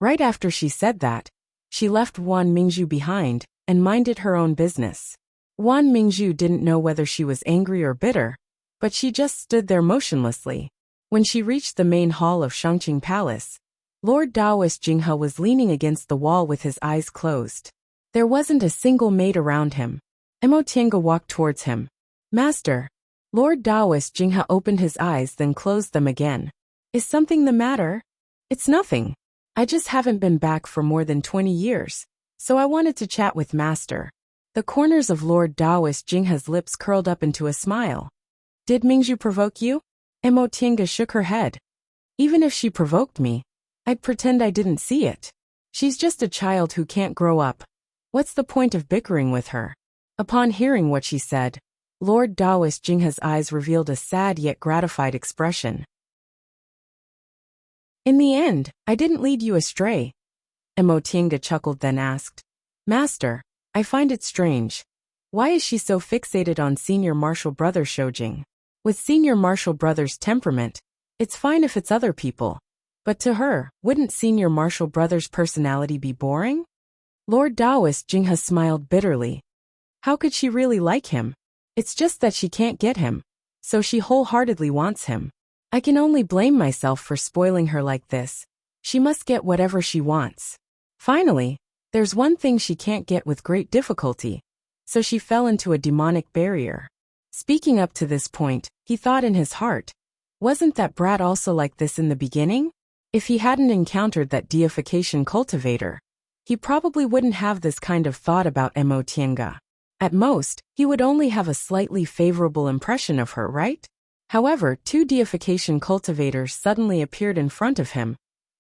Right after she said that, she left Ruan Mingzhu behind and minded her own business. Ruan Mingzhu didn't know whether she was angry or bitter, but she just stood there motionlessly. When she reached the main hall of Shangqing Palace, Lord Taoist Jinghe was leaning against the wall with his eyes closed. There wasn't a single maid around him. Mo Tiange walked towards him. Master. Lord Taoist Jinghe opened his eyes then closed them again. Is something the matter? It's nothing. I just haven't been back for more than 20 years, so I wanted to chat with Master. The corners of Lord Taoist Jinghe's lips curled up into a smile. Did Mingzhu provoke you? Mo Tiange shook her head. Even if she provoked me, I'd pretend I didn't see it. She's just a child who can't grow up. What's the point of bickering with her? Upon hearing what she said, Lord Taoist Jinghe's eyes revealed a sad yet gratified expression. In the end, I didn't lead you astray. Mo Tiange chuckled then asked. Master, I find it strange. Why is she so fixated on Senior Marshal Brother Shoujing? With Senior Marshal Brother's temperament, it's fine if it's other people. But to her, wouldn't Senior Marshal Brother's personality be boring? Lord Taoist Jinghe smiled bitterly. How could she really like him? It's just that she can't get him, so she wholeheartedly wants him. I can only blame myself for spoiling her like this. She must get whatever she wants. Finally, there's one thing she can't get with great difficulty, so she fell into a demonic barrier. Speaking up to this point, he thought in his heart, wasn't that brat also like this in the beginning? If he hadn't encountered that deification cultivator, he probably wouldn't have this kind of thought about Mo Tiange. At most, he would only have a slightly favorable impression of her, right? However, two deification cultivators suddenly appeared in front of him,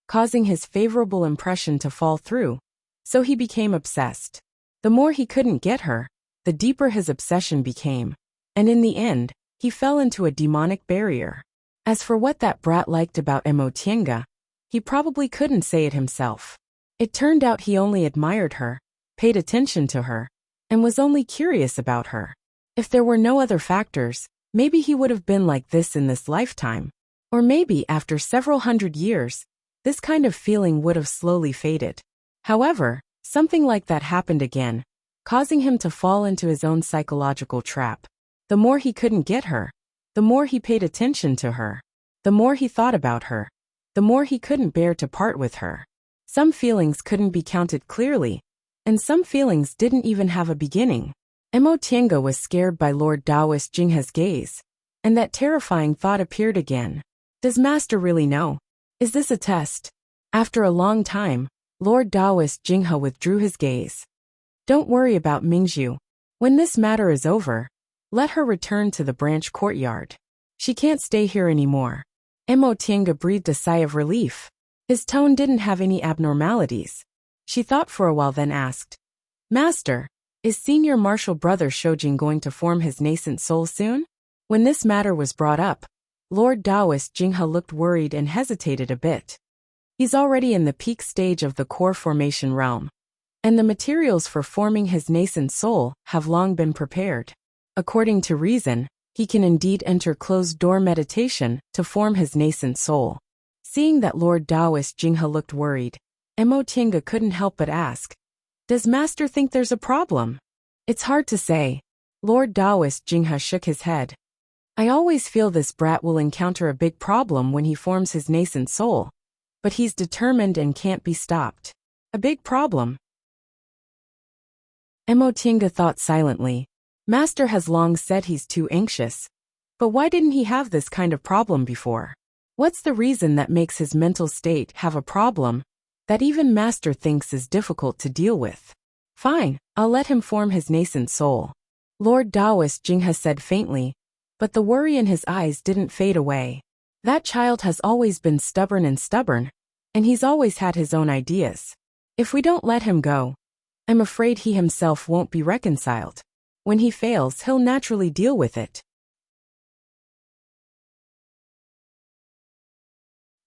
causing his favorable impression to fall through, so he became obsessed. The more he couldn't get her, the deeper his obsession became, and in the end, he fell into a demonic barrier. As for what that brat liked about Mo Tiange, he probably couldn't say it himself. It turned out he only admired her, paid attention to her, and was only curious about her. If there were no other factors, maybe he would have been like this in this lifetime. Or maybe after several hundred years, this kind of feeling would have slowly faded. However, something like that happened again, causing him to fall into his own psychological trap. The more he couldn't get her, the more he paid attention to her. The more he thought about her, the more he couldn't bear to part with her. Some feelings couldn't be counted clearly, and some feelings didn't even have a beginning. Mo Tiange was scared by Lord Taoist Jinghe's gaze, and that terrifying thought appeared again. Does Master really know? Is this a test? After a long time, Lord Taoist Jinghe withdrew his gaze. Don't worry about Mingzhu. When this matter is over, let her return to the branch courtyard. She can't stay here anymore. Mo Tiange breathed a sigh of relief. His tone didn't have any abnormalities. She thought for a while then asked, Master, is Senior Marshal Brother Shoujing going to form his nascent soul soon? When this matter was brought up, Lord Taoist Jinghe looked worried and hesitated a bit. He's already in the peak stage of the core formation realm, and the materials for forming his nascent soul have long been prepared. According to reason, he can indeed enter closed-door meditation to form his nascent soul. Seeing that Lord Taoist Jinghe looked worried, Mo Tiange couldn't help but ask, does Master think there's a problem? It's hard to say. Lord Taoist Jinghe shook his head. I always feel this brat will encounter a big problem when he forms his nascent soul, but he's determined and can't be stopped. A big problem? Mo Tiange thought silently. Master has long said he's too anxious. But why didn't he have this kind of problem before? What's the reason that makes his mental state have a problem that even Master thinks is difficult to deal with? Fine, I'll let him form his nascent soul. Lord Taoist Jinghe said faintly, but the worry in his eyes didn't fade away. That child has always been stubborn, and he's always had his own ideas. If we don't let him go, I'm afraid he himself won't be reconciled. When he fails, he'll naturally deal with it.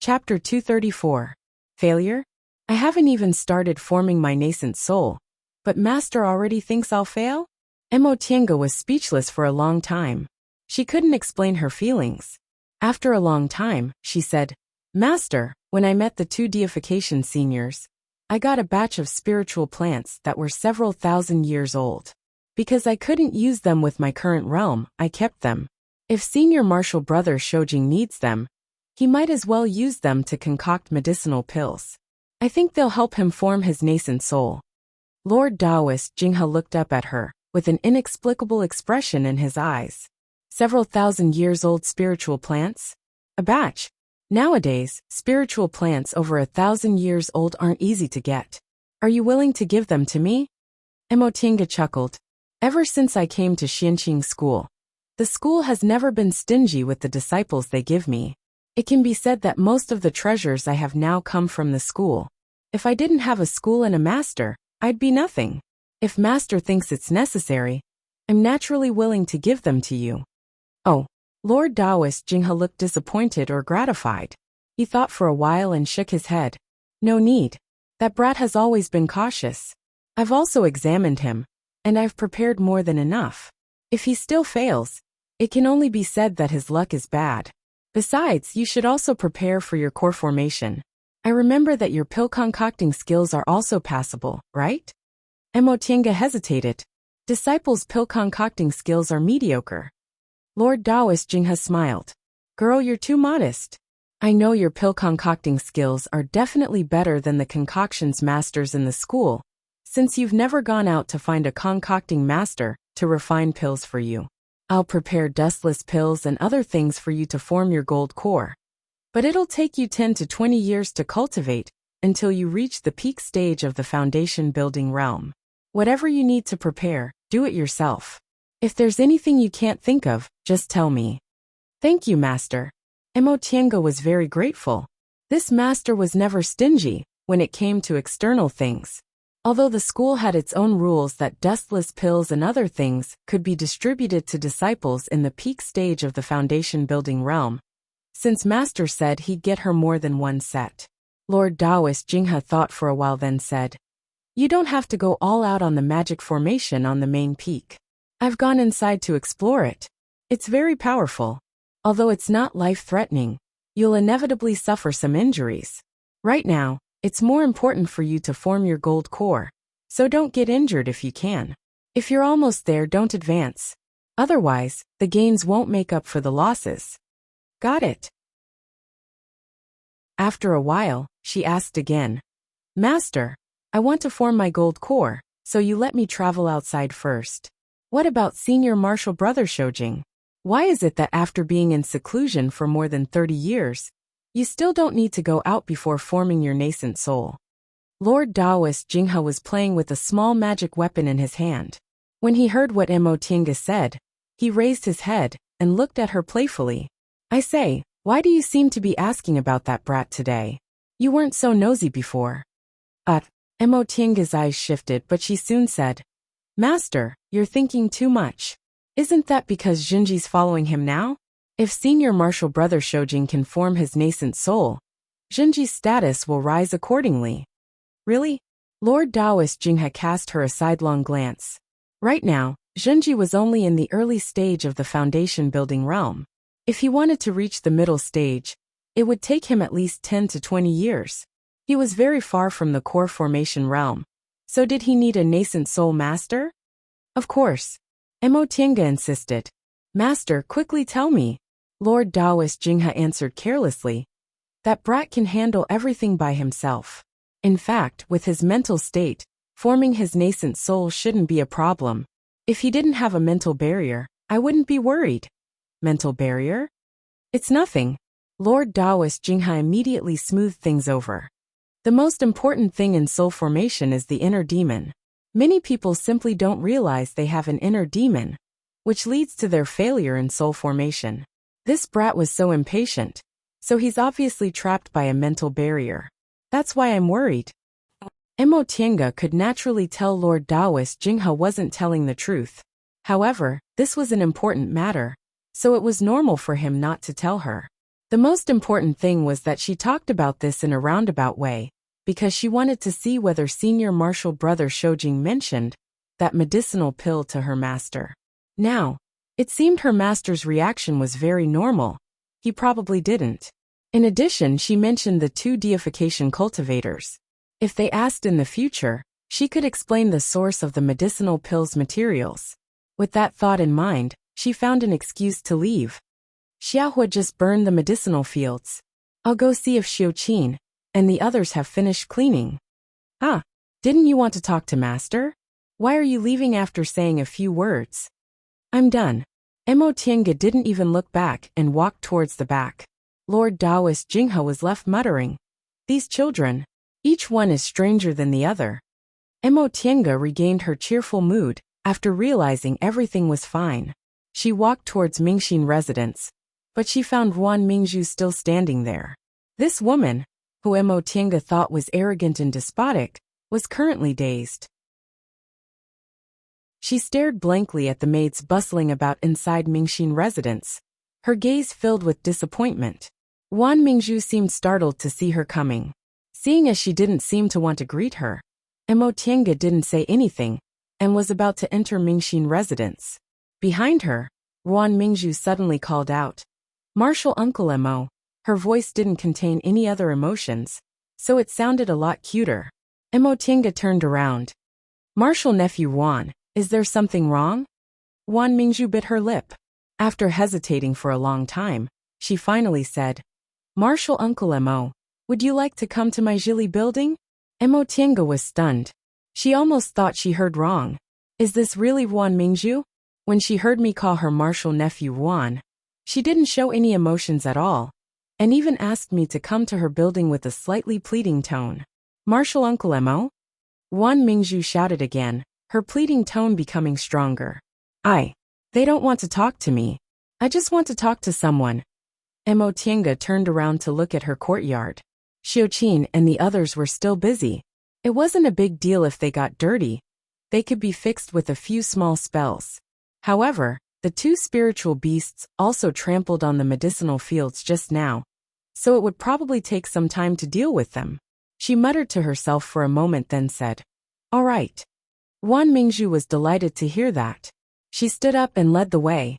Chapter 234. Failure? I haven't even started forming my nascent soul, but Master already thinks I'll fail? Mo Tiange was speechless for a long time. She couldn't explain her feelings. After a long time, she said, Master, when I met the two deification seniors, I got a batch of spiritual plants that were several thousand years old. Because I couldn't use them with my current realm, I kept them. If Senior Marshal Brother Shojing needs them, he might as well use them to concoct medicinal pills. I think they'll help him form his nascent soul. Lord Taoist Jinghe looked up at her, with an inexplicable expression in his eyes. Several thousand years old spiritual plants? A batch. Nowadays, spiritual plants over 1,000 years old aren't easy to get. Are you willing to give them to me? Emotinga chuckled. Ever since I came to Xianqing School, the school has never been stingy with the disciples they give me. It can be said that most of the treasures I have now come from the school. If I didn't have a school and a master, I'd be nothing. If master thinks it's necessary, I'm naturally willing to give them to you. Oh. Lord Taoist Jinghe looked disappointed or gratified. He thought for a while and shook his head. No need. That brat has always been cautious. I've also examined him, and I've prepared more than enough. If he still fails, it can only be said that his luck is bad. Besides, you should also prepare for your core formation. I remember that your pill concocting skills are also passable, right? Emotinga hesitated. Disciples' pill concocting skills are mediocre. Lord Taoist Jinghe smiled. Girl, you're too modest. I know your pill concocting skills are definitely better than the concoctions masters in the school, since you've never gone out to find a concocting master to refine pills for you. I'll prepare dustless pills and other things for you to form your gold core. But it'll take you 10 to 20 years to cultivate until you reach the peak stage of the foundation building realm. Whatever you need to prepare, do it yourself. If there's anything you can't think of, just tell me. Thank you, Master. Emotienga was very grateful. This master was never stingy when it came to external things. Although the school had its own rules that dustless pills and other things could be distributed to disciples in the peak stage of the foundation building realm, since Master said he'd get her more than one set. Lord Taoist Jinghe thought for a while then said, You don't have to go all out on the magic formation on the main peak. I've gone inside to explore it. It's very powerful. Although it's not life-threatening, you'll inevitably suffer some injuries. Right now, it's more important for you to form your gold core, so don't get injured if you can. If you're almost there, don't advance. Otherwise, the gains won't make up for the losses. Got it? After a while, she asked again. Master, I want to form my gold core, so you let me travel outside first. What about Senior Marshal Brother Shojing? Why is it that after being in seclusion for more than 30 years, you still don't need to go out before forming your nascent soul? Lord Taoist Jinghe was playing with a small magic weapon in his hand. When he heard what Emotinga said, he raised his head and looked at her playfully. I say, why do you seem to be asking about that brat today? You weren't so nosy before. Emotinga's eyes shifted, but she soon said, Master, you're thinking too much. Isn't that because Jinji's following him now? If Senior Marshal Brother Shojing can form his nascent soul, Jinji's status will rise accordingly. Really? Lord Taoist Jinghe cast her a sidelong glance. Right now, Jinji was only in the early stage of the foundation building realm. If he wanted to reach the middle stage, it would take him at least 10 to 20 years. He was very far from the core formation realm. So did he need a nascent soul master? Of course. Emotinga insisted. Master, quickly tell me. Lord Taoist Jinghe answered carelessly. That brat can handle everything by himself. In fact, with his mental state, forming his nascent soul shouldn't be a problem. If he didn't have a mental barrier, I wouldn't be worried. Mental barrier? It's nothing. Lord Taoist Jinghe immediately smoothed things over. The most important thing in soul formation is the inner demon. Many people simply don't realize they have an inner demon, which leads to their failure in soul formation. This brat was so impatient, so he's obviously trapped by a mental barrier. That's why I'm worried. Emotinga could naturally tell Lord Taoist Jinghe wasn't telling the truth. However, this was an important matter, so it was normal for him not to tell her. The most important thing was that she talked about this in a roundabout way, because she wanted to see whether Senior Marshal Brother Shojing mentioned that medicinal pill to her master. Now, it seemed her master's reaction was very normal. He probably didn't. In addition, she mentioned the 2 deification cultivators. If they asked in the future, she could explain the source of the medicinal pill's materials. With that thought in mind, She found an excuse to leave. Xiaohua just burned the medicinal fields. I'll go see if Xiuqin and the others have finished cleaning. Ah, didn't you want to talk to Master? Why are you leaving after saying a few words? I'm done. Mo Tiange didn't even look back and walked towards the back. Lord Taoist Jinghe was left muttering. These children, each one is stranger than the other. Mo Tiange regained her cheerful mood after realizing everything was fine. She walked towards Mingxin residence, but she found Yuan Mingzhu still standing there. This woman, who Mo Tiange thought was arrogant and despotic, was currently dazed. She stared blankly at the maids bustling about inside Mingxin residence, her gaze filled with disappointment. Yuan Mingzhu seemed startled to see her coming. Seeing as she didn't seem to want to greet her, Mo Tiange didn't say anything and was about to enter Mingxin residence. Behind her, Yuan Mingzhu suddenly called out, "Martial Uncle Mo." Her voice didn't contain any other emotions, so it sounded a lot cuter. Mo Tiange turned around. "Martial nephew Yuan, is there something wrong?" Yuan Mingzhu bit her lip. After hesitating for a long time, she finally said, "Martial Uncle Mo, would you like to come to my Zhili building?" Mo Tiange was stunned. She almost thought she heard wrong. Is this really Yuan Mingzhu? When she heard me call her martial nephew Yuan, she didn't show any emotions at all, and even asked me to come to her building with a slightly pleading tone. "Martial Uncle Mo?" Yuan Mingzhu shouted again, her pleading tone becoming stronger. They don't want to talk to me. I just want to talk to someone." Mo Tiange turned around to look at her courtyard. Xiuqin and the others were still busy. It wasn't a big deal if they got dirty. They could be fixed with a few small spells. However, the two spiritual beasts also trampled on the medicinal fields just now, so it would probably take some time to deal with them. She muttered to herself for a moment, then said, "All right." Yuan Mingzhu was delighted to hear that. She stood up and led the way.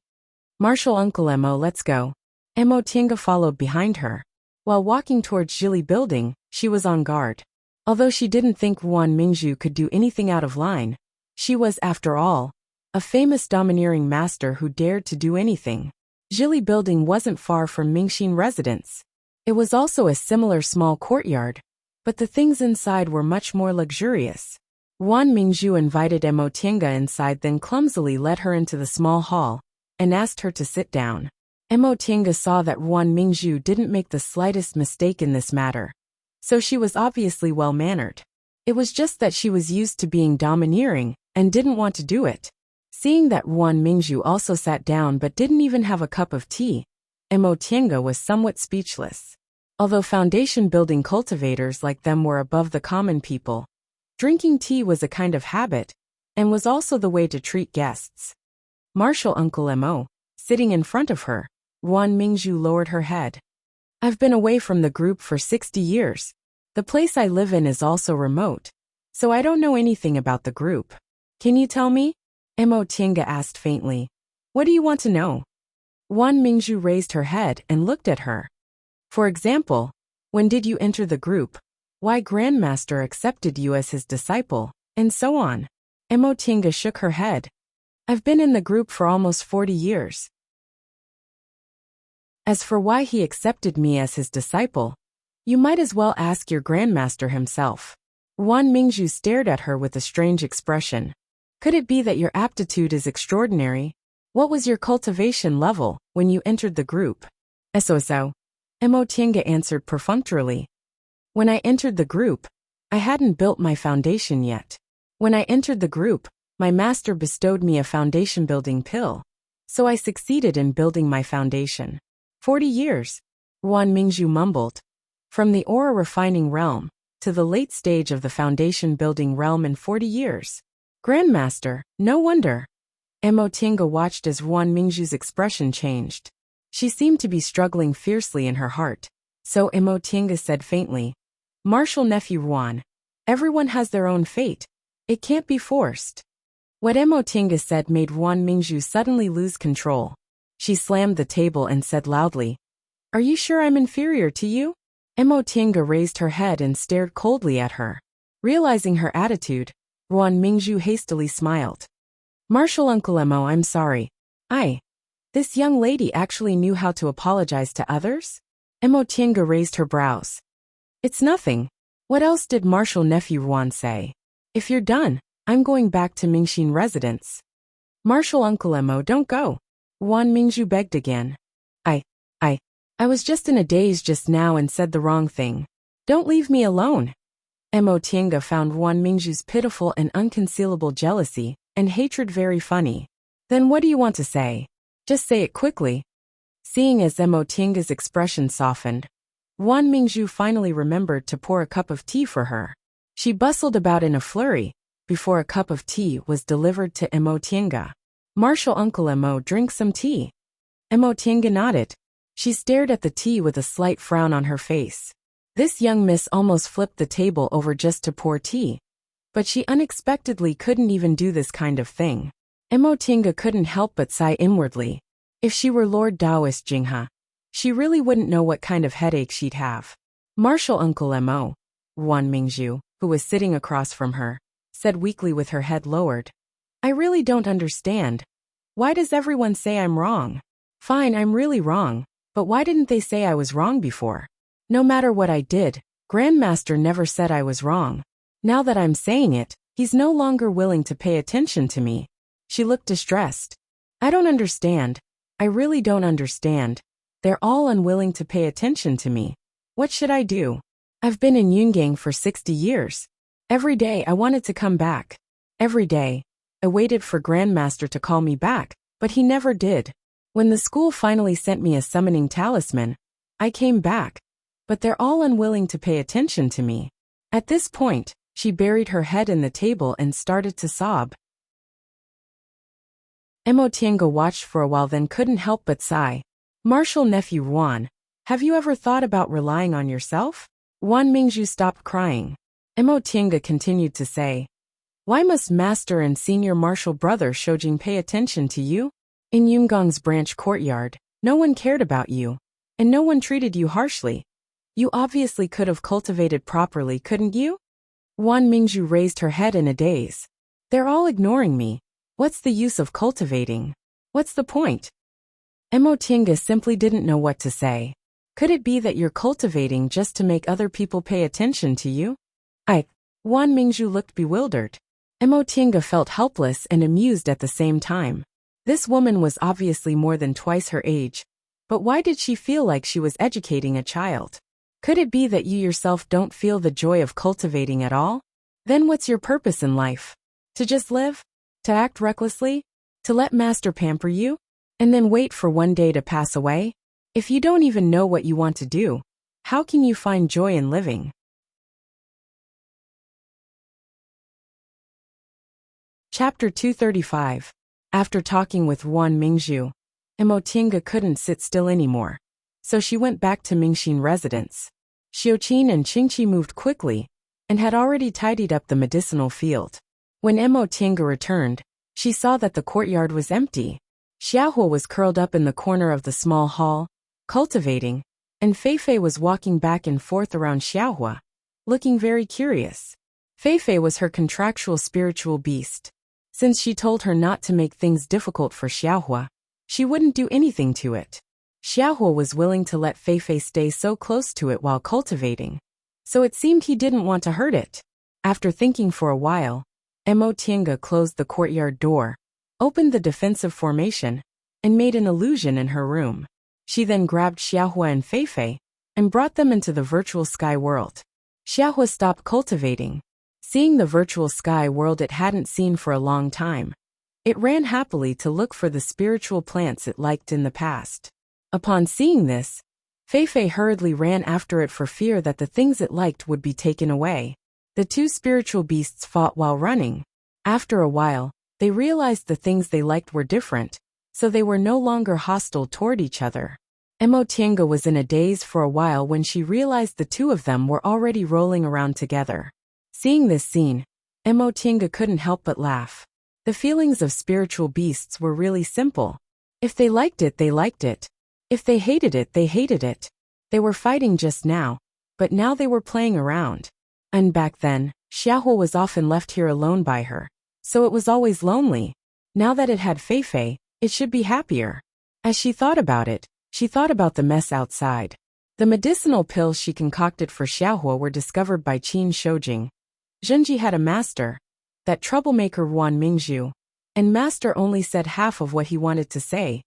"Martial Uncle Mo, let's go." Mo Tiange followed behind her. While walking towards Zhili building, she was on guard. Although she didn't think Yuan Mingzhu could do anything out of line, she was, after all, a famous domineering master who dared to do anything. Zhili building wasn't far from Mingxin residence. It was also a similar small courtyard, but the things inside were much more luxurious. Yuan Mingzhu invited Mo Tiange inside, then clumsily led her into the small hall and asked her to sit down. Mo Tiange saw that Yuan Mingzhu didn't make the slightest mistake in this matter, so she was obviously well-mannered. It was just that she was used to being domineering and didn't want to do it. Seeing that Yuan Mingzhu also sat down but didn't even have a cup of tea, Mo Tiange was somewhat speechless. Although foundation building cultivators like them were above the common people, drinking tea was a kind of habit, and was also the way to treat guests. Martial Uncle Mo, sitting in front of her, Yuan Mingzhu lowered her head. "I've been away from the group for 60 years. The place I live in is also remote, so I don't know anything about the group. Can you tell me?" Mo Tiange asked faintly. "What do you want to know?" Yuan Mingzhu raised her head and looked at her. "For example, when did you enter the group? Why Grandmaster accepted you as his disciple, and so on." Mo Tiange shook her head. "I've been in the group for almost 40 years. As for why he accepted me as his disciple, you might as well ask your Grandmaster himself." Yuan Mingzhu stared at her with a strange expression. "Could it be that your aptitude is extraordinary? What was your cultivation level when you entered the group?" "So. Mo Tiange answered perfunctorily. "When I entered the group, I hadn't built my foundation yet. When I entered the group, my master bestowed me a foundation building pill, so I succeeded in building my foundation." 40 years, Yuan Mingzhu mumbled. From the aura refining realm to the late stage of the foundation building realm in 40 years. Grandmaster, no wonder. Mo Tiange watched as Yuan Mingzhu's expression changed. She seemed to be struggling fiercely in her heart, so Mo Tiange said faintly, "Martial nephew Yuan, everyone has their own fate. It can't be forced." What Mo Tiange said made Yuan Mingzhu suddenly lose control. She slammed the table and said loudly, "Are you sure I'm inferior to you?" Mo Tiange raised her head and stared coldly at her. Realizing her attitude, Yuan Mingzhu hastily smiled. "Martial Uncle Mo, I'm sorry. This young lady actually knew how to apologize to others? Emotinga raised her brows. It's nothing. What else did Marshal Nephew Ruan say? If you're done, I'm going back to Mingxin residence. Marshal Uncle Emo, don't go. Wan Mingzhu begged again. I was just in a daze just now and said the wrong thing. Don't leave me alone. Emotinga found Wan Mingzhu's pitiful and unconcealable jealousy and hatred very funny. Then what do you want to say? Just say it quickly. Seeing as Emotinga's expression softened, Wan Mingzhu finally remembered to pour a cup of tea for her. She bustled about in a flurry before a cup of tea was delivered to Emotinga. Marshal Uncle Emo, drink some tea. Emotinga nodded. She stared at the tea with a slight frown on her face. This young miss almost flipped the table over just to pour tea. But she unexpectedly couldn't even do this kind of thing. Emotinga couldn't help but sigh inwardly. If she were Lord Taoist Jinghe, she really wouldn't know what kind of headache she'd have. Marshal Uncle Emo, Wan Mingzhu, who was sitting across from her, said weakly with her head lowered. I really don't understand. Why does everyone say I'm wrong? Fine, I'm really wrong. But why didn't they say I was wrong before? No matter what I did, Grandmaster never said I was wrong. Now that I'm saying it, he's no longer willing to pay attention to me. She looked distressed. I don't understand. I really don't understand. They're all unwilling to pay attention to me. What should I do? I've been in Yungang for 60 years. Every day I wanted to come back. Every day. I waited for Grandmaster to call me back, but he never did. When the school finally sent me a summoning talisman, I came back. But they're all unwilling to pay attention to me. At this point, she buried her head in the table and started to sob. Emotinga watched for a while, then couldn't help but sigh. Marshal Nephew Ruan, have you ever thought about relying on yourself? Wan Mingzhu stopped crying. Emotinga continued to say, why must Master and Senior Marshal Brother Shojing pay attention to you? In Yunggang's branch courtyard, no one cared about you, and no one treated you harshly. You obviously could have cultivated properly, couldn't you? Wan Mingzhu raised her head in a daze. They're all ignoring me. What's the use of cultivating? What's the point? Emotinga simply didn't know what to say. Could it be that you're cultivating just to make other people pay attention to you? Wan Mingzhu looked bewildered. Emotinga felt helpless and amused at the same time. This woman was obviously more than twice her age, but why did she feel like she was educating a child? Could it be that you yourself don't feel the joy of cultivating at all? Then what's your purpose in life? To just live? To act recklessly? To let Master pamper you? And then wait for one day to pass away? If you don't even know what you want to do, how can you find joy in living? Chapter 235. After talking with Wan Mingzhu, Emotinga couldn't sit still anymore. So she went back to Mingxin residence. Xiuqin and Qingqi moved quickly and had already tidied up the medicinal field. When Emotinga returned, she saw that the courtyard was empty. Xiaohua was curled up in the corner of the small hall, cultivating, and Feifei was walking back and forth around Xiaohua, looking very curious. Feifei was her contractual spiritual beast. Since she told her not to make things difficult for Xiaohua, she wouldn't do anything to it. Xiaohua was willing to let Feifei stay so close to it while cultivating, so it seemed he didn't want to hurt it. After thinking for a while, Emotinga closed the courtyard door, opened the defensive formation, and made an illusion in her room. She then grabbed Xiaohua and Feifei and brought them into the virtual sky world. Xiaohua stopped cultivating. Seeing the virtual sky world it hadn't seen for a long time, it ran happily to look for the spiritual plants it liked in the past. Upon seeing this, Feifei hurriedly ran after it for fear that the things it liked would be taken away. The two spiritual beasts fought while running. After a while, they realized the things they liked were different, so they were no longer hostile toward each other. Emotinga was in a daze for a while when she realized the two of them were already rolling around together. Seeing this scene, Emotinga couldn't help but laugh. The feelings of spiritual beasts were really simple. If they liked it, they liked it. If they hated it, they hated it. They were fighting just now, but now they were playing around. And back then, Xiaohua was often left here alone by her, so it was always lonely. Now that it had Feifei, it should be happier. As she thought about it, she thought about the mess outside. The medicinal pills she concocted for Xiaohua were discovered by Qin Shoujing. Zhenji had a master, that troublemaker Wan Mingzhu, and master only said half of what he wanted to say.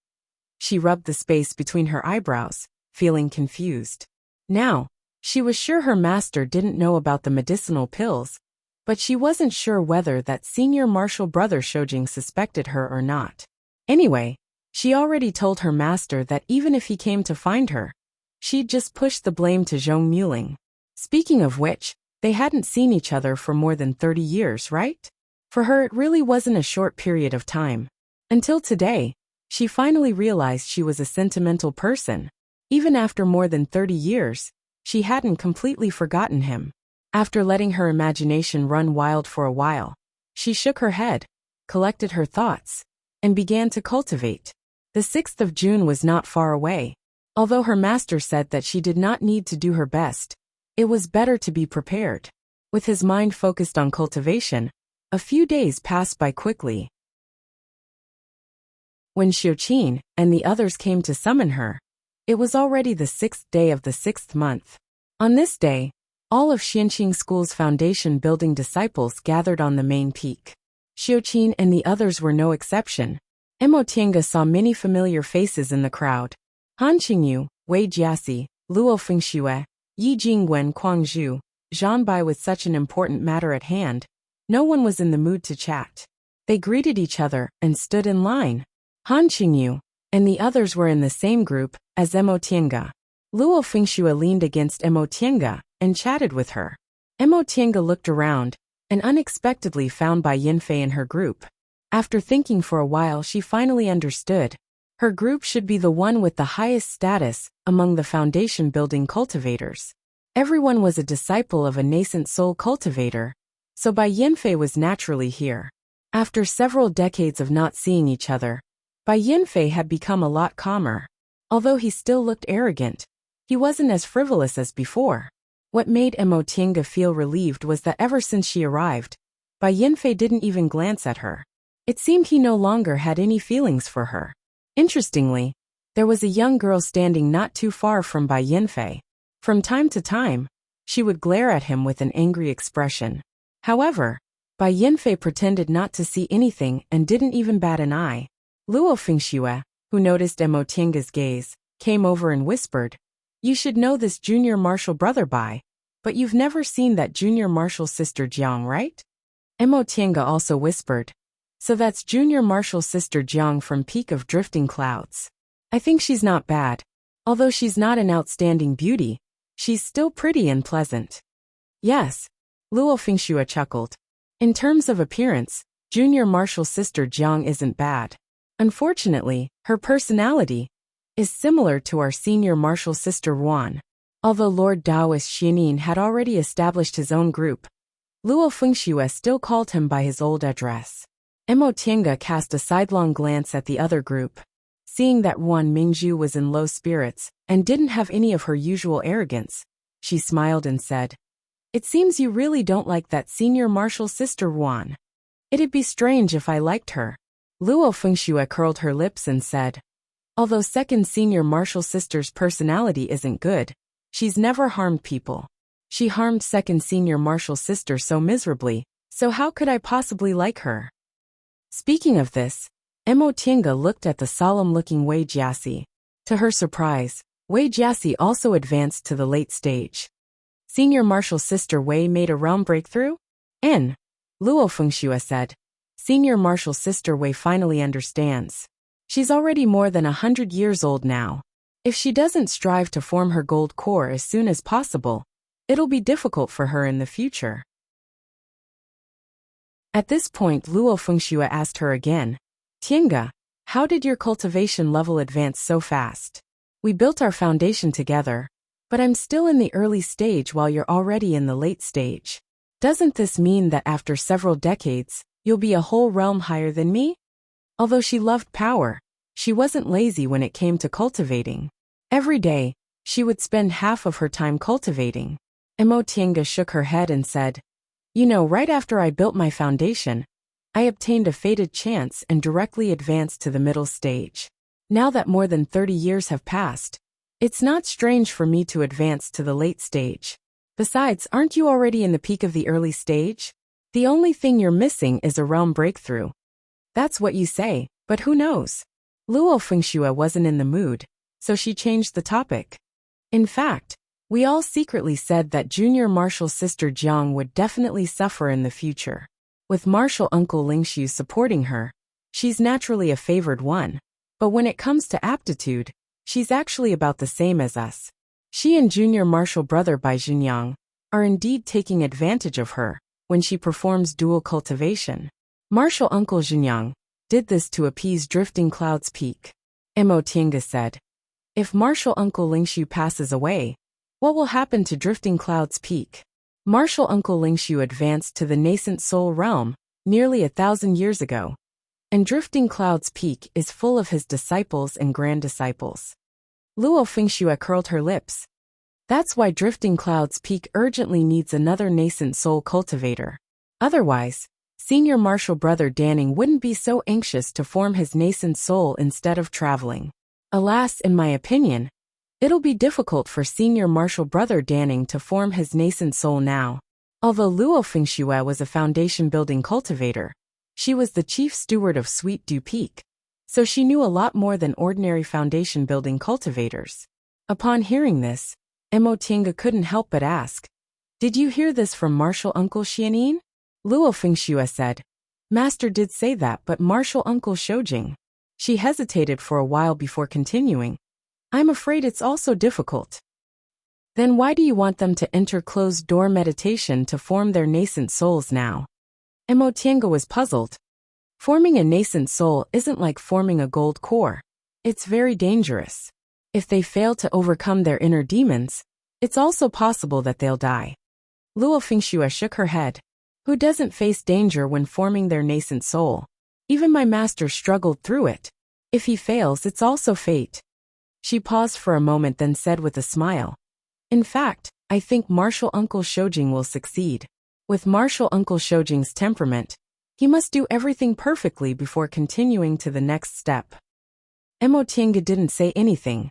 She rubbed the space between her eyebrows, feeling confused. Now, she was sure her master didn't know about the medicinal pills, but she wasn't sure whether that senior martial brother Shoujing suspected her or not. Anyway, she already told her master that even if he came to find her, she'd just push the blame to Zhong Muling. Speaking of which, they hadn't seen each other for more than 30 years, right? For her it really wasn't a short period of time. Until today, she finally realized she was a sentimental person. Even after more than 30 years, she hadn't completely forgotten him. After letting her imagination run wild for a while, she shook her head, collected her thoughts, and began to cultivate. The 6th of June was not far away. Although her master said that she did not need to do her best, it was better to be prepared. With his mind focused on cultivation, a few days passed by quickly. When Xiuqin and the others came to summon her, it was already the 6th day of the 6th month. On this day, all of Xianqing School's foundation building disciples gathered on the main peak. Xiuqin and the others were no exception. Mo Tiange saw many familiar faces in the crowd. Han Qingyu, Wei Jiasi, Luo Fengxue, Yi Jingwen Guangzhu, Zhan Bai. With such an important matter at hand, no one was in the mood to chat. They greeted each other and stood in line. Han Qingyu and the others were in the same group as Mo Tiange. Luo Fengxue leaned against Mo Tiange and chatted with her. Mo Tiange looked around and unexpectedly found Bai Yinfei in her group. After thinking for a while, she finally understood. Her group should be the one with the highest status among the foundation building cultivators. Everyone was a disciple of a nascent soul cultivator, so Bai Yinfei was naturally here. After several decades of not seeing each other, Bai Yinfei had become a lot calmer. Although he still looked arrogant, he wasn't as frivolous as before. What made Mo Tiange feel relieved was that ever since she arrived, Bai Yinfei didn't even glance at her. It seemed he no longer had any feelings for her. Interestingly, there was a young girl standing not too far from Bai Yinfei. From time to time, she would glare at him with an angry expression. However, Bai Yinfei pretended not to see anything and didn't even bat an eye. Luo Fengxue, who noticed Mo Tiange's gaze, came over and whispered, "You should know this junior martial brother Bai, but you've never seen that junior martial sister Jiang, right?" Mo Tiange also whispered, "So that's junior martial sister Jiang from Peak of Drifting Clouds. I think she's not bad. Although she's not an outstanding beauty, she's still pretty and pleasant." "Yes," Luo Fengxue chuckled. "In terms of appearance, junior martial sister Jiang isn't bad. Unfortunately, her personality is similar to our senior martial sister Wan." Although Lord Taoist Xianin had already established his own group, Luo Fengxue still called him by his old address. Mo Tiange cast a sidelong glance at the other group. Seeing that Wan Mingzhu was in low spirits and didn't have any of her usual arrogance, she smiled and said, "It seems you really don't like that senior martial sister Wan. It'd be strange if I liked her." Luo Fengxue curled her lips and said, "Although second senior martial sister's personality isn't good, she's never harmed people. She harmed second senior martial sister so miserably, so how could I possibly like her?" Speaking of this, Mo Tiange looked at the solemn-looking Wei Jiasi. To her surprise, Wei Jiasi also advanced to the late stage. Senior martial sister Wei made a realm breakthrough? Luo Fengxue said. Senior martial sister Wei finally understands. She's already more than 100 years old now. If she doesn't strive to form her gold core as soon as possible, it'll be difficult for her in the future. At this point, Luo Fengxue asked her again, "Tiange, how did your cultivation level advance so fast? We built our foundation together, but I'm still in the early stage while you're already in the late stage. Doesn't this mean that after several decades, you'll be a whole realm higher than me?" Although she loved power, she wasn't lazy when it came to cultivating. Every day, she would spend half of her time cultivating. Mo Tiange shook her head and said, "You know, right after I built my foundation, I obtained a fated chance and directly advanced to the middle stage. Now that more than 30 years have passed, it's not strange for me to advance to the late stage. Besides, aren't you already in the peak of the early stage? The only thing you're missing is a realm breakthrough. That's what you say, but who knows? Luo Fengxue wasn't in the mood, so she changed the topic. In fact, we all secretly said that junior martial sister Jiang would definitely suffer in the future. With martial uncle Lingxiu supporting her, she's naturally a favored one. But when it comes to aptitude, she's actually about the same as us. She and junior martial brother Bai Junyang are indeed taking advantage of her when she performs dual cultivation. Martial uncle Junyang did this to appease Drifting Cloud's peak. Mo Tiange said, if martial uncle Lingxiu passes away, what will happen to Drifting Cloud's peak? Martial uncle Lingxiu advanced to the nascent soul realm nearly 1,000 years ago, and Drifting Cloud's peak is full of his disciples and grand disciples. Luo Fengxue curled her lips. That's why Drifting Cloud's peak urgently needs another nascent soul cultivator. Otherwise, senior martial brother Danning wouldn't be so anxious to form his nascent soul instead of traveling. Alas, in my opinion, it'll be difficult for senior martial brother Danning to form his nascent soul now. Although Luo Fengxue was a foundation-building cultivator, she was the chief steward of Sweet Dew Peak, so she knew a lot more than ordinary foundation-building cultivators. Upon hearing this, Mo Tiange couldn't help but ask, did you hear this from martial uncle Xianin? Luo Fengxue said, Master did say that, but martial uncle Shoujing. She hesitated for a while before continuing. I'm afraid it's also difficult. Then why do you want them to enter closed-door meditation to form their nascent souls now? Mo Tiange was puzzled. Forming a nascent soul isn't like forming a gold core. It's very dangerous. If they fail to overcome their inner demons, it's also possible that they'll die. Luo Fengxue shook her head. Who doesn't face danger when forming their nascent soul? Even my master struggled through it. If he fails, it's also fate. She paused for a moment, then said with a smile, in fact, I think martial uncle Shoujing will succeed. With martial uncle Shoujing's temperament, he must do everything perfectly before continuing to the next step. Mo Tiange didn't say anything.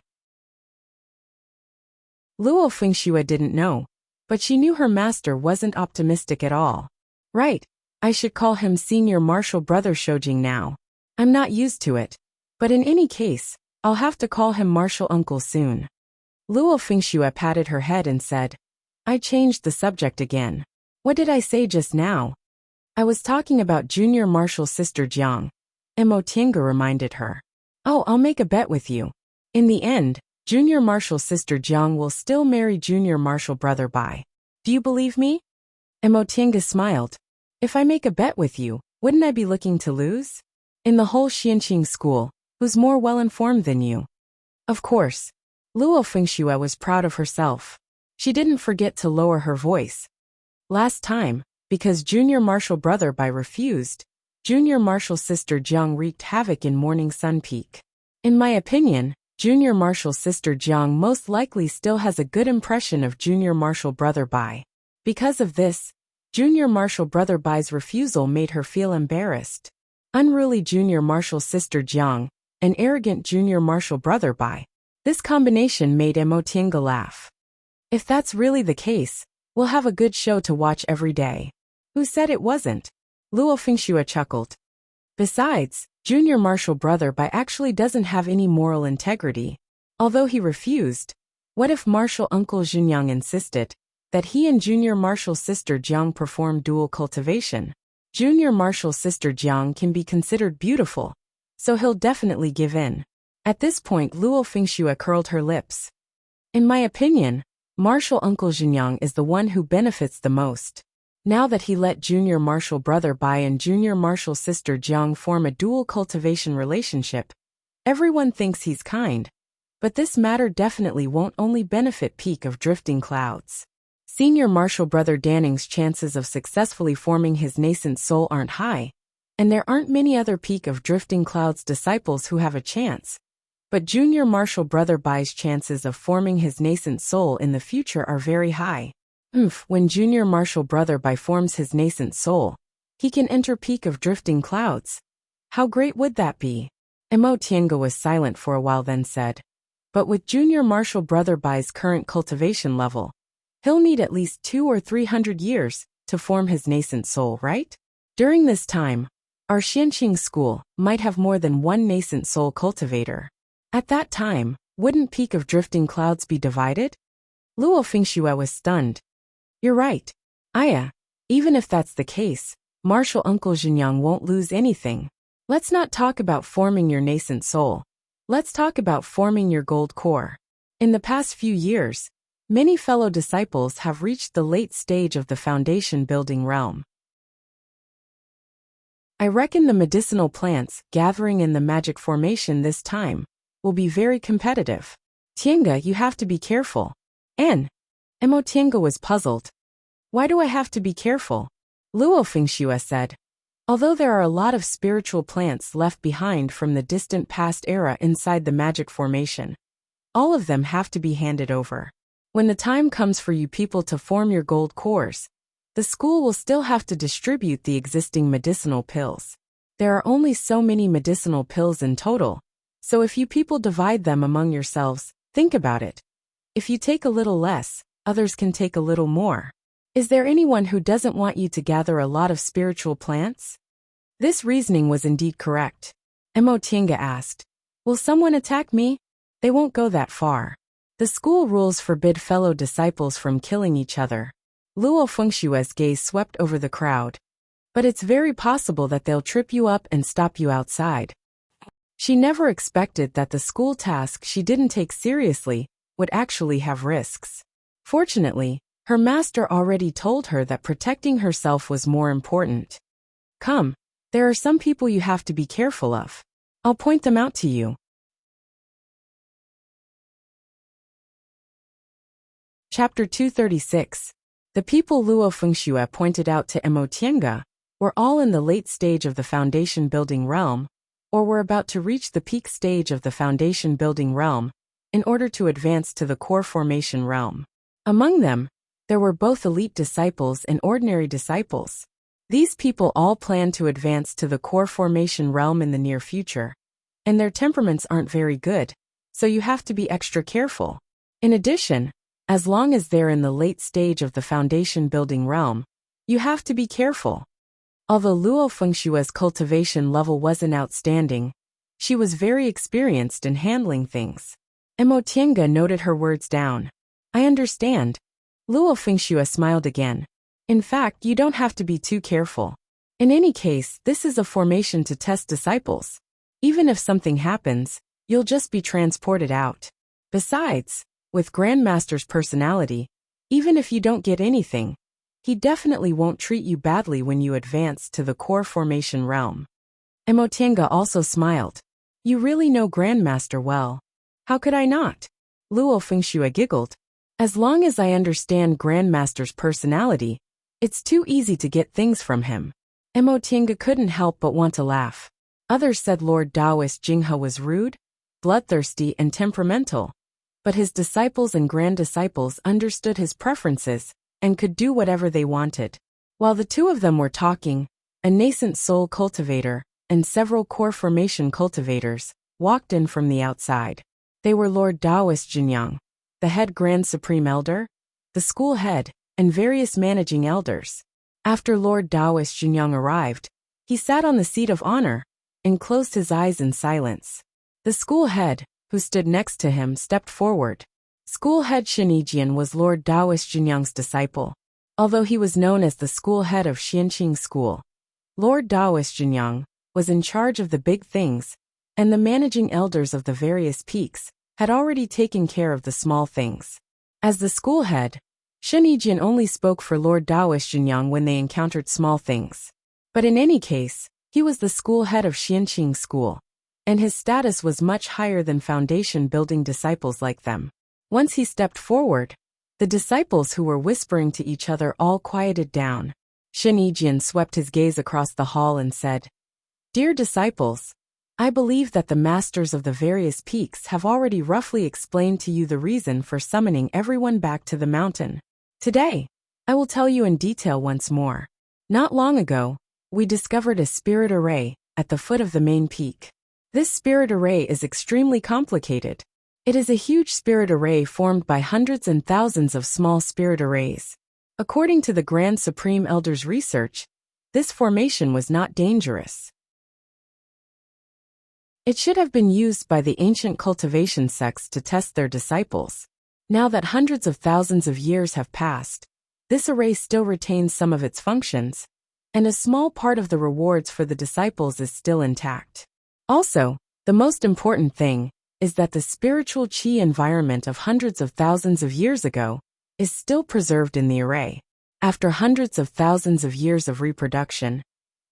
Luo Fengxue didn't know, but she knew her master wasn't optimistic at all. Right, I should call him senior martial brother Shoujing now. I'm not used to it, but in any case, I'll have to call him martial uncle soon. Luo Fengxue patted her head and said, I changed the subject again. What did I say just now? I was talking about junior martial sister Jiang. Mo Tiange reminded her. Oh, I'll make a bet with you. In the end, junior martial sister Jiang will still marry junior martial brother Bai. Do you believe me? Mo Tiange smiled. If I make a bet with you, wouldn't I be looking to lose? In the whole Xianqing school, who's more well-informed than you? Of course. Luo Fengxue was proud of herself. She didn't forget to lower her voice. Last time, because junior martial brother Bai refused, junior martial sister Jiang wreaked havoc in Morning Sun Peak. In my opinion, junior martial sister Jiang most likely still has a good impression of junior martial brother Bai. Because of this, junior martial brother Bai's refusal made her feel embarrassed. Unruly junior martial sister Jiang, and arrogant junior martial brother Bai. This combination made Mo Tiange laugh. If that's really the case, we'll have a good show to watch every day. Who said it wasn't? Luo Fengxue chuckled. Besides, junior martial brother Bai actually doesn't have any moral integrity. Although he refused, what if martial uncle Junyang insisted that he and junior martial sister Jiang perform dual cultivation? Junior martial sister Jiang can be considered beautiful, so he'll definitely give in. At this point, Luo Fengxue curled her lips. In my opinion, martial uncle Junyang is the one who benefits the most. Now that he let junior martial brother Bai and junior martial sister Jiang form a dual cultivation relationship, everyone thinks he's kind. But this matter definitely won't only benefit Peak of Drifting Clouds. Senior martial brother Danning's chances of successfully forming his nascent soul aren't high, and there aren't many other Peak of Drifting Clouds disciples who have a chance. But junior martial brother Bai's chances of forming his nascent soul in the future are very high. When junior martial brother Bai forms his nascent soul, he can enter Peak of Drifting Clouds. How great would that be? Emo Tiange was silent for a while, then said, "But with Junior Marshal Brother Bai's current cultivation level, he'll need at least 200 or 300 years to form his nascent soul, right? During this time, our Xianqing school might have more than one nascent soul cultivator. At that time, wouldn't Peak of Drifting Clouds be divided?" Luo Fengxue was stunned. "You're right, Aya. Even if that's the case, Marshal Uncle Xinjiang won't lose anything. Let's not talk about forming your nascent soul. Let's talk about forming your gold core. In the past few years, many fellow disciples have reached the late stage of the foundation building realm. I reckon the medicinal plants gathering in the magic formation this time will be very competitive. Tiange, you have to be careful." Emo Tiange was puzzled. "Why do I have to be careful?" Luo Fengxue said, "Although there are a lot of spiritual plants left behind from the distant past era inside the magic formation, all of them have to be handed over. When the time comes for you people to form your gold cores, the school will still have to distribute the existing medicinal pills. There are only so many medicinal pills in total, so if you people divide them among yourselves, think about it. If you take a little less, others can take a little more. Is there anyone who doesn't want you to gather a lot of spiritual plants?" This reasoning was indeed correct. Emo Tiange asked, "Will someone attack me?" "They won't go that far. The school rules forbid fellow disciples from killing each other." Luo Fengshue's gaze swept over the crowd. "But it's very possible that they'll trip you up and stop you outside." She never expected that the school task she didn't take seriously would actually have risks. Fortunately, her master already told her that protecting herself was more important. "Come, there are some people you have to be careful of. I'll point them out to you." Chapter 236. The people Luo Fengxue pointed out to Emo Tiange were all in the late stage of the foundation building realm, or were about to reach the peak stage of the foundation building realm in order to advance to the core formation realm. Among them, there were both elite disciples and ordinary disciples. These people all plan to advance to the core formation realm in the near future, and their temperaments aren't very good, so you have to be extra careful. In addition, as long as they're in the late stage of the foundation building realm, you have to be careful. Although Luo Fengshue's cultivation level wasn't outstanding, she was very experienced in handling things. Emo Tiange noted her words down. "I understand." Luo Fengxue smiled again. "In fact, you don't have to be too careful. In any case, this is a formation to test disciples. Even if something happens, you'll just be transported out. Besides, with Grandmaster's personality, even if you don't get anything, he definitely won't treat you badly when you advance to the core formation realm." Emo Tiange also smiled. "You really know Grandmaster well." "How could I not?" Luo Fengxue giggled. "As long as I understand Grandmaster's personality, it's too easy to get things from him." Emo Tiange couldn't help but want to laugh. Others said Lord Taoist Jinghe was rude, bloodthirsty, and temperamental, but his disciples and grand disciples understood his preferences and could do whatever they wanted. While the two of them were talking, a nascent soul cultivator and several core formation cultivators walked in from the outside. They were Lord Taoist Jinyang, the head Grand Supreme Elder, the school head, and various managing elders. After Lord Taoist Jinyang arrived, he sat on the seat of honor and closed his eyes in silence. The school head, who stood next to him, stepped forward. School head Shinijian was Lord Taoist Jinyang's disciple. Although he was known as the school head of Xianqing School, Lord Taoist Jinyang was in charge of the big things, and the managing elders of the various peaks had already taken care of the small things. As the school head, Shinijian only spoke for Lord Taoist Jinyang when they encountered small things. But in any case, he was the school head of Xianqing School, and his status was much higher than foundation building disciples like them. Once he stepped forward, the disciples who were whispering to each other all quieted down. Shinijian swept his gaze across the hall and said, "Dear disciples, I believe that the masters of the various peaks have already roughly explained to you the reason for summoning everyone back to the mountain. Today, I will tell you in detail once more. Not long ago, we discovered a spirit array at the foot of the main peak. This spirit array is extremely complicated. It is a huge spirit array formed by hundreds and thousands of small spirit arrays. According to the Grand Supreme Elder's research, this formation was not dangerous. It should have been used by the ancient cultivation sects to test their disciples. Now that hundreds of thousands of years have passed, this array still retains some of its functions, and a small part of the rewards for the disciples is still intact. Also, the most important thing is that the spiritual chi environment of hundreds of thousands of years ago is still preserved in the array. After hundreds of thousands of years of reproduction,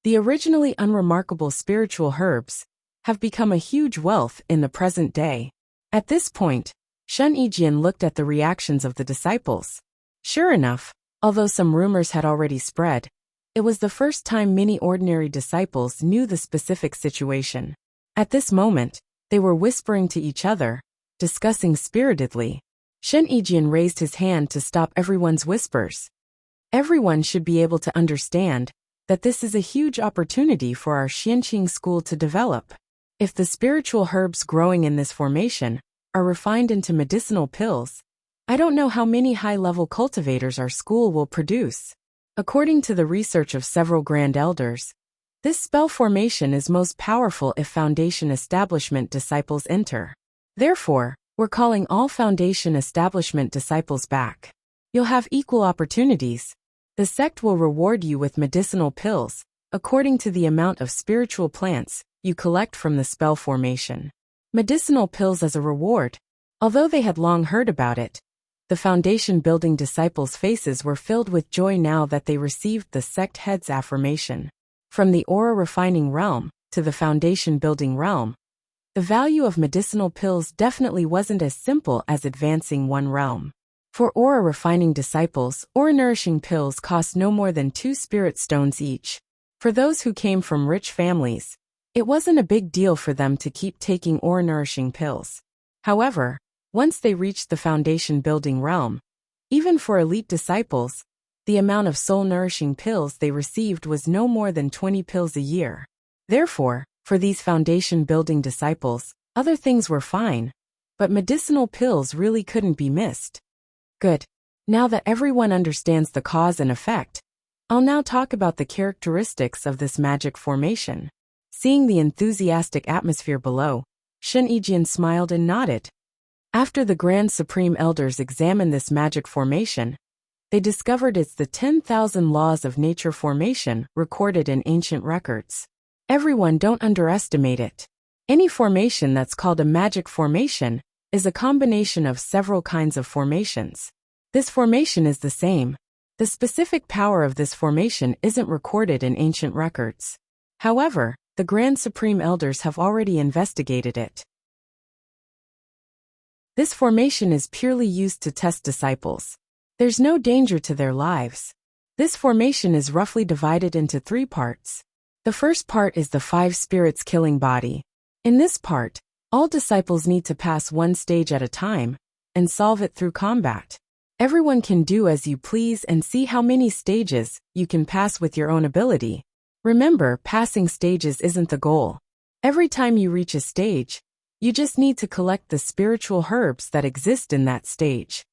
the originally unremarkable spiritual herbs have become a huge wealth in the present day. At this point, Shun Yijian looked at the reactions of the disciples. Sure enough, although some rumors had already spread, it was the first time many ordinary disciples knew the specific situation. At this moment, they were whispering to each other, discussing spiritedly. Shun Yijian raised his hand to stop everyone's whispers. Everyone should be able to understand that this is a huge opportunity for our Xianqing school to develop. If the spiritual herbs growing in this formation are refined into medicinal pills, I don't know how many high-level cultivators our school will produce. According to the research of several grand elders, this spell formation is most powerful if foundation establishment disciples enter. Therefore, we're calling all foundation establishment disciples back. You'll have equal opportunities. The sect will reward you with medicinal pills, according to the amount of spiritual plants you collect from the spell formation. Medicinal pills as a reward. Although they had long heard about it, the foundation-building disciples' faces were filled with joy now that they received the sect head's affirmation. From the aura-refining realm to the foundation-building realm, the value of medicinal pills definitely wasn't as simple as advancing one realm. For aura-refining disciples, aura-nourishing pills cost no more than 2 spirit stones each. For those who came from rich families, it wasn't a big deal for them to keep taking aura-nourishing pills. However, once they reached the foundation-building realm, even for elite disciples, the amount of soul-nourishing pills they received was no more than 20 pills a year. Therefore, for these foundation-building disciples, other things were fine, but medicinal pills really couldn't be missed. Good. Now that everyone understands the cause and effect, I'll now talk about the characteristics of this magic formation. Seeing the enthusiastic atmosphere below, Shun Yijian smiled and nodded. After the Grand Supreme Elders examined this magic formation, they discovered it's the 10,000 laws of nature formation recorded in ancient records. Everyone don't underestimate it. Any formation that's called a magic formation is a combination of several kinds of formations. This formation is the same. The specific power of this formation isn't recorded in ancient records. However, the Grand Supreme Elders have already investigated it. This formation is purely used to test disciples. There's no danger to their lives. This formation is roughly divided into 3 parts. The first part is the 5 spirits killing body. In this part, all disciples need to pass one stage at a time and solve it through combat. Everyone can do as you please and see how many stages you can pass with your own ability. Remember, passing stages isn't the goal. Every time you reach a stage, you just need to collect the spiritual herbs that exist in that stage.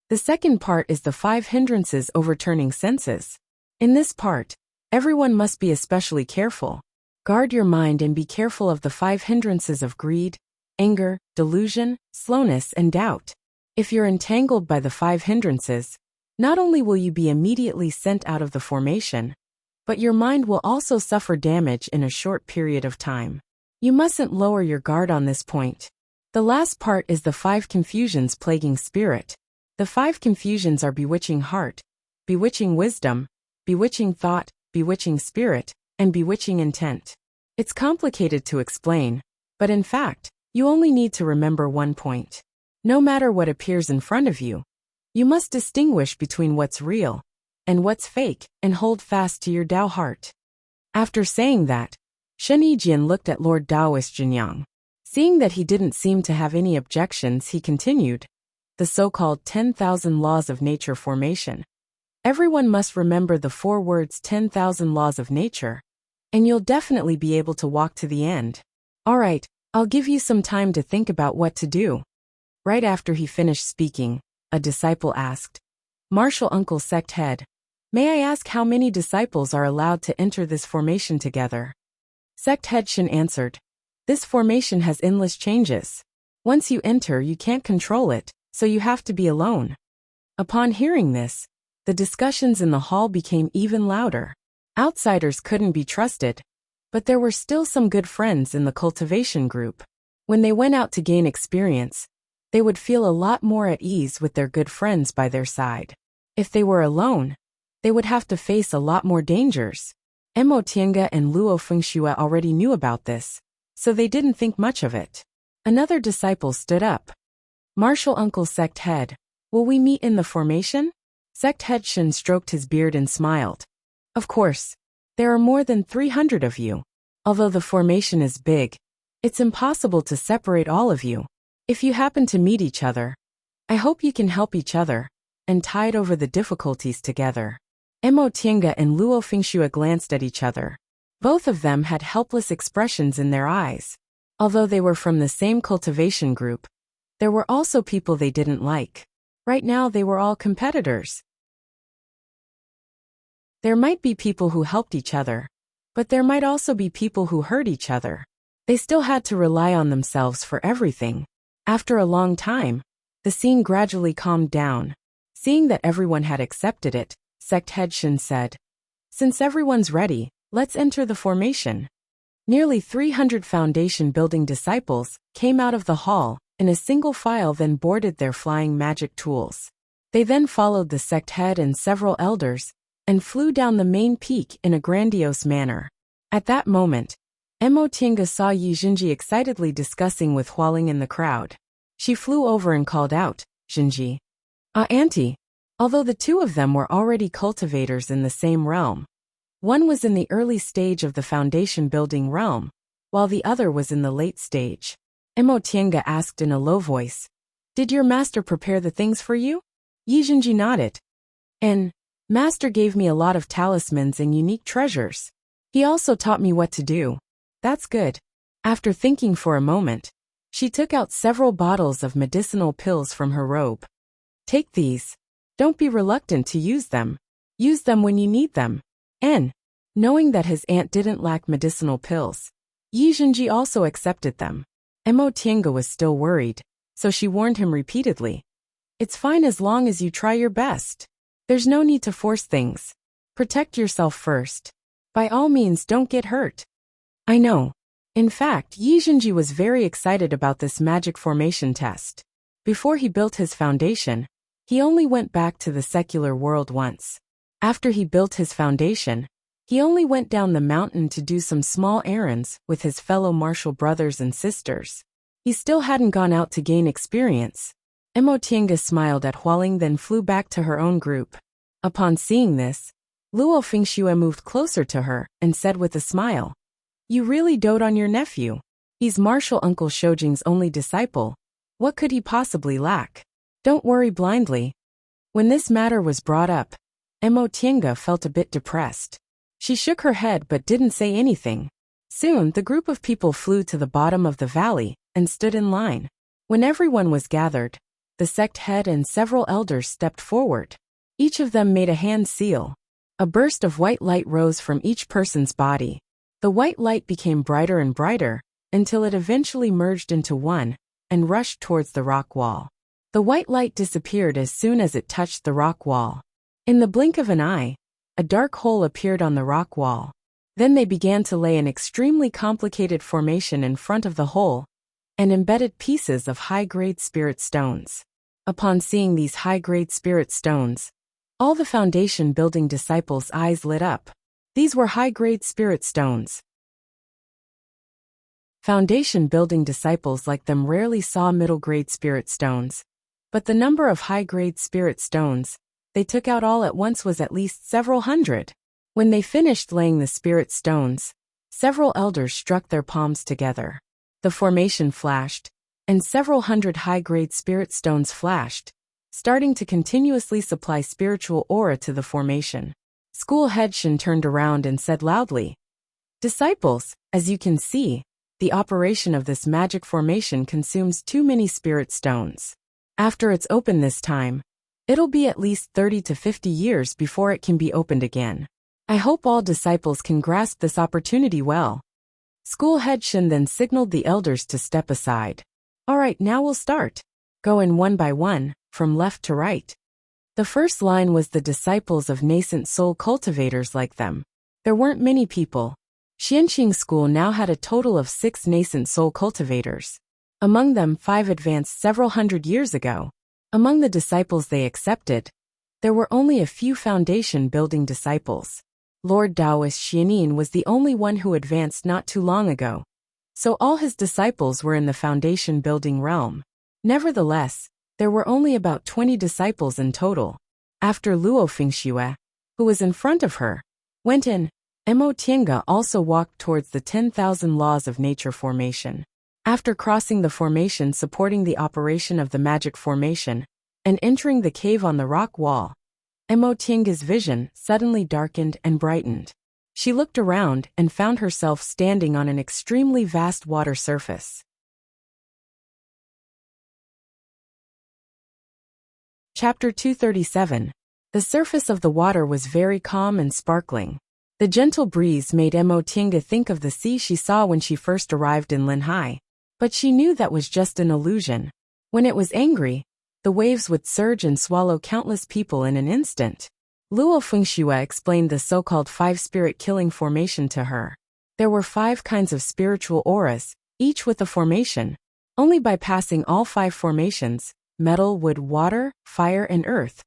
The second part is the 5 hindrances overturning senses. In this part, everyone must be especially careful. Guard your mind and be careful of the 5 hindrances of greed, anger, delusion, slowness, and doubt. If you're entangled by the 5 hindrances, not only will you be immediately sent out of the formation, but your mind will also suffer damage in a short period of time. You mustn't lower your guard on this point. The last part is the 5 confusions plaguing spirit. The 5 confusions are bewitching heart, bewitching wisdom, bewitching thought, bewitching spirit, and bewitching intent. It's complicated to explain, but in fact, you only need to remember one point. No matter what appears in front of you, you must distinguish between what's real and what's fake and hold fast to your Tao heart. After saying that, Shun Yijian looked at Lord Taoist Jinyang. Seeing that he didn't seem to have any objections, he continued, the so-called 10,000 laws of nature formation. Everyone must remember the 4 words 10,000 laws of nature, and you'll definitely be able to walk to the end. Alright, I'll give you some time to think about what to do. Right after he finished speaking, a disciple asked, Martial Uncle Sect Head, may I ask how many disciples are allowed to enter this formation together? Sect Head Shin answered, this formation has endless changes. Once you enter, you can't control it, so you have to be alone. Upon hearing this, the discussions in the hall became even louder. Outsiders couldn't be trusted, but there were still some good friends in the cultivation group. When they went out to gain experience, they would feel a lot more at ease with their good friends by their side. If they were alone, they would have to face a lot more dangers. Mo Tiange and Luo Fengxue already knew about this, so they didn't think much of it. Another disciple stood up. Martial Uncle Sect Head, will we meet in the formation? Sect Head Shin stroked his beard and smiled. Of course. There are more than 300 of you. Although the formation is big, it's impossible to separate all of you. If you happen to meet each other, I hope you can help each other and tide over the difficulties together. Mo Tiange and Luo Fengxue glanced at each other. Both of them had helpless expressions in their eyes. Although they were from the same cultivation group, there were also people they didn't like. Right now they were all competitors. There might be people who helped each other, but there might also be people who hurt each other. They still had to rely on themselves for everything. After a long time, the scene gradually calmed down. Seeing that everyone had accepted it, Sect Head Shin said, since everyone's ready, let's enter the formation. Nearly 300 foundation building disciples came out of the hall in a single file, then boarded their flying magic tools. They then followed the sect head and several elders and flew down the main peak in a grandiose manner. At that moment, Mo Tiange saw Yi Jinji excitedly discussing with Hualing in the crowd. She flew over and called out, Jinji. Auntie. Although the two of them were already cultivators in the same realm, one was in the early stage of the foundation building realm, while the other was in the late stage. Mo Tiange asked in a low voice, did your master prepare the things for you? Yi Jinji nodded. And master gave me a lot of talismans and unique treasures. He also taught me what to do. That's good. After thinking for a moment, she took out several bottles of medicinal pills from her robe. Take these. Don't be reluctant to use them. Use them when you need them. And, knowing that his aunt didn't lack medicinal pills, Yi Jinji also accepted them. Mo Tiange was still worried, so she warned him repeatedly. It's fine as long as you try your best. There's no need to force things. Protect yourself first. By all means, don't get hurt. I know. In fact, Yi Jinji was very excited about this magic formation test. Before he built his foundation, he only went back to the secular world once. After he built his foundation, he only went down the mountain to do some small errands with his fellow martial brothers and sisters. He still hadn't gone out to gain experience. Mo Tiange smiled at Hualing, then flew back to her own group. Upon seeing this, Luo Fengxue moved closer to her and said with a smile, you really dote on your nephew. He's martial Uncle Shoujing's only disciple. What could he possibly lack? Don't worry blindly. When this matter was brought up, Mo Tiange felt a bit depressed. She shook her head but didn't say anything. Soon the group of people flew to the bottom of the valley and stood in line. When everyone was gathered, the sect head and several elders stepped forward. Each of them made a hand seal. A burst of white light rose from each person's body. The white light became brighter and brighter, until it eventually merged into one and rushed towards the rock wall. The white light disappeared as soon as it touched the rock wall. In the blink of an eye, a dark hole appeared on the rock wall. Then they began to lay an extremely complicated formation in front of the hole and embedded pieces of high-grade spirit stones. Upon seeing these high-grade spirit stones, all the foundation building disciples' eyes lit up. These were high-grade spirit stones. Foundation building disciples like them rarely saw middle-grade spirit stones, but the number of high-grade spirit stones they took out all at once was at least several hundred. When they finished laying the spirit stones, several elders struck their palms together. The formation flashed, and several hundred high-grade spirit stones flashed, starting to continuously supply spiritual aura to the formation. School head Shin turned around and said loudly, disciples, as you can see, the operation of this magic formation consumes too many spirit stones. After it's open this time, it'll be at least 30 to 50 years before it can be opened again. I hope all disciples can grasp this opportunity well. School head Shin then signaled the elders to step aside. All right, now we'll start. Go in one by one, from left to right. The first line was the disciples of nascent soul cultivators like them. There weren't many people. Xianqing School now had a total of 6 nascent soul cultivators. Among them 5 advanced several hundred years ago. Among the disciples they accepted, there were only a few foundation-building disciples. Lord Taoist Xianin was the only one who advanced not too long ago, so all his disciples were in the foundation-building realm. Nevertheless, there were only about 20 disciples in total. After Luo Fengxue, who was in front of her, went in, Mo Tiange also walked towards the 10,000 laws of nature formation. After crossing the formation supporting the operation of the magic formation, and entering the cave on the rock wall, Mo Tiange's vision suddenly darkened and brightened. She looked around and found herself standing on an extremely vast water surface. Chapter 237. The surface of the water was very calm and sparkling. The gentle breeze made Mo Tiange think of the sea she saw when she first arrived in Linhai. But she knew that was just an illusion. When it was angry, the waves would surge and swallow countless people in an instant. Luo Fengxue explained the so-called 5 spirit killing formation to her. There were 5 kinds of spiritual auras, each with a formation. Only by passing all 5 formations, metal, wood, water, fire, and earth,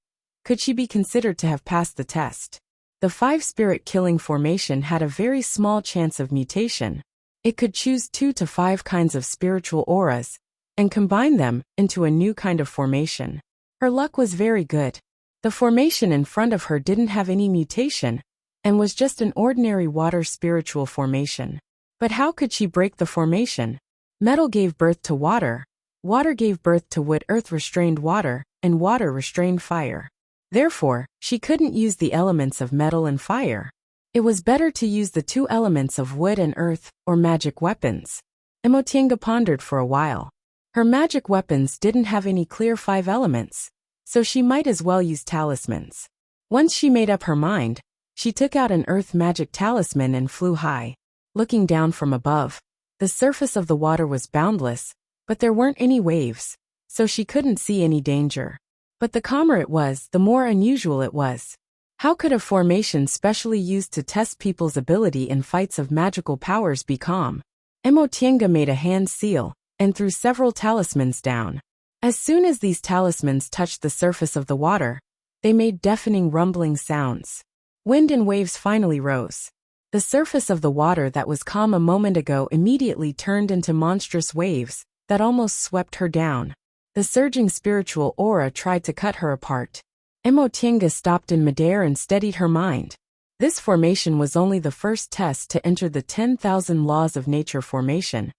could she be considered to have passed the test. The 5 spirit killing formation had a very small chance of mutation. It could choose 2 to 5 kinds of spiritual auras and combine them into a new kind of formation. Her luck was very good. The formation in front of her didn't have any mutation and was just an ordinary water spiritual formation. But how could she break the formation? Metal gave birth to water, water gave birth to wood, earth restrained water, and water restrained fire. Therefore, she couldn't use the elements of metal and fire. It was better to use the 2 elements of wood and earth, or magic weapons. Mo Tiange pondered for a while. Her magic weapons didn't have any clear 5 elements, so she might as well use talismans. Once she made up her mind, she took out an earth magic talisman and flew high. Looking down from above, the surface of the water was boundless, but there weren't any waves, so she couldn't see any danger. But the calmer it was, the more unusual it was. How could a formation specially used to test people's ability in fights of magical powers be calm? Mo Tiange made a hand seal and threw several talismans down. As soon as these talismans touched the surface of the water, they made deafening rumbling sounds. Wind and waves finally rose. The surface of the water that was calm a moment ago immediately turned into monstrous waves that almost swept her down. The surging spiritual aura tried to cut her apart. Mo Tiange stopped in midair and steadied her mind. This formation was only the first test to enter the 10,000 laws of nature formation,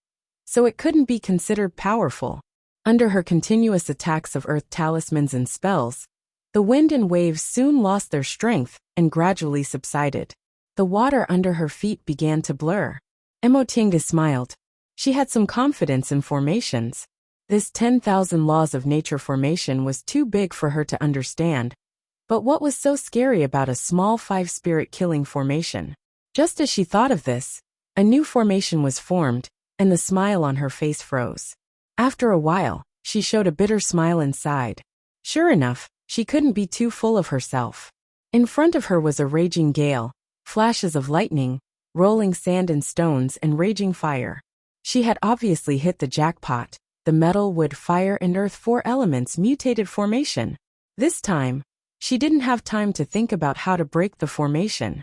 so it couldn't be considered powerful. Under her continuous attacks of earth talismans and spells, the wind and waves soon lost their strength and gradually subsided. The water under her feet began to blur. Mo Tiange smiled. She had some confidence in formations. This 10,000 laws of nature formation was too big for her to understand. But what was so scary about a small 5 spirit killing formation? Just as she thought of this, a new formation was formed, and the smile on her face froze. After a while, she showed a bitter smile inside. Sure enough, she couldn't be too full of herself. In front of her was a raging gale, flashes of lightning, rolling sand and stones, and raging fire. She had obviously hit the jackpot. The metal, wood, fire, and earth 4 elements mutated formation. This time, she didn't have time to think about how to break the formation.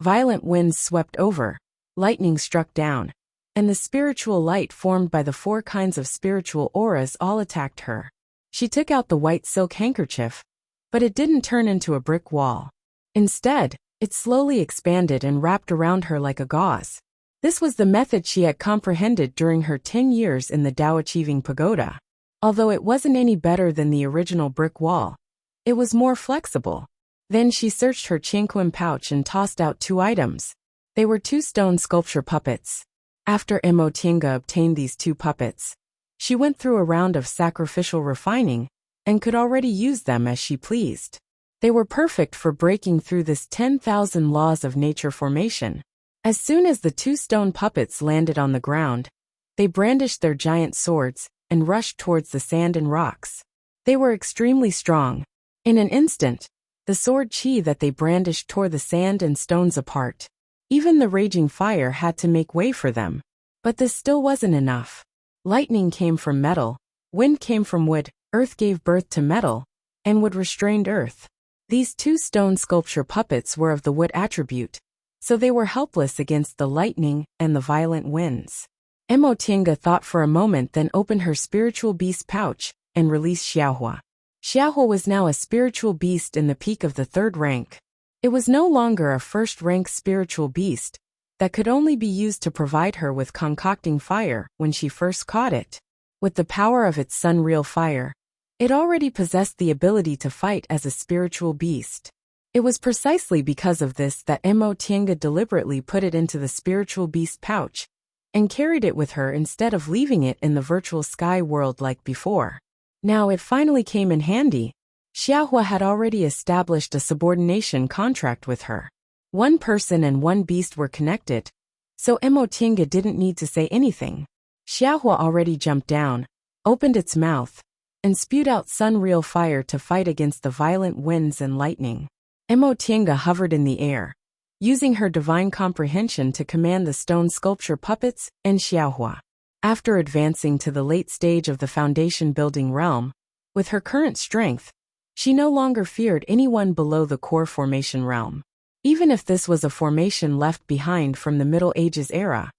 Violent winds swept over, lightning struck down, and the spiritual light formed by the 4 kinds of spiritual auras all attacked her. She took out the white silk handkerchief, but it didn't turn into a brick wall. Instead, it slowly expanded and wrapped around her like a gauze. This was the method she had comprehended during her 10 years in the Tao Achieving Pagoda. Although it wasn't any better than the original brick wall, it was more flexible. Then she searched her Qianquan pouch and tossed out 2 items. They were two stone sculpture puppets. After Emotinga obtained these two puppets, she went through a round of sacrificial refining and could already use them as she pleased. They were perfect for breaking through this 10,000 laws of nature formation. As soon as the two stone puppets landed on the ground, they brandished their giant swords and rushed towards the sand and rocks. They were extremely strong. In an instant, the sword chi that they brandished tore the sand and stones apart. Even the raging fire had to make way for them. But this still wasn't enough. Lightning came from metal, wind came from wood, earth gave birth to metal, and wood restrained earth. These two stone sculpture puppets were of the wood attribute, so they were helpless against the lightning and the violent winds. Emotinga thought for a moment, then opened her spiritual beast pouch and released Xiaohua. Xiaohua was now a spiritual beast in the peak of the 3rd rank. It was no longer a 1st-rank spiritual beast that could only be used to provide her with concocting fire when she first caught it. With the power of its sun-real fire, it already possessed the ability to fight as a spiritual beast. It was precisely because of this that Emotinga deliberately put it into the spiritual beast pouch and carried it with her instead of leaving it in the virtual sky world like before. Now it finally came in handy. Xiaohua had already established a subordination contract with her. One person and one beast were connected, so Emotinga didn't need to say anything. Xiaohua already jumped down, opened its mouth, and spewed out sun-real fire to fight against the violent winds and lightning. Emotinga hovered in the air, using her divine comprehension to command the stone sculpture puppets and Xiaohua. After advancing to the late stage of the foundation-building realm, with her current strength, she no longer feared anyone below the core formation realm. Even if this was a formation left behind from the Middle Ages era,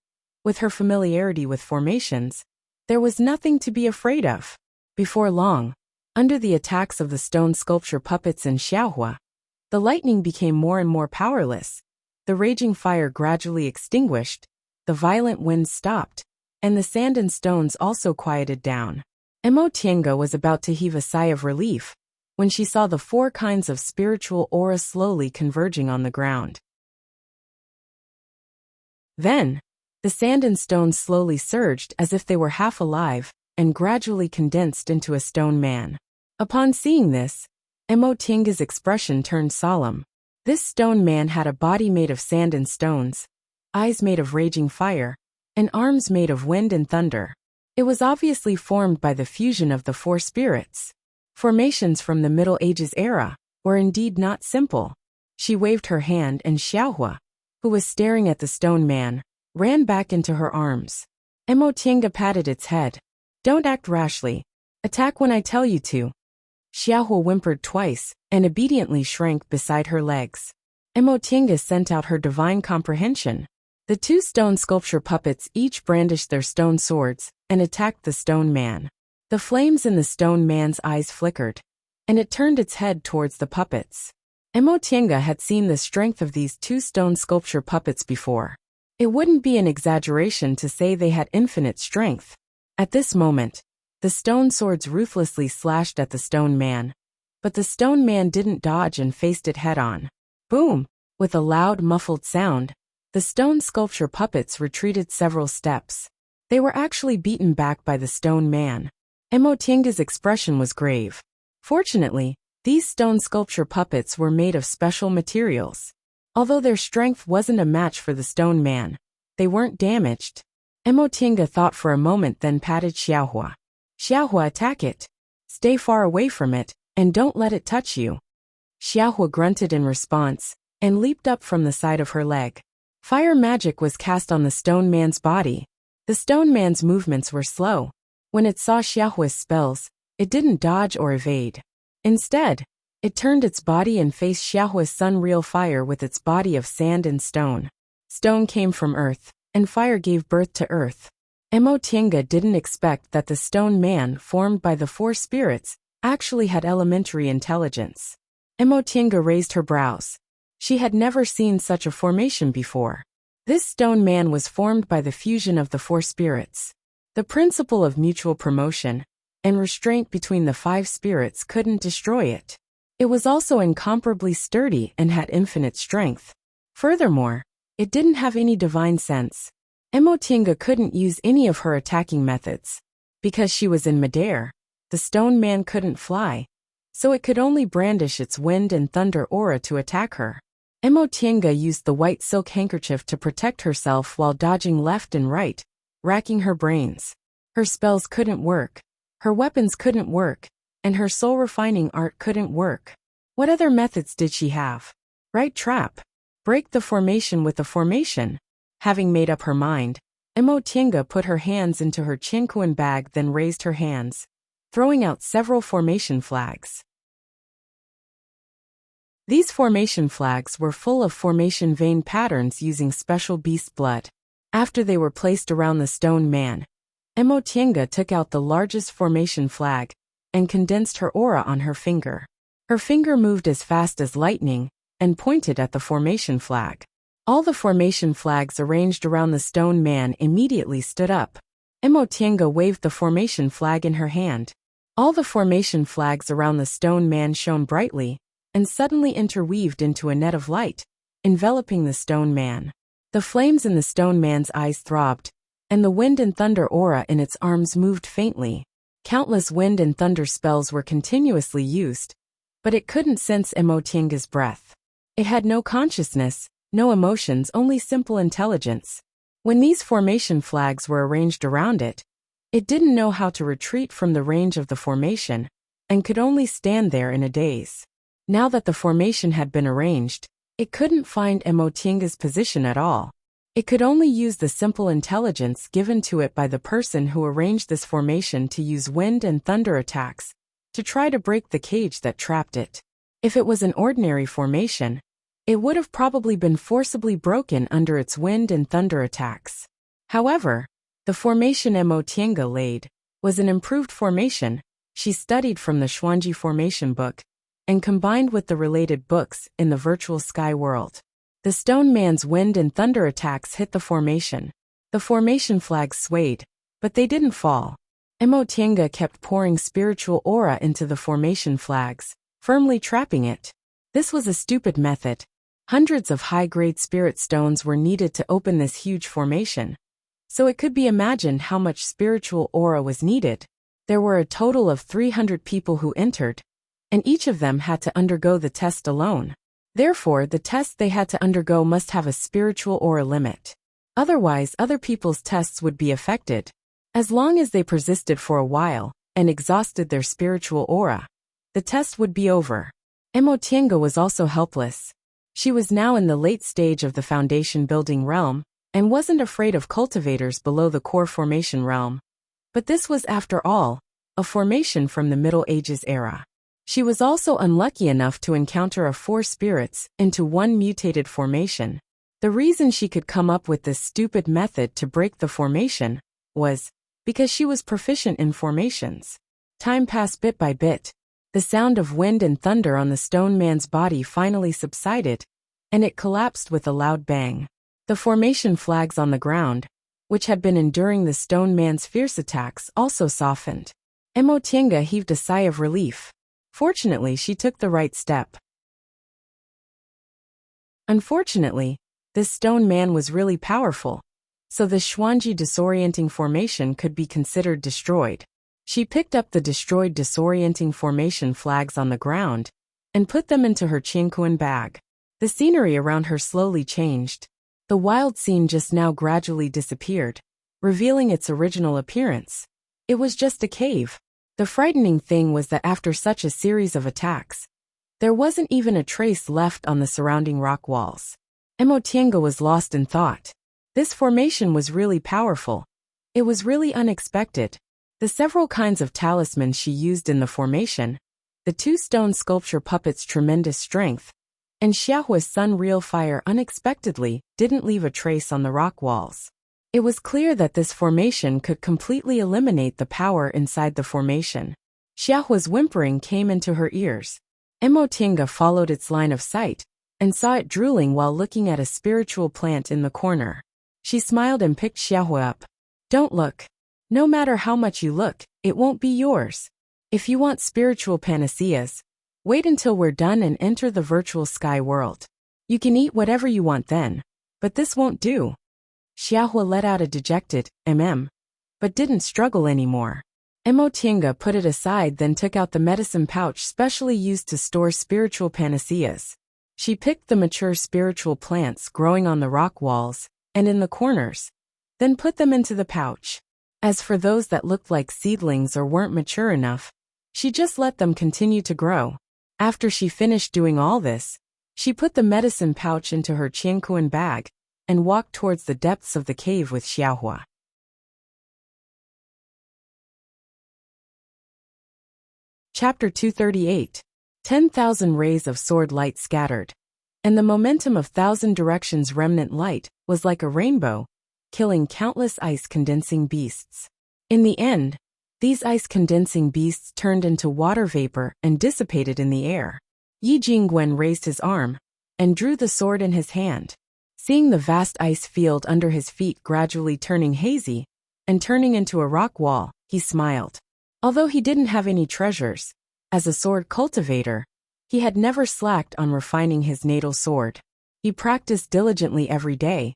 with her familiarity with formations, there was nothing to be afraid of. Before long, under the attacks of the stone sculpture puppets and Xiaohua, the lightning became more and more powerless, the raging fire gradually extinguished, the violent winds stopped, and the sand and stones also quieted down. Emotinga was about to heave a sigh of relief when she saw the 4 kinds of spiritual aura slowly converging on the ground. Then, the sand and stones slowly surged as if they were half alive and gradually condensed into a stone man. Upon seeing this, Emotinga's expression turned solemn. This stone man had a body made of sand and stones, eyes made of raging fire, and arms made of wind and thunder. It was obviously formed by the fusion of the 4 spirits. Formations from the Middle Ages era were indeed not simple. She waved her hand and Xiaohua, who was staring at the stone man, ran back into her arms. Emotinga patted its head. "Don't act rashly. Attack when I tell you to." Xiaohua whimpered twice and obediently shrank beside her legs. Emotinga sent out her divine comprehension. The 2 stone sculpture puppets each brandished their stone swords and attacked the stone man. The flames in the stone man's eyes flickered, and it turned its head towards the puppets. Emotinga had seen the strength of these 2 stone sculpture puppets before. It wouldn't be an exaggeration to say they had infinite strength. At this moment, the stone swords ruthlessly slashed at the stone man, but the stone man didn't dodge and faced it head-on. Boom! With a loud, muffled sound, the stone sculpture puppets retreated several steps. They were actually beaten back by the stone man. Emotinga's expression was grave. Fortunately, these stone sculpture puppets were made of special materials. Although their strength wasn't a match for the stone man, they weren't damaged. Emotinga thought for a moment, then patted Xiaohua. "Xiaohua, attack it. Stay far away from it, and don't let it touch you." Xiaohua grunted in response, and leaped up from the side of her leg. Fire magic was cast on the stone man's body. The stone man's movements were slow. When it saw Xiaohua's spells, it didn't dodge or evade. Instead, it turned its body and faced Xiaohua's sun-real fire with its body of sand and stone. Stone came from earth, and fire gave birth to earth. Emotinga didn't expect that the stone man formed by the 4 spirits actually had elementary intelligence. Emotinga raised her brows. She had never seen such a formation before. This stone man was formed by the fusion of the 4 spirits. The principle of mutual promotion and restraint between the 5 spirits couldn't destroy it. It was also incomparably sturdy and had infinite strength. Furthermore, It didn't have any divine sense. Emotinga couldn't use any of her attacking methods. Because she was in midair, the stone man couldn't fly, so it could only brandish its wind and thunder aura to attack her. Emotinga used the white silk handkerchief to protect herself while dodging left and right, racking her brains. Her spells couldn't work, her weapons couldn't work, and her soul-refining art couldn't work. What other methods did she have? Right trap. Break the formation with a formation. Having made up her mind, Emotinga put her hands into her chinkuan bag, then raised her hands, throwing out several formation flags. These formation flags were full of formation vein patterns using special beast blood. After they were placed around the stone man, Emotinga took out the largest formation flag and condensed her aura on her finger. Her finger moved as fast as lightning and pointed at the formation flag. All the formation flags arranged around the stone man immediately stood up. Emotinga waved the formation flag in her hand. All the formation flags around the stone man shone brightly and suddenly interweaved into a net of light, enveloping the stone man. The flames in the stone man's eyes throbbed, and the wind and thunder aura in its arms moved faintly. Countless wind and thunder spells were continuously used, but it couldn't sense Emotinga's breath. It had no consciousness, no emotions, only simple intelligence. When these formation flags were arranged around it, it didn't know how to retreat from the range of the formation, and could only stand there in a daze. Now that the formation had been arranged, it couldn't find Emotinga's position at all. It could only use the simple intelligence given to it by the person who arranged this formation to use wind and thunder attacks to try to break the cage that trapped it. If it was an ordinary formation, it would have probably been forcibly broken under its wind and thunder attacks. However, the formation Emotinga laid was an improved formation she studied from the Xuanji formation book and combined with the related books in the virtual sky world. The stone man's wind and thunder attacks hit the formation. The formation flags swayed, but they didn't fall. Emotinga kept pouring spiritual aura into the formation flags, firmly trapping it. This was a stupid method. Hundreds of high-grade spirit stones were needed to open this huge formation, so it could be imagined how much spiritual aura was needed. There were a total of 300 people who entered, and each of them had to undergo the test alone. Therefore, the test they had to undergo must have a spiritual aura limit. Otherwise, other people's tests would be affected. As long as they persisted for a while and exhausted their spiritual aura, the test would be over. Emotinga was also helpless. She was now in the late stage of the foundation building realm and wasn't afraid of cultivators below the core formation realm. But this was, after all, a formation from the Middle Ages era. She was also unlucky enough to encounter a 4 spirits into 1 mutated formation. The reason she could come up with this stupid method to break the formation was because she was proficient in formations. Time passed bit by bit. The sound of wind and thunder on the stone man's body finally subsided, and it collapsed with a loud bang. The formation flags on the ground, which had been enduring the stone man's fierce attacks, also softened. Emotinga heaved a sigh of relief. Fortunately, she took the right step. Unfortunately, this stone man was really powerful, so the Xuanji disorienting formation could be considered destroyed. She picked up the destroyed disorienting formation flags on the ground and put them into her chinkuan bag. The scenery around her slowly changed. The wild scene just now gradually disappeared, revealing its original appearance. It was just a cave. The frightening thing was that after such a series of attacks, there wasn't even a trace left on the surrounding rock walls. Emotinga was lost in thought. This formation was really powerful. It was really unexpected. The several kinds of talismans she used in the formation, the 2 stone sculpture puppets' tremendous strength, and Xiaohua's sun real fire unexpectedly didn't leave a trace on the rock walls. It was clear that this formation could completely eliminate the power inside the formation. Xiaohua's whimpering came into her ears. Emotinga followed its line of sight and saw it drooling while looking at a spiritual plant in the corner. She smiled and picked Xiaohua up. "Don't look. No matter how much you look, it won't be yours. If you want spiritual panaceas, wait until we're done and enter the virtual sky world. You can eat whatever you want then. But this won't do. Xiaohua let out a dejected, but didn't struggle anymore. Emotinga put it aside, then took out the medicine pouch specially used to store spiritual panaceas. She picked the mature spiritual plants growing on the rock walls and in the corners, then put them into the pouch. As for those that looked like seedlings or weren't mature enough, she just let them continue to grow. After she finished doing all this, she put the medicine pouch into her qiankuan bag and walked towards the depths of the cave with Xiaohua. Chapter 238. 10,000 rays of sword light scattered. And the momentum of 1,000 directions remnant light was like a rainbow, killing countless ice-condensing beasts. In the end, these ice-condensing beasts turned into water vapor and dissipated in the air. Yi Jingwen raised his arm and drew the sword in his hand. Seeing the vast ice field under his feet gradually turning hazy and turning into a rock wall, he smiled. Although he didn't have any treasures, as a sword cultivator, he had never slacked on refining his natal sword. He practiced diligently every day,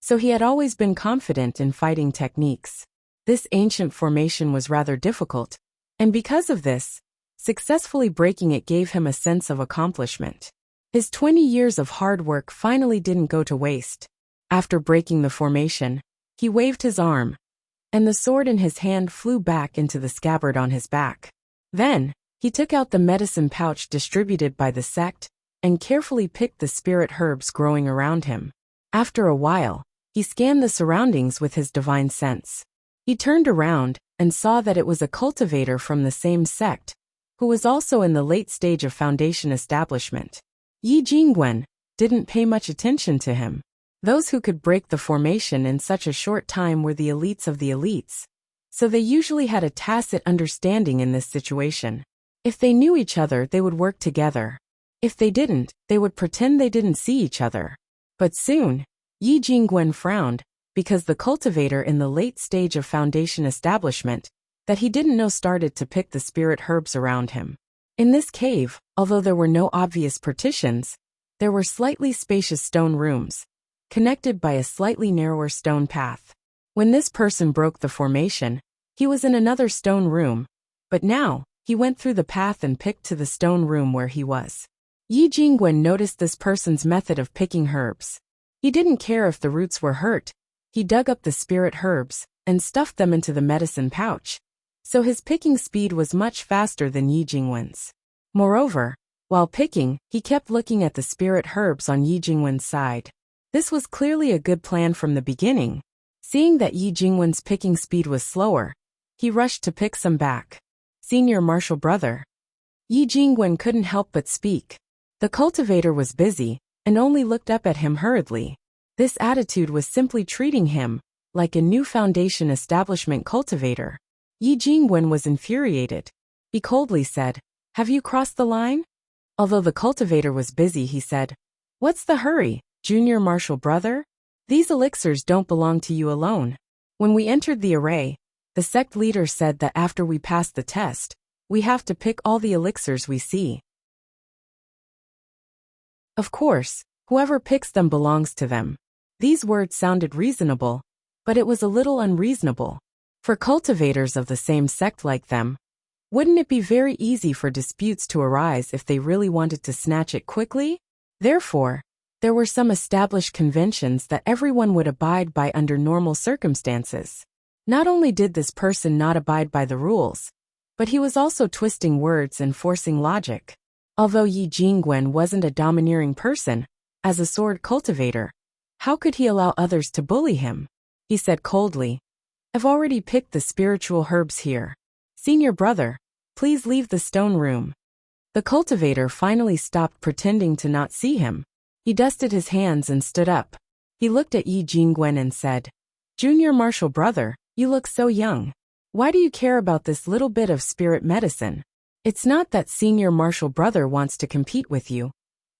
so he had always been confident in fighting techniques. This ancient formation was rather difficult, and because of this, successfully breaking it gave him a sense of accomplishment. His 20 years of hard work finally didn't go to waste. After breaking the formation, he waved his arm, and the sword in his hand flew back into the scabbard on his back. Then, he took out the medicine pouch distributed by the sect and carefully picked the spirit herbs growing around him. After a while, he scanned the surroundings with his divine sense. He turned around and saw that it was a cultivator from the same sect, who was also in the late stage of foundation establishment. Yi Jingwen didn't pay much attention to him. Those who could break the formation in such a short time were the elites of the elites, so they usually had a tacit understanding in this situation. If they knew each other, they would work together. If they didn't, they would pretend they didn't see each other. But soon, Yi Jingwen frowned, because the cultivator in the late stage of foundation establishment that he didn't know started to pick the spirit herbs around him. In this cave, although there were no obvious partitions, there were slightly spacious stone rooms, connected by a slightly narrower stone path. When this person broke the formation, he was in another stone room, but now, he went through the path and picked to the stone room where he was. Yi Jingwen noticed this person's method of picking herbs. He didn't care if the roots were hurt. He dug up the spirit herbs and stuffed them into the medicine pouch, so his picking speed was much faster than Yi Jingwen's. Moreover, while picking, he kept looking at the spirit herbs on Yi Jingwen's side. This was clearly a good plan from the beginning. Seeing that Yi Jingwen's picking speed was slower, he rushed to pick some back. Senior martial brother. Yi Jingwen couldn't help but speak. The cultivator was busy and only looked up at him hurriedly. This attitude was simply treating him like a new foundation establishment cultivator. Yi Jingwen was infuriated. He coldly said, "Have you crossed the line?" Although the cultivator was busy, he said, "What's the hurry, junior martial brother? These elixirs don't belong to you alone." When we entered the array, the sect leader said that after we pass the test, we have to pick all the elixirs we see. Of course, whoever picks them belongs to them. These words sounded reasonable, but it was a little unreasonable. For cultivators of the same sect like them, wouldn't it be very easy for disputes to arise if they really wanted to snatch it quickly? Therefore, there were some established conventions that everyone would abide by under normal circumstances. Not only did this person not abide by the rules, but he was also twisting words and forcing logic. Although Yi Jingwen wasn't a domineering person, as a sword cultivator, how could he allow others to bully him? He said coldly, "I've already picked the spiritual herbs here. Senior brother, please leave the stone room." The cultivator finally stopped pretending to not see him. He dusted his hands and stood up. He looked at Yi Jingwen and said, "Junior martial brother, you look so young. Why do you care about this little bit of spirit medicine? It's not that senior martial brother wants to compete with you,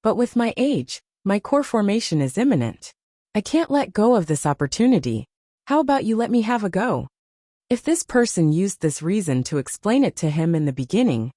but with my age, my core formation is imminent. I can't let go of this opportunity. How about you let me have a go?" If this person used this reason to explain it to him in the beginning,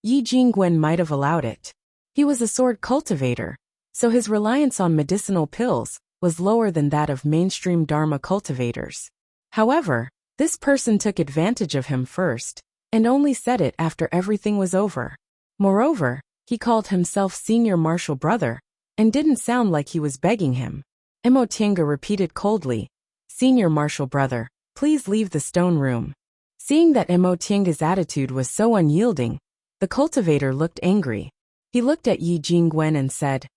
Yi Jingwen might have allowed it. He was a sword cultivator, so his reliance on medicinal pills was lower than that of mainstream Dharma cultivators. However, this person took advantage of him first, and only said it after everything was over. Moreover, he called himself Senior Martial Brother, and didn't sound like he was begging him. Emotinga repeated coldly, "Senior Martial Brother, please leave the stone room." Seeing that Emotinga's attitude was so unyielding, the cultivator looked angry. He looked at Yi Jingwen and said,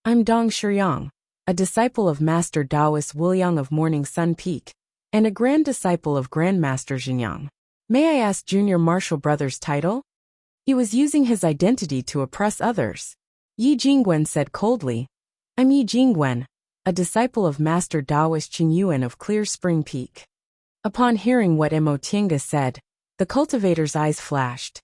"I'm Dong Shiyang, a disciple of Master Taoist Wuliang of Morning Sun Peak, and a grand disciple of Grandmaster Jinyang. May I ask Junior Martial Brother's title?" He was using his identity to oppress others. Yi Jingwen said coldly, "I'm Yi Jingwen, a disciple of Master Taoist Qingyuan of Clear Spring Peak." Upon hearing what Emotinga said, the cultivator's eyes flashed.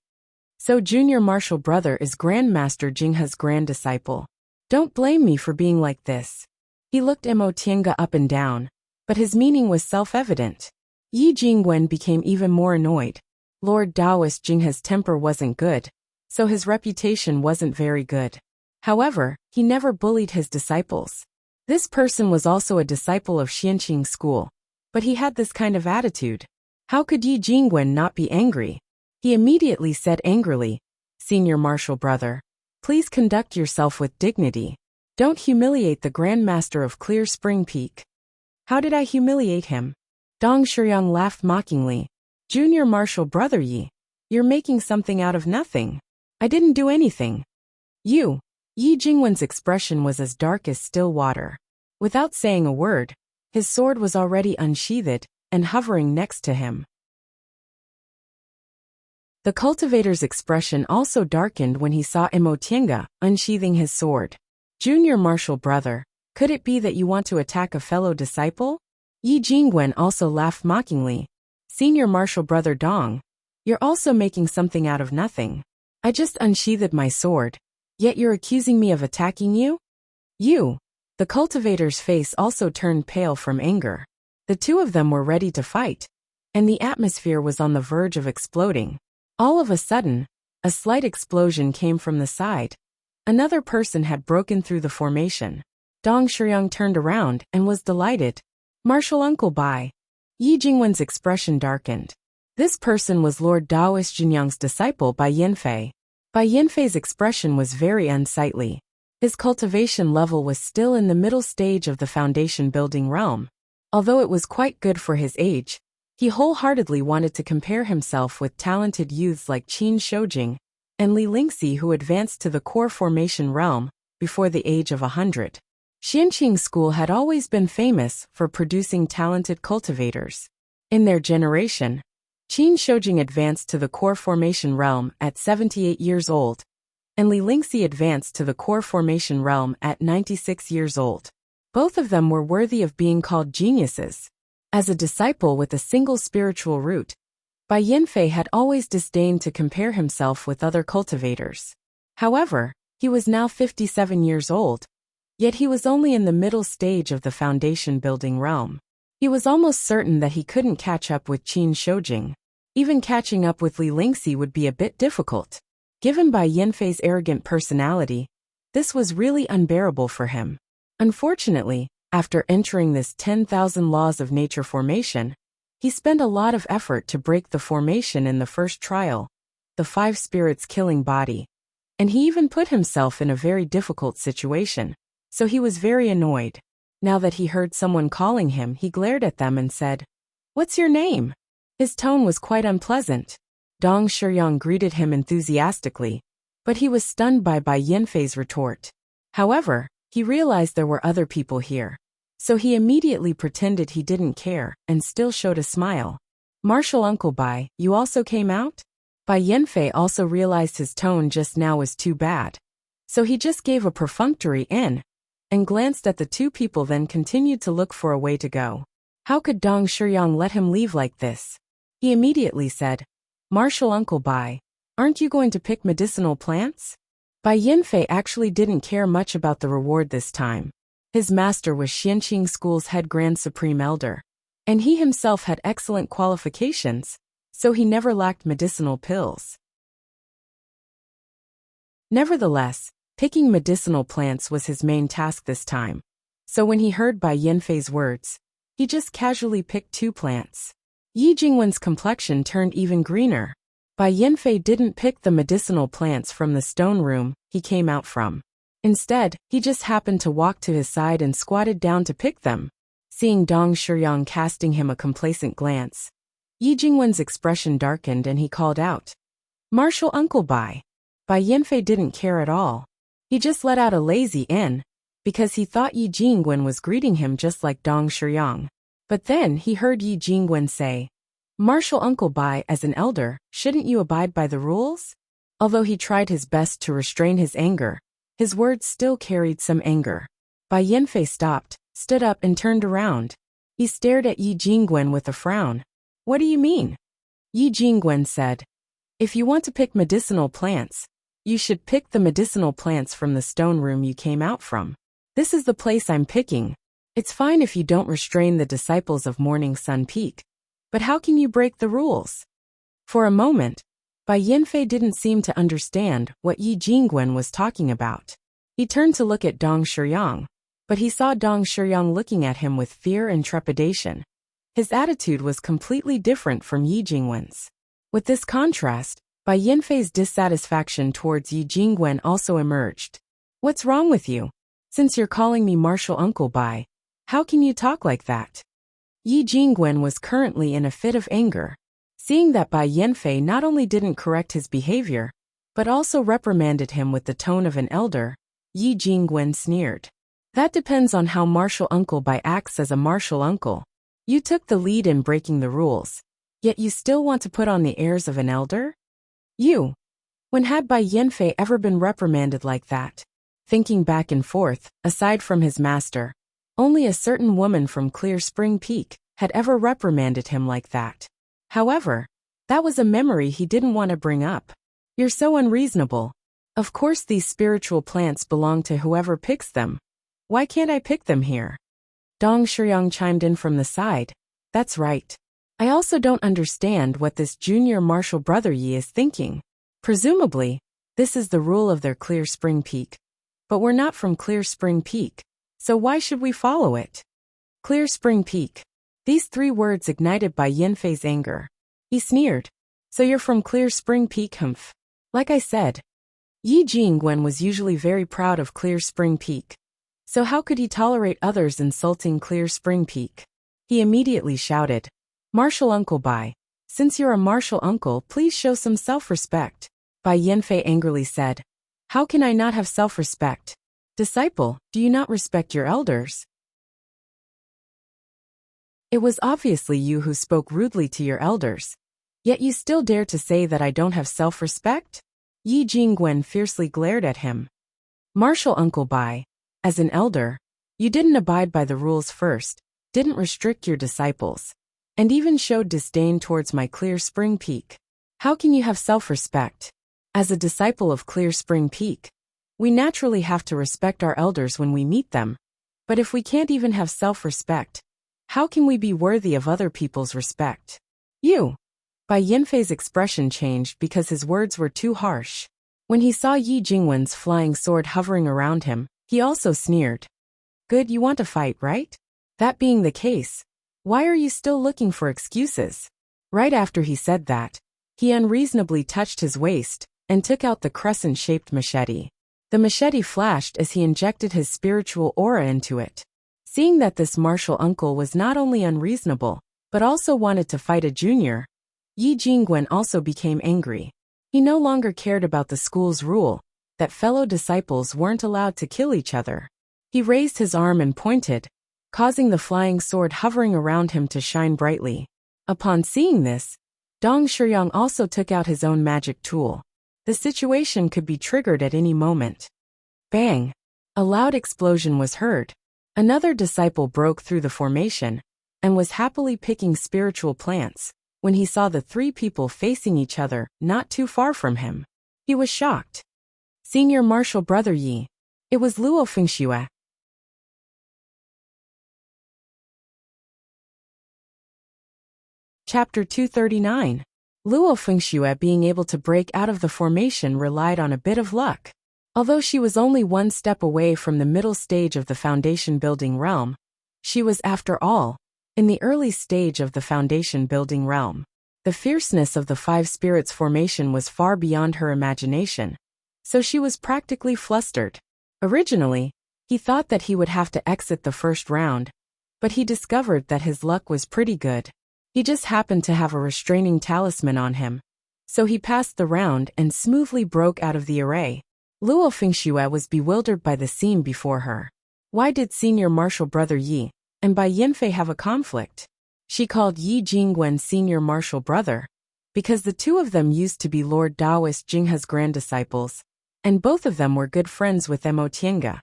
"So Junior Martial Brother is Grandmaster Jinghe's grand disciple. Don't blame me for being like this." He looked Emotinga up and down, but his meaning was self-evident. Yi Jingwen became even more annoyed. Lord Taoist Jinghe's temper wasn't good, so his reputation wasn't very good. However, he never bullied his disciples. This person was also a disciple of Xianqing school, but he had this kind of attitude. How could Yi Jingwen not be angry? He immediately said angrily, "Senior Martial Brother, please conduct yourself with dignity. Don't humiliate the Grandmaster of Clear Spring Peak." "How did I humiliate him?" Dong Shiyang laughed mockingly. "Junior Martial Brother Yi, you're making something out of nothing. I didn't do anything." "You." Yi Jingwen's expression was as dark as still water. Without saying a word, his sword was already unsheathed and hovering next to him. The cultivator's expression also darkened when he saw Emotinga unsheathing his sword. "Junior Martial Brother, could it be that you want to attack a fellow disciple?" Yi Jingwen also laughed mockingly. "Senior Martial Brother Dong, you're also making something out of nothing. I just unsheathed my sword, yet you're accusing me of attacking you?" "You." The cultivator's face also turned pale from anger. The two of them were ready to fight, and the atmosphere was on the verge of exploding. All of a sudden, a slight explosion came from the side. Another person had broken through the formation. Dong Shiyang turned around and was delighted. "Martial Uncle Bai." Yi Jingwen's expression darkened. This person was Lord Taoist Jinyang's disciple Bai Yanfei. Bai Yanfei's expression was very unsightly. His cultivation level was still in the middle stage of the foundation building realm. Although it was quite good for his age, he wholeheartedly wanted to compare himself with talented youths like Qin Shoujing and Li Lingxi, who advanced to the core formation realm before the age of 100. Xianqing school had always been famous for producing talented cultivators. In their generation, Qin Shoujing advanced to the core formation realm at 78 years old, and Li Lingxi advanced to the core formation realm at 96 years old. Both of them were worthy of being called geniuses. As a disciple with a single spiritual root, Bai Yanfei had always disdained to compare himself with other cultivators. However, he was now 57 years old, yet he was only in the middle stage of the foundation building realm. He was almost certain that he couldn't catch up with Qin Shoujing. Even catching up with Li Lingxi would be a bit difficult. Given Bai Yanfei's arrogant personality, this was really unbearable for him. Unfortunately, after entering this 10,000 laws of nature formation, he spent a lot of effort to break the formation in the first trial, the 5 spirits killing body. And he even put himself in a very difficult situation, so he was very annoyed. Now that he heard someone calling him, he glared at them and said, "What's your name?" His tone was quite unpleasant. Dong Shiyang greeted him enthusiastically, but he was stunned by Bai Yanfei's retort. However, he realized there were other people here, so he immediately pretended he didn't care and still showed a smile. "Martial Uncle Bai, you also came out?" Bai Yanfei also realized his tone just now was too bad, so he just gave a perfunctory "in" and glanced at the two people, then continued to look for a way to go. How could Dong Shiyang let him leave like this? He immediately said, "Martial Uncle Bai, aren't you going to pick medicinal plants?" Bai Yanfei actually didn't care much about the reward this time. His master was Xianqing School's head Grand Supreme Elder, and he himself had excellent qualifications, so he never lacked medicinal pills. Nevertheless, picking medicinal plants was his main task this time, So when he heard Bai Yanfei's words, he just casually picked 2 plants. Yi Jingwen's complexion turned even greener. Bai Yanfei didn't pick the medicinal plants from the stone room he came out from. Instead, he just happened to walk to his side and squatted down to pick them. Seeing Dong Shiyang casting him a complacent glance, Yi Jingwen's expression darkened and he called out, "Martial Uncle Bai." Bai Yanfei didn't care at all. He just let out a lazy "in," because he thought Yi Jingwen was greeting him just like Dong Shiyang. But then he heard Yi Jingwen say, "Martial Uncle Bai, as an elder, shouldn't you abide by the rules?" Although he tried his best to restrain his anger, his words still carried some anger. Bai Yanfei stopped, stood up and turned around. He stared at Yi Jingwen with a frown. "What do you mean?" Yi Jingwen said, "If you want to pick medicinal plants, you should pick the medicinal plants from the stone room you came out from. This is the place I'm picking. It's fine if you don't restrain the disciples of Morning Sun Peak, but how can you break the rules?" For a moment, Bai Yanfei didn't seem to understand what Yi Jingwen was talking about. He turned to look at Dong Shiyang, but he saw Dong Shiyang looking at him with fear and trepidation. His attitude was completely different from Yi Jingwen's. With this contrast, Bai Yanfei's dissatisfaction towards Yi Jingwen also emerged. "What's wrong with you? Since you're calling me Martial Uncle Bai, how can you talk like that?" Yi Jingwen was currently in a fit of anger. Seeing that Bai Yanfei not only didn't correct his behavior, but also reprimanded him with the tone of an elder, Yi Jingwen sneered. "That depends on how Martial Uncle Bai acts as a martial uncle. You took the lead in breaking the rules, yet you still want to put on the airs of an elder? You. When had Bai Yanfei ever been reprimanded like that?" Thinking back and forth, aside from his master, only a certain woman from Clear Spring Peak had ever reprimanded him like that. However, that was a memory he didn't want to bring up. "You're so unreasonable. Of course these spiritual plants belong to whoever picks them. Why can't I pick them here?" Dong Shiyang chimed in from the side. "That's right. I also don't understand what this junior martial brother Yi is thinking. Presumably, this is the rule of their Clear Spring Peak. But we're not from Clear Spring Peak, so why should we follow it?" Clear Spring Peak. These 3 words ignited Bai Yanfei's anger. He sneered. "So you're from Clear Spring Peak, humph?" Like I said, Yi Jingwen was usually very proud of Clear Spring Peak. So how could he tolerate others insulting Clear Spring Peak? He immediately shouted, "Martial Uncle Bai, since you're a martial uncle, please show some self-respect." Bai Yanfei angrily said, "How can I not have self-respect? Disciple, do you not respect your elders?" It was obviously you who spoke rudely to your elders. Yet you still dare to say that I don't have self-respect? Yi Jingwen fiercely glared at him. "Martial Uncle Bai, as an elder, you didn't abide by the rules first, didn't restrict your disciples, and even showed disdain towards my Clear Spring Peak. How can you have self-respect? As a disciple of Clear Spring Peak, we naturally have to respect our elders when we meet them. But if we can't even have self-respect, how can we be worthy of other people's respect?" "You." Bai Yanfei's expression changed because his words were too harsh. When he saw Yi Jingwen's flying sword hovering around him, he also sneered. "Good, you want to fight, right? That being the case, why are you still looking for excuses?" Right after he said that, he unreasonably touched his waist and took out the crescent-shaped machete. The machete flashed as he injected his spiritual aura into it. Seeing that this martial uncle was not only unreasonable, but also wanted to fight a junior, Yi Jingwen also became angry. He no longer cared about the school's rule, that fellow disciples weren't allowed to kill each other. He raised his arm and pointed, causing the flying sword hovering around him to shine brightly. Upon seeing this, Dong Shiyang also took out his own magic tool. The situation could be triggered at any moment. Bang! A loud explosion was heard. Another disciple broke through the formation and was happily picking spiritual plants when he saw the 3 people facing each other not too far from him. He was shocked. "Senior martial brother Yi." It was Luo Fengxue. Chapter 239. Luo Fengxue being able to break out of the formation relied on a bit of luck. Although she was only one step away from the middle stage of the foundation building realm, she was, after all, in the early stage of the foundation building realm. The fierceness of the five spirits formation was far beyond her imagination, so she was practically flustered. Originally, he thought that he would have to exit the first round, but he discovered that his luck was pretty good. He just happened to have a restraining talisman on him, so he passed the round and smoothly broke out of the array. Luo Fengxue was bewildered by the scene before her. Why did Senior Martial Brother Yi and Bai Yanfei have a conflict? She called Yi Jingwen Senior Martial Brother because the two of them used to be Lord Taoist Jinghe's grand disciples, and both of them were good friends with Mo Tiange.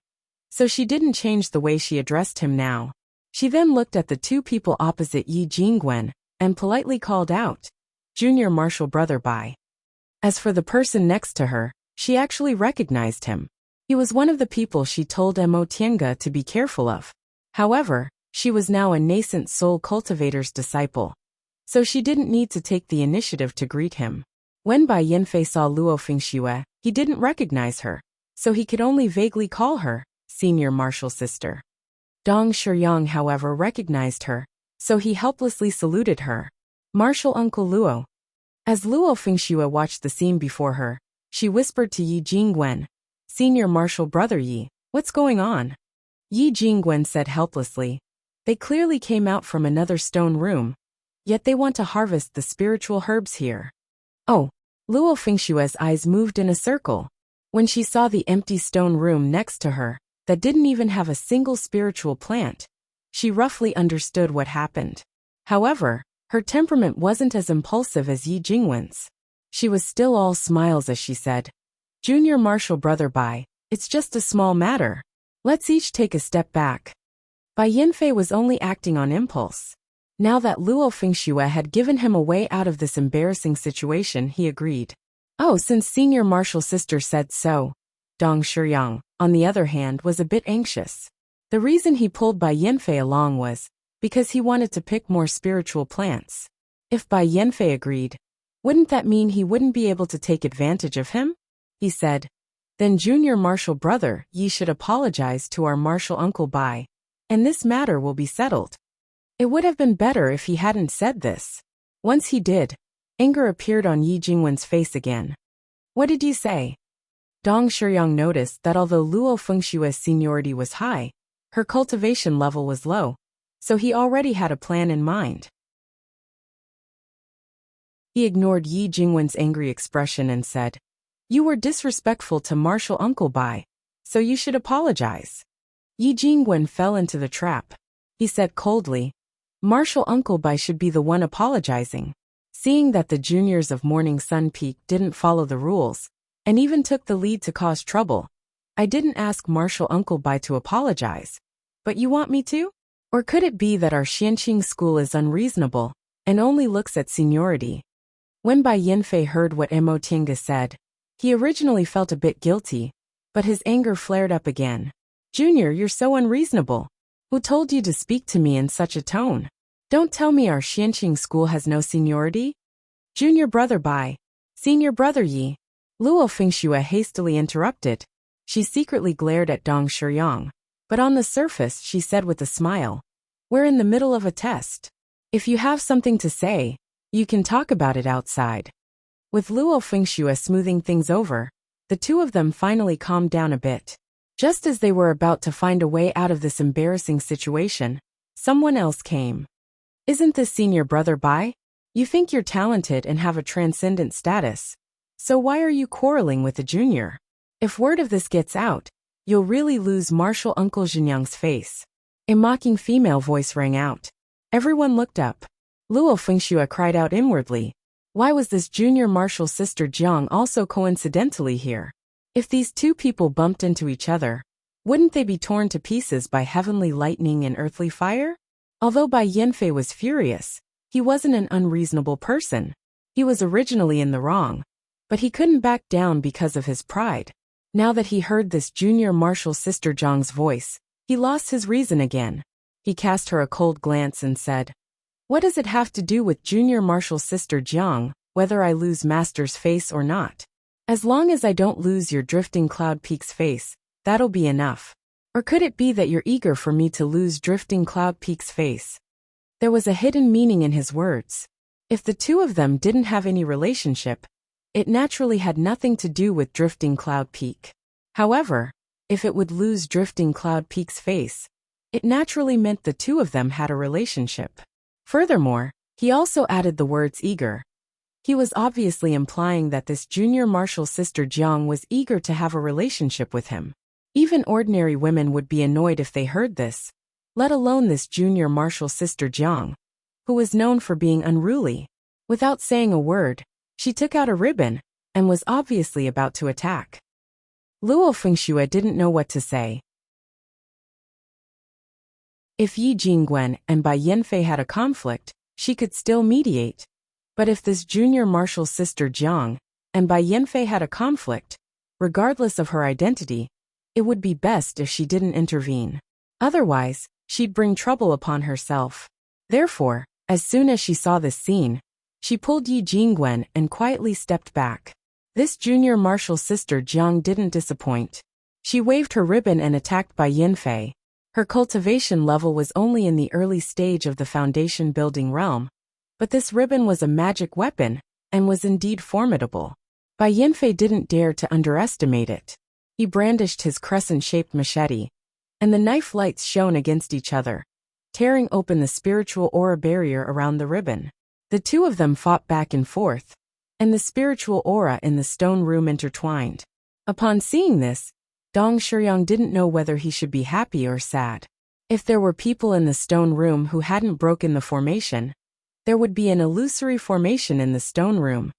So she didn't change the way she addressed him now. She then looked at the two people opposite Yi Jingwen and politely called out, "Junior Martial Brother Bai." As for the person next to her, she actually recognized him. He was one of the people she told Mo Tiange to be careful of. However, she was now a nascent soul cultivator's disciple, so she didn't need to take the initiative to greet him. When Bai Yanfei saw Luo Fengxue, he didn't recognize her, so he could only vaguely call her Senior Martial Sister. Dong Shiyang, however, recognized her, so he helplessly saluted her. "Martial Uncle Luo." As Luo Fengxue watched the scene before her, she whispered to Yi Jingwen, "Senior Martial Brother Yi, what's going on?" Yi Jingwen said helplessly, "They clearly came out from another stone room, yet they want to harvest the spiritual herbs here." Oh, Luo Fengxue's eyes moved in a circle. When she saw the empty stone room next to her, that didn't even have a single spiritual plant, she roughly understood what happened. However, her temperament wasn't as impulsive as Yi Jingwen's. She was still all smiles as she said, "Junior Martial Brother Bai, it's just a small matter. Let's each take a step back." Bai Yanfei was only acting on impulse. Now that Luo Fengxue had given him a way out of this embarrassing situation, he agreed. "Oh, since Senior Martial Sister said so." Dong Shiyang, on the other hand, was a bit anxious. The reason he pulled Bai Yanfei along was because he wanted to pick more spiritual plants. If Bai Yanfei agreed, wouldn't that mean he wouldn't be able to take advantage of him? He said, "Then Junior Martial Brother Yi should apologize to our martial uncle Bai, and this matter will be settled." It would have been better if he hadn't said this. Once he did, anger appeared on Yi Jingwen's face again. "What did you say?" Dong Shiyang noticed that although Luo Fengshue's seniority was high, her cultivation level was low, so he already had a plan in mind. He ignored Yi Jingwen's angry expression and said, "You were disrespectful to Martial Uncle Bai, so you should apologize." Yi Jingwen fell into the trap. He said coldly, "Martial Uncle Bai should be the one apologizing." Seeing that the juniors of Morning Sun Peak didn't follow the rules, and even took the lead to cause trouble, "I didn't ask Martial Uncle Bai to apologize. But you want me to? Or could it be that our Xianqing school is unreasonable, and only looks at seniority?" When Bai Yanfei heard what Mo Tiange said, he originally felt a bit guilty, but his anger flared up again. "Junior, you're so unreasonable. Who told you to speak to me in such a tone? Don't tell me our Xianqing school has no seniority?" "Junior Brother Bai, Senior Brother Yi," Luo Fengxue hastily interrupted. She secretly glared at Dong Shiyang, but on the surface she said with a smile, "We're in the middle of a test. If you have something to say, you can talk about it outside." With Luo Fengxue smoothing things over, the two of them finally calmed down a bit. Just as they were about to find a way out of this embarrassing situation, someone else came. "Isn't this Senior Brother Bai? You think you're talented and have a transcendent status, so why are you quarreling with the junior? If word of this gets out, you'll really lose Martial Uncle Jinyang's face." A mocking female voice rang out. Everyone looked up. Luo Fengxue cried out inwardly, why was this junior martial sister Jiang also coincidentally here? If these two people bumped into each other, wouldn't they be torn to pieces by heavenly lightning and earthly fire? Although Bai Yanfei was furious, he wasn't an unreasonable person. He was originally in the wrong, but he couldn't back down because of his pride. Now that he heard this junior martial sister Jiang's voice, he lost his reason again. He cast her a cold glance and said, "What does it have to do with junior martial sister Jiang, whether I lose master's face or not?" As long as I don't lose your drifting cloud peak's face, that'll be enough. Or could it be that you're eager for me to lose drifting cloud peak's face? There was a hidden meaning in his words. If the two of them didn't have any relationship, it naturally had nothing to do with drifting cloud peak. However, if it would lose drifting cloud peak's face, it naturally meant the two of them had a relationship. Furthermore, he also added the words eager. He was obviously implying that this junior martial sister Jiang was eager to have a relationship with him. Even ordinary women would be annoyed if they heard this, let alone this junior martial sister Jiang, who was known for being unruly. Without saying a word, she took out a ribbon and was obviously about to attack. Luo Fengxue didn't know what to say. If Yi Jingwen and Bai Yanfei had a conflict, she could still mediate. But if this junior martial sister Jiang and Bai Yanfei had a conflict, regardless of her identity, it would be best if she didn't intervene. Otherwise, she'd bring trouble upon herself. Therefore, as soon as she saw this scene, she pulled Yi Jingwen and quietly stepped back. This junior martial sister Jiang didn't disappoint. She waved her ribbon and attacked Bai Yanfei. Her cultivation level was only in the early stage of the foundation building realm, but this ribbon was a magic weapon and was indeed formidable. Bai Yanfei didn't dare to underestimate it. He brandished his crescent-shaped machete, and the knife lights shone against each other, tearing open the spiritual aura barrier around the ribbon. The two of them fought back and forth, and the spiritual aura in the stone room intertwined. Upon seeing this, Dong Shiyang didn't know whether he should be happy or sad. If there were people in the stone room who hadn't broken the formation, there would be an illusory formation in the stone room,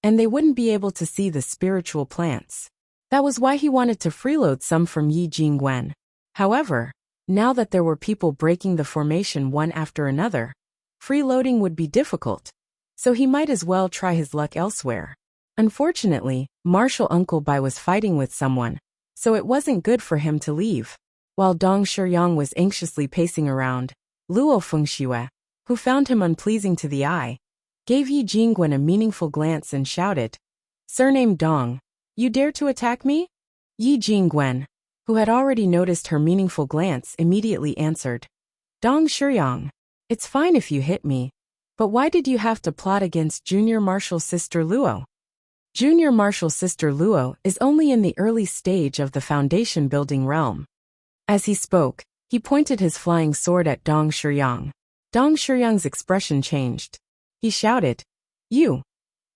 and they wouldn't be able to see the spiritual plants. That was why he wanted to freeload some from Yi Jingwen. However, now that there were people breaking the formation one after another, freeloading would be difficult, so he might as well try his luck elsewhere. Unfortunately, Martial Uncle Bai was fighting with someone, so it wasn't good for him to leave. While Dong Shiyang was anxiously pacing around, Luo Fengxue, who found him unpleasing to the eye, gave Yi Jingwen a meaningful glance and shouted, "Surname Dong, you dare to attack me?" Yi Jingwen, who had already noticed her meaningful glance, immediately answered, "Dong Shiyang, it's fine if you hit me, but why did you have to plot against junior martial sister Luo?" Junior martial sister Luo is only in the early stage of the foundation building realm. As he spoke, he pointed his flying sword at Dong Shiyang. Dong Shiyang's expression changed. He shouted, "You!"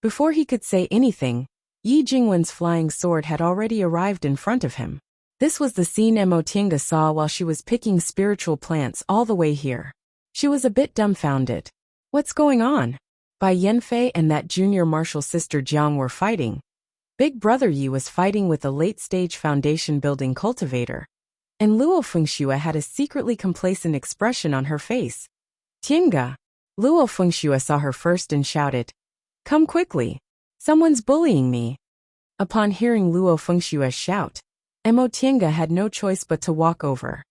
Before he could say anything, Yi Jingwen's flying sword had already arrived in front of him. This was the scene Emotinga saw while she was picking spiritual plants all the way here. She was a bit dumbfounded. What's going on? Bai Yanfei and that junior martial sister Jiang were fighting. Big brother Yi was fighting with a late-stage foundation building cultivator. And Luo Fengxue had a secretly complacent expression on her face. "Tiange!" Luo Fengxue saw her first and shouted, "Come quickly! Someone's bullying me!" Upon hearing Luo Fengshue's shout, Emotinga had no choice but to walk over.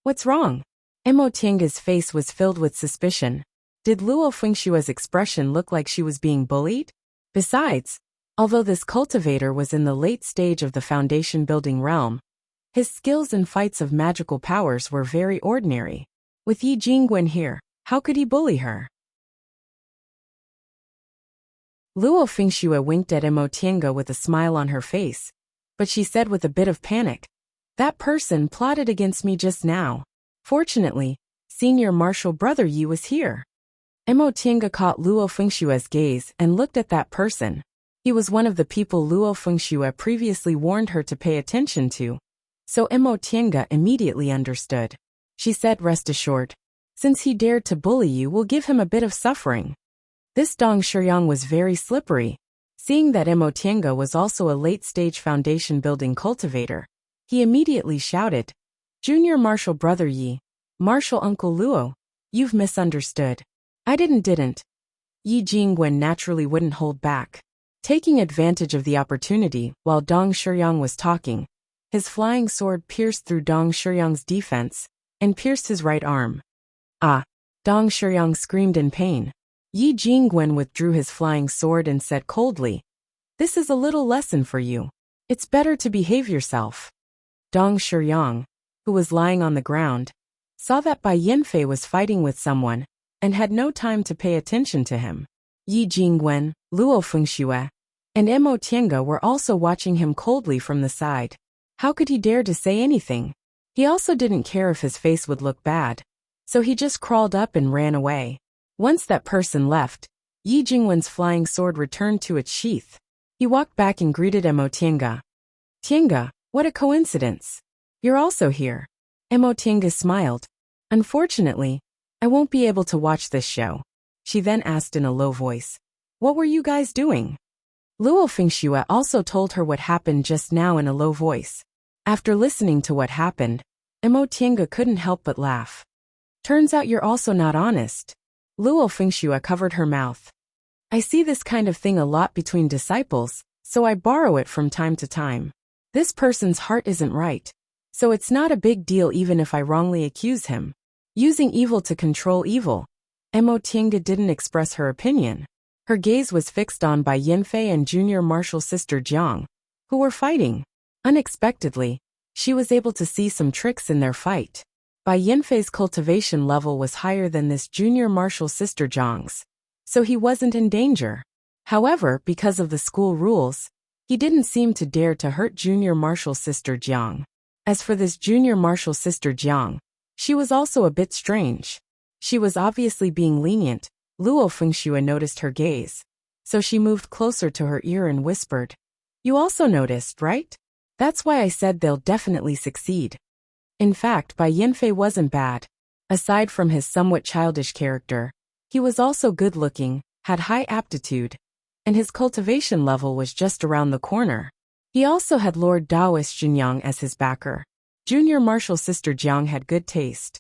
"What's wrong?" Emotinga's face was filled with suspicion. Did Luo Fengshue's expression look like she was being bullied? Besides, although this cultivator was in the late stage of the foundation building realm, his skills in fights of magical powers were very ordinary. With Yi Jingwen here, how could he bully her? Luo Fengxue winked at Emotinga with a smile on her face, but she said with a bit of panic, "That person plotted against me just now. Fortunately, senior martial brother Yi was here." Emotinga caught Luo Fengshue's gaze and looked at that person. He was one of the people Luo Fengxue previously warned her to pay attention to, so Emotinga immediately understood. She said, "Rest assured, since he dared to bully you, we'll give him a bit of suffering." This Dong Shiyang was very slippery. Seeing that Emotinga was also a late-stage foundation building cultivator, he immediately shouted, "Junior martial brother Yi, martial uncle Luo, you've misunderstood." "I didn't. Yi Jingwen naturally wouldn't hold back. Taking advantage of the opportunity while Dong Shiyang was talking, his flying sword pierced through Dong Shiyang's defense and pierced his right arm. "Ah!" Dong Shiyang screamed in pain. Yi Jingwen withdrew his flying sword and said coldly, This is a little lesson for you. It's better to behave yourself. Dong Shiyang, who was lying on the ground, saw that Bai Yinfei was fighting with someone and had no time to pay attention to him. Yi Jingwen, Luo Fengxue, and Mo Tiange were also watching him coldly from the side. How could he dare to say anything? He also didn't care if his face would look bad, so he just crawled up and ran away. Once that person left, Yi Jingwen's flying sword returned to its sheath. He walked back and greeted Mo Tiange. Tiange, what a coincidence. You're also here. Mo Tiange smiled. Unfortunately, I won't be able to watch this show. She then asked in a low voice. What were you guys doing? Luo Fengxue also told her what happened just now in a low voice. After listening to what happened, Mo Tiange couldn't help but laugh. Turns out you're also not honest. Luo Fengxue covered her mouth. I see this kind of thing a lot between disciples, so I borrow it from time to time. This person's heart isn't right, so it's not a big deal even if I wrongly accuse him. Using evil to control evil. Mo Tiange didn't express her opinion. Her gaze was fixed on Bai Yinfei and junior martial sister Jiang, who were fighting. Unexpectedly, she was able to see some tricks in their fight. Bai Yinfei's cultivation level was higher than this junior martial sister Jiang's, so he wasn't in danger. However, because of the school rules, he didn't seem to dare to hurt junior martial sister Jiang. As for this junior martial sister Jiang, she was also a bit strange. She was obviously being lenient. Luo Fengxue noticed her gaze, so she moved closer to her ear and whispered, You also noticed, right? That's why I said they'll definitely succeed. In fact, Bai Yinfei wasn't bad. Aside from his somewhat childish character, he was also good-looking, had high aptitude, and his cultivation level was just around the corner. He also had Lord Daoist Junyang as his backer. Junior martial sister Jiang had good taste.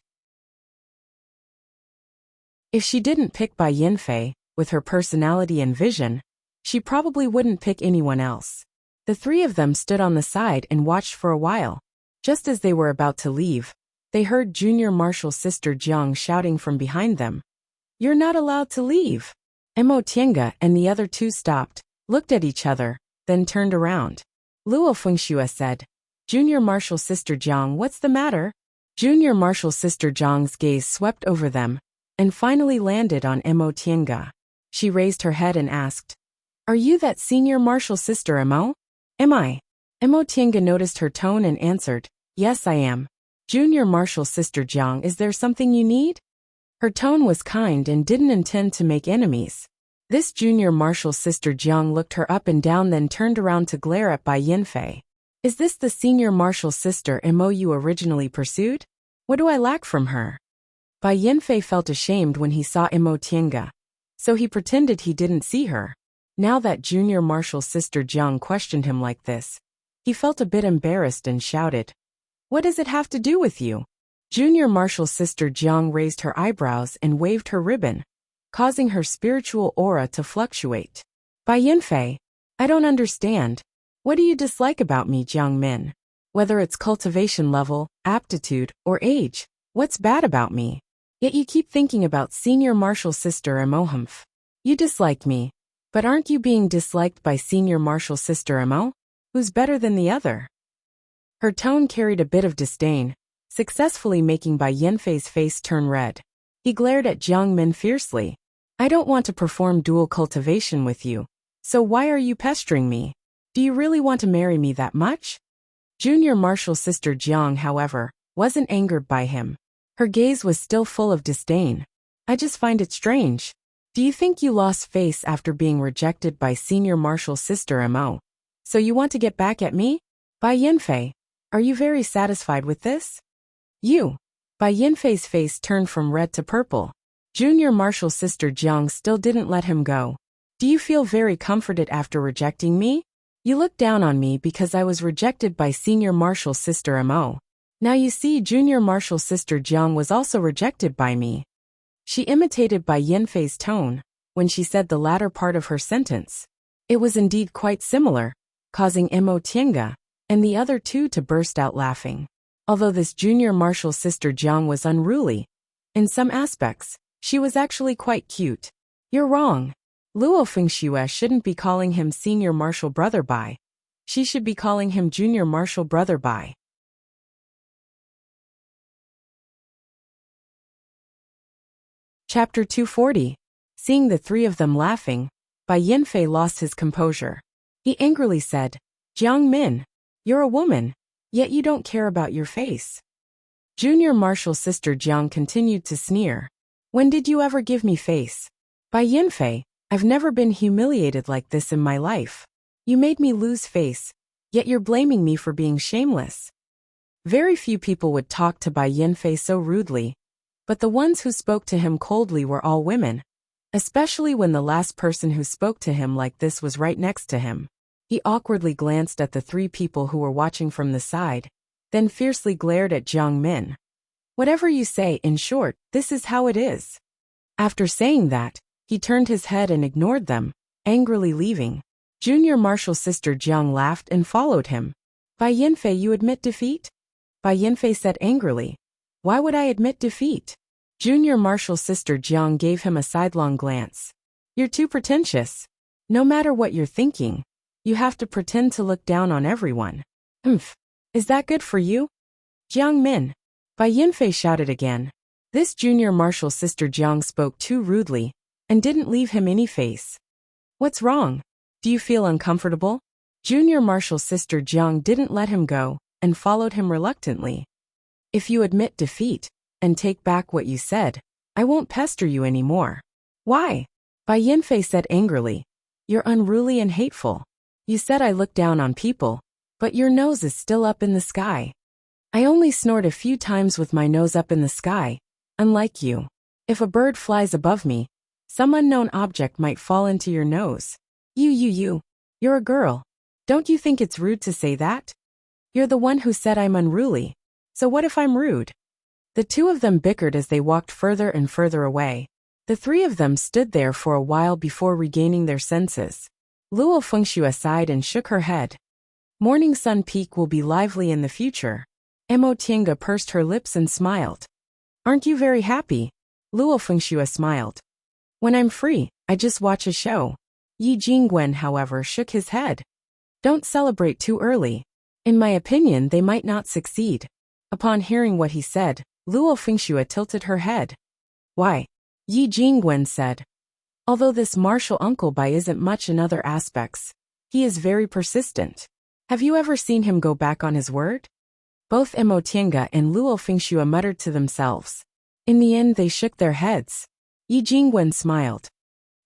If she didn't pick Bai Yinfei, with her personality and vision, she probably wouldn't pick anyone else. The three of them stood on the side and watched for a while. Just as they were about to leave, they heard junior martial sister Jiang shouting from behind them. You're not allowed to leave. Mo Tiange and the other two stopped, looked at each other, then turned around. Luo Fengxue said, Junior martial sister Jiang, what's the matter? Junior martial sister Jiang's gaze swept over them, and finally landed on Mo Tiange. She raised her head and asked, Are you that senior martial sister Mo? Am I? Mo Tiange noticed her tone and answered, Yes, I am. Junior martial sister Jiang, is there something you need? Her tone was kind and didn't intend to make enemies. This junior martial sister Jiang looked her up and down, then turned around to glare at Bai Yinfei. Is this the senior martial sister Mo you originally pursued? What do I lack from her? Bai Yinfei felt ashamed when he saw Mo Tiange, so he pretended he didn't see her. Now that junior martial sister Jiang questioned him like this, he felt a bit embarrassed and shouted, What does it have to do with you? Junior martial sister Jiang raised her eyebrows and waved her ribbon, causing her spiritual aura to fluctuate. Bai Yinfei, I don't understand. What do you dislike about me, Jiang Min? Whether it's cultivation level, aptitude, or age, what's bad about me? Yet you keep thinking about senior martial sister Mo. You dislike me, but aren't you being disliked by senior martial sister Mo? Who's better than the other? Her tone carried a bit of disdain, successfully making Bai Yinfei's face turn red. He glared at Jiang Min fiercely. I don't want to perform dual cultivation with you, so why are you pestering me? Do you really want to marry me that much? Junior martial sister Jiang, however, wasn't angered by him. Her gaze was still full of disdain. I just find it strange. Do you think you lost face after being rejected by senior martial sister Mo? So you want to get back at me? Bai Yinfei, are you very satisfied with this? You. Bai Yinfei's face turned from red to purple. Junior martial sister Jiang still didn't let him go. Do you feel very comforted after rejecting me? You looked down on me because I was rejected by senior martial sister Mo. Now you see, junior martial sister Jiang was also rejected by me. She imitated Bai Yinfei's tone when she said the latter part of her sentence. It was indeed quite similar, causing Mo Tiange and the other two to burst out laughing. Although this junior martial sister Jiang was unruly, in some aspects, she was actually quite cute. You're wrong. Luo Fengxue shouldn't be calling him Senior Martial Brother Bai. She should be calling him Junior Martial Brother Bai. Chapter 240. Seeing the three of them laughing, Bai Yinfei lost his composure. He angrily said, Jiang Min, you're a woman, yet you don't care about your face. Junior Martial Sister Jiang continued to sneer. When did you ever give me face? Bai Yinfei, I've never been humiliated like this in my life. You made me lose face, yet you're blaming me for being shameless. Very few people would talk to Bai Yinfei so rudely, but the ones who spoke to him coldly were all women, especially when the last person who spoke to him like this was right next to him. He awkwardly glanced at the three people who were watching from the side, then fiercely glared at Jiang Min. Whatever you say, in short, this is how it is. After saying that, he turned his head and ignored them, angrily leaving. Junior Martial Sister Jiang laughed and followed him. Bai Yinfei, you admit defeat? Bai Yinfei said angrily. Why would I admit defeat? Junior Martial Sister Jiang gave him a sidelong glance. You're too pretentious. No matter what you're thinking, you have to pretend to look down on everyone. Is that good for you? Jiang Min. Bai Yinfei shouted again. This Junior Martial Sister Jiang spoke too rudely, and didn't leave him any face. What's wrong? Do you feel uncomfortable? Junior Martial Sister Jiang didn't let him go, and followed him reluctantly. If you admit defeat, and take back what you said, I won't pester you anymore. Why? Bai Yinfei said angrily. You're unruly and hateful. You said I look down on people, but your nose is still up in the sky. I only snort a few times with my nose up in the sky, unlike you. If a bird flies above me, some unknown object might fall into your nose. You're a girl. Don't you think it's rude to say that? You're the one who said I'm unruly. So what if I'm rude? The two of them bickered as they walked further and further away. The three of them stood there for a while before regaining their senses. Luo Fengxue sighed and shook her head. Morning Sun Peak will be lively in the future. Mo Tiange pursed her lips and smiled. Aren't you very happy? Luo Fengxue smiled. When I'm free, I just watch a show. Yi Jingwen, however, shook his head. Don't celebrate too early. In my opinion, they might not succeed. Upon hearing what he said, Luo Fengxue tilted her head. Why? Yi Jingwen said. Although this martial uncle Bai isn't much in other aspects, he is very persistent. Have you ever seen him go back on his word? Both Mo Tiange and Luo Fengxue muttered to themselves. In the end, they shook their heads. Yi Jingwen smiled.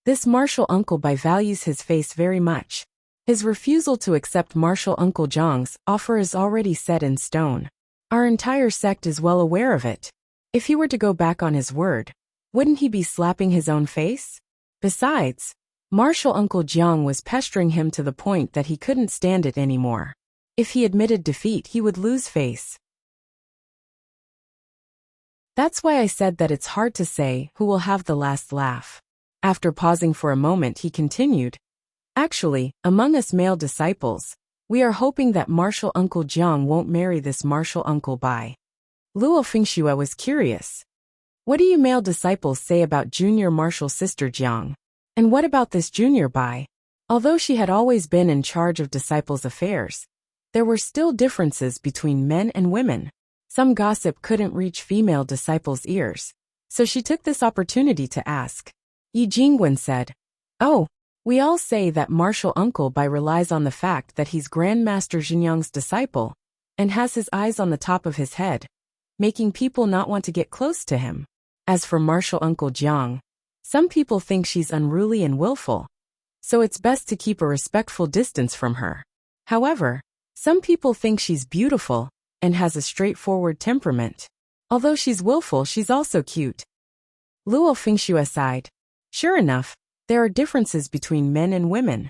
This martial uncle Bai values his face very much. His refusal to accept martial uncle Zhang's offer is already set in stone. Our entire sect is well aware of it. If he were to go back on his word, wouldn't he be slapping his own face? Besides, martial uncle Jiang was pestering him to the point that he couldn't stand it anymore. If he admitted defeat, he would lose face. That's why I said that it's hard to say who will have the last laugh. After pausing for a moment, he continued. Actually, among us male disciples, we are hoping that martial uncle Jiang won't marry this martial uncle Bai. Luo Fengxue was curious. What do you male disciples say about junior martial sister Jiang? And what about this junior Bai? Although she had always been in charge of disciples' affairs, there were still differences between men and women. Some gossip couldn't reach female disciples' ears, so she took this opportunity to ask. Yi Jingwen said, Oh, we all say that martial uncle Bai relies on the fact that he's Grandmaster Xinjiang's disciple, and has his eyes on the top of his head, making people not want to get close to him. As for martial uncle Jiang, some people think she's unruly and willful, so it's best to keep a respectful distance from her. However, some people think she's beautiful, and has a straightforward temperament. Although she's willful, she's also cute. Luo Fengxue sighed. Sure enough, there are differences between men and women.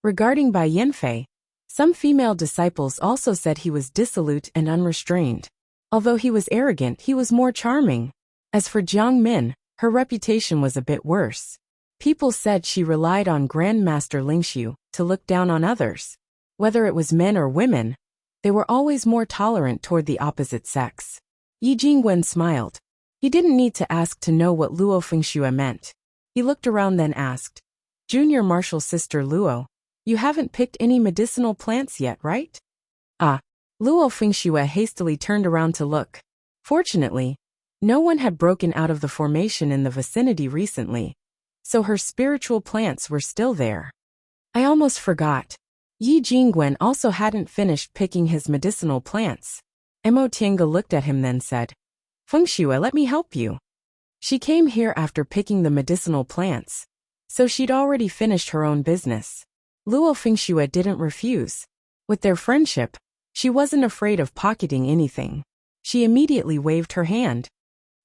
Regarding Bai Yinfei, some female disciples also said he was dissolute and unrestrained. Although he was arrogant, he was more charming. As for Jiang Min, her reputation was a bit worse. People said she relied on Grandmaster Lingxiu to look down on others. Whether it was men or women, they were always more tolerant toward the opposite sex. Yi Jingwen smiled. He didn't need to ask to know what Luo Fengxue meant. He looked around then asked, Junior Marshall's sister Luo. You haven't picked any medicinal plants yet, right? Ah. Luo Fengxue hastily turned around to look. Fortunately, no one had broken out of the formation in the vicinity recently, so her spiritual plants were still there. I almost forgot. Yi Jingwen also hadn't finished picking his medicinal plants. Mo Tiange looked at him then said, Fengxue, let me help you. She came here after picking the medicinal plants, so she'd already finished her own business. Luo Fengxue didn't refuse. With their friendship, she wasn't afraid of pocketing anything. She immediately waved her hand.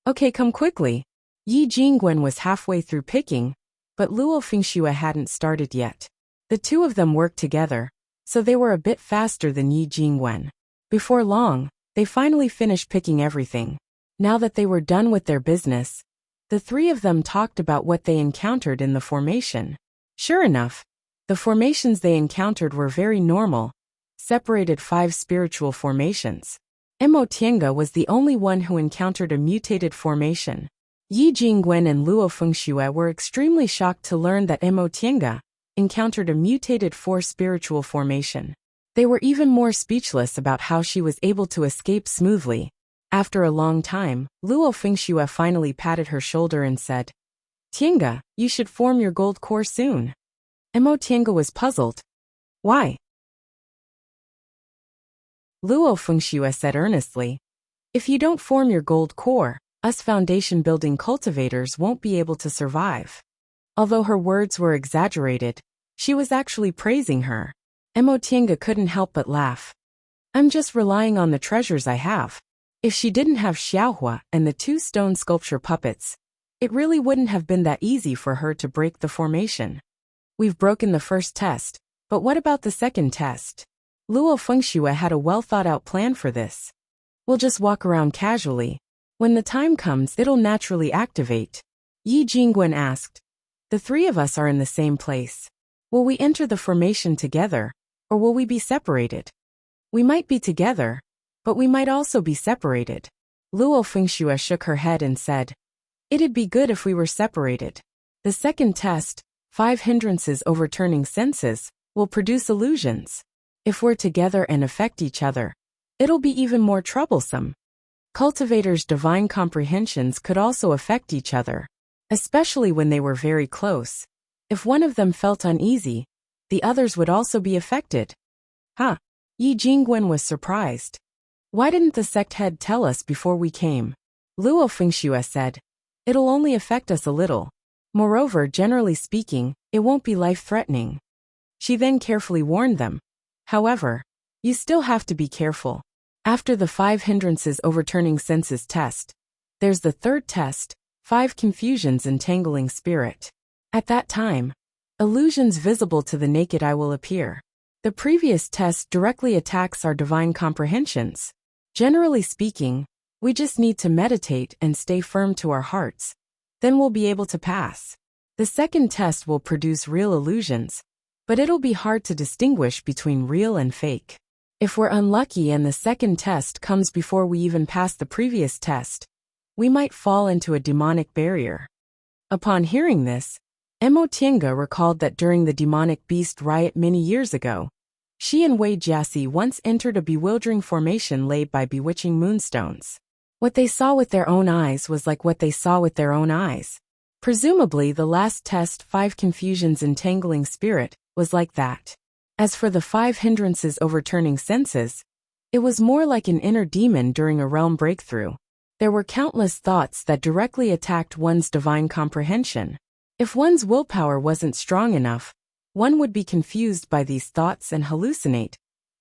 Okay, come quickly. Yi Jingwen was halfway through picking, but Luo Fengxue hadn't started yet. The two of them worked together, so they were a bit faster than Yi Jingwen. Before long, they finally finished picking everything. Now that they were done with their business, the three of them talked about what they encountered in the formation. Sure enough, the formations they encountered were very normal, separated 5 spiritual formations. Mo Tiange was the only one who encountered a mutated formation. Yi Jingwen and Luo Fengxue were extremely shocked to learn that Mo Tiange encountered a mutated 4 spiritual formation. They were even more speechless about how she was able to escape smoothly. After a long time, Luo Fengxue finally patted her shoulder and said, Tiange, you should form your gold core soon. Mo Tiange was puzzled. Why? Luo Fengxue said earnestly, if you don't form your gold core, us foundation building cultivators won't be able to survive. Although her words were exaggerated, she was actually praising her. Mo Tiange couldn't help but laugh. I'm just relying on the treasures I have. If she didn't have Xiaohua and the 2 stone sculpture puppets, it really wouldn't have been that easy for her to break the formation. We've broken the first test, but what about the second test? Luo Fengxue had a well-thought-out plan for this. We'll just walk around casually. When the time comes, it'll naturally activate. Yi Jingwen asked. The 3 of us are in the same place. Will we enter the formation together, or will we be separated? We might be together, but we might also be separated. Luo Fengxue shook her head and said, it'd be good if we were separated. The second test, 5 hindrances overturning senses, will produce illusions. If we're together and affect each other, it'll be even more troublesome. Cultivators' divine comprehensions could also affect each other, especially when they were very close. If one of them felt uneasy, the others would also be affected. Huh? Yi Jingwen was surprised. Why didn't the sect head tell us before we came? Luo Fengxue said, it'll only affect us a little. Moreover, generally speaking, it won't be life-threatening. She then carefully warned them. However, you still have to be careful. After the 5 hindrances overturning senses test, there's the third test, 5 confusions entangling spirit. At that time, illusions visible to the naked eye will appear. The previous test directly attacks our divine comprehensions. Generally speaking, we just need to meditate and stay firm to our hearts. Then we'll be able to pass. The second test will produce real illusions, but it'll be hard to distinguish between real and fake. If we're unlucky and the second test comes before we even pass the previous test, we might fall into a demonic barrier. Upon hearing this, Mo Tiange recalled that during the demonic beast riot many years ago, she and Wei Jiasi once entered a bewildering formation laid by bewitching moonstones. What they saw with their own eyes was like what they saw with their own eyes. Presumably the last test, 5 confusions entangling spirit, was like that. As for the 5 hindrances overturning senses, it was more like an inner demon during a realm breakthrough. There were countless thoughts that directly attacked one's divine comprehension. If one's willpower wasn't strong enough, one would be confused by these thoughts and hallucinate,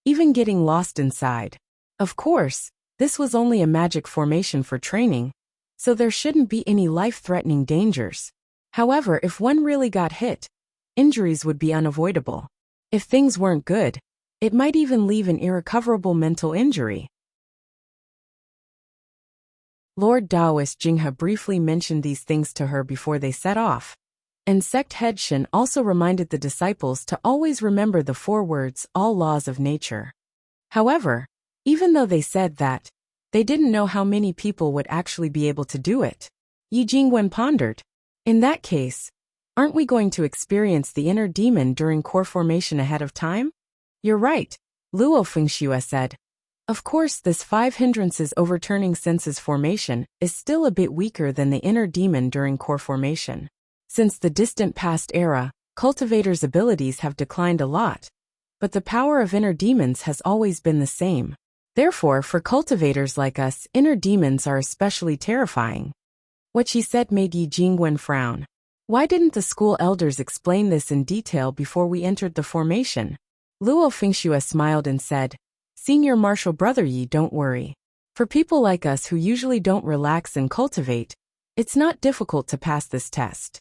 even getting lost inside. Of course, this was only a magic formation for training, so there shouldn't be any life-threatening dangers. However, if one really got hit, injuries would be unavoidable. If things weren't good, it might even leave an irrecoverable mental injury. Lord Taoist Jinghe briefly mentioned these things to her before they set off, and sect head Shen also reminded the disciples to always remember the 4 words, all laws of nature. However, even though they said that, they didn't know how many people would actually be able to do it. Yi Jingwen pondered. In that case, Aren't we going to experience the inner demon during core formation ahead of time? You're right, Luo Fengxue said. Of course, this 5 hindrances overturning senses formation is still a bit weaker than the inner demon during core formation. Since the distant past era, cultivators' abilities have declined a lot, but the power of inner demons has always been the same. Therefore, for cultivators like us, inner demons are especially terrifying. What she said made Yi Jingwen frown. Why didn't the school elders explain this in detail before we entered the formation? Luo Fengxue smiled and said, Senior martial brother Yi, don't worry. For people like us who usually don't relax and cultivate, it's not difficult to pass this test.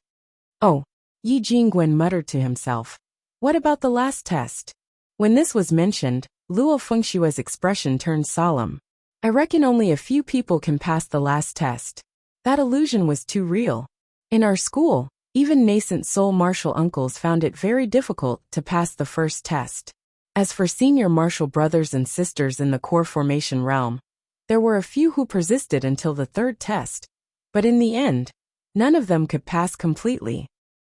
Oh, Yi Jingwen muttered to himself. What about the last test? When this was mentioned, Luo Fengxue's expression turned solemn. I reckon only a few people can pass the last test. That illusion was too real. In our school, even nascent soul martial uncles found it very difficult to pass the first test. As for senior martial brothers and sisters in the core formation realm, there were a few who persisted until the third test, but in the end, none of them could pass completely.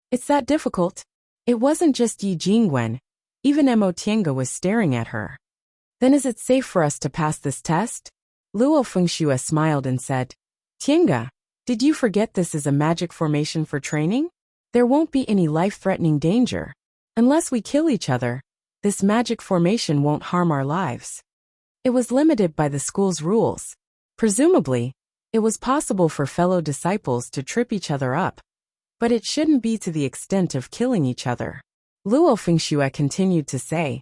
It's that difficult? It wasn't just Yi Jingwen, even Mo Tiange was staring at her. Then is it safe for us to pass this test? Luo Fengxue smiled and said, Tiange, did you forget this is a magic formation for training? There won't be any life-threatening danger. Unless we kill each other, this magic formation won't harm our lives. It was limited by the school's rules. Presumably, it was possible for fellow disciples to trip each other up, but it shouldn't be to the extent of killing each other. Luo Fengxue continued to say,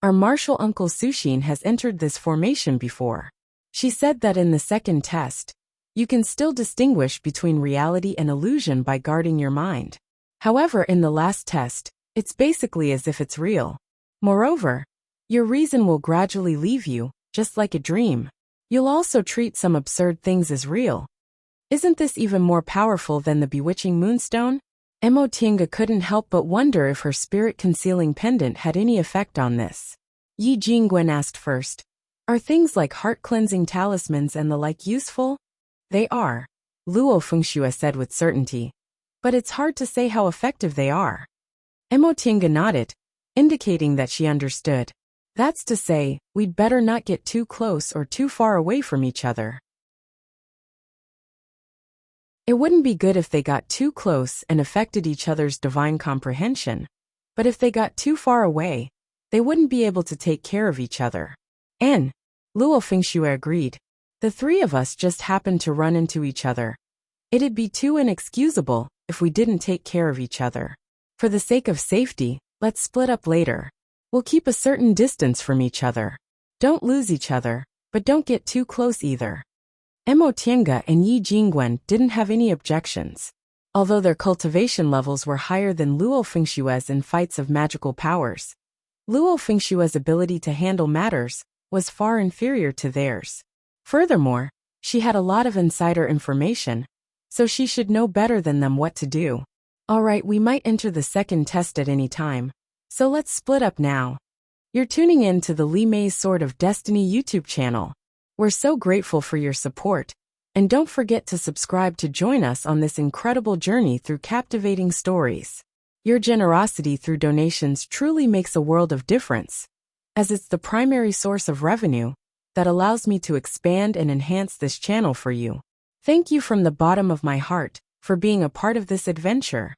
Our martial uncle Sushin has entered this formation before. She said that in the second test, you can still distinguish between reality and illusion by guarding your mind. However, in the last test, it's basically as if it's real. Moreover, your reason will gradually leave you, just like a dream. You'll also treat some absurd things as real. Isn't this even more powerful than the bewitching moonstone? Mo Tiange couldn't help but wonder if her spirit-concealing pendant had any effect on this. Yi Jingwen asked first, Are things like heart-cleansing talismans and the like useful? They are, Luo Fengxue said with certainty. But it's hard to say how effective they are. Mo Tiange nodded, indicating that she understood. That's to say, we'd better not get too close or too far away from each other. It wouldn't be good if they got too close and affected each other's divine comprehension, but if they got too far away, they wouldn't be able to take care of each other. And, Luo Fengxue agreed. The three of us just happened to run into each other. It'd be too inexcusable if we didn't take care of each other. For the sake of safety, let's split up later. We'll keep a certain distance from each other. Don't lose each other, but don't get too close either. Mo Tiange and Yi Jingwen didn't have any objections. Although their cultivation levels were higher than Luo Fengxue's in fights of magical powers, Luo Fengxue's ability to handle matters was far inferior to theirs. Furthermore, she had a lot of insider information, so she should know better than them what to do. Alright, we might enter the second test at any time, so let's split up now. You're tuning in to the Li Mei's Sword of Destiny YouTube channel. We're so grateful for your support, and don't forget to subscribe to join us on this incredible journey through captivating stories. Your generosity through donations truly makes a world of difference, as it's the primary source of revenue that allows me to expand and enhance this channel for you. Thank you from the bottom of my heart for being a part of this adventure.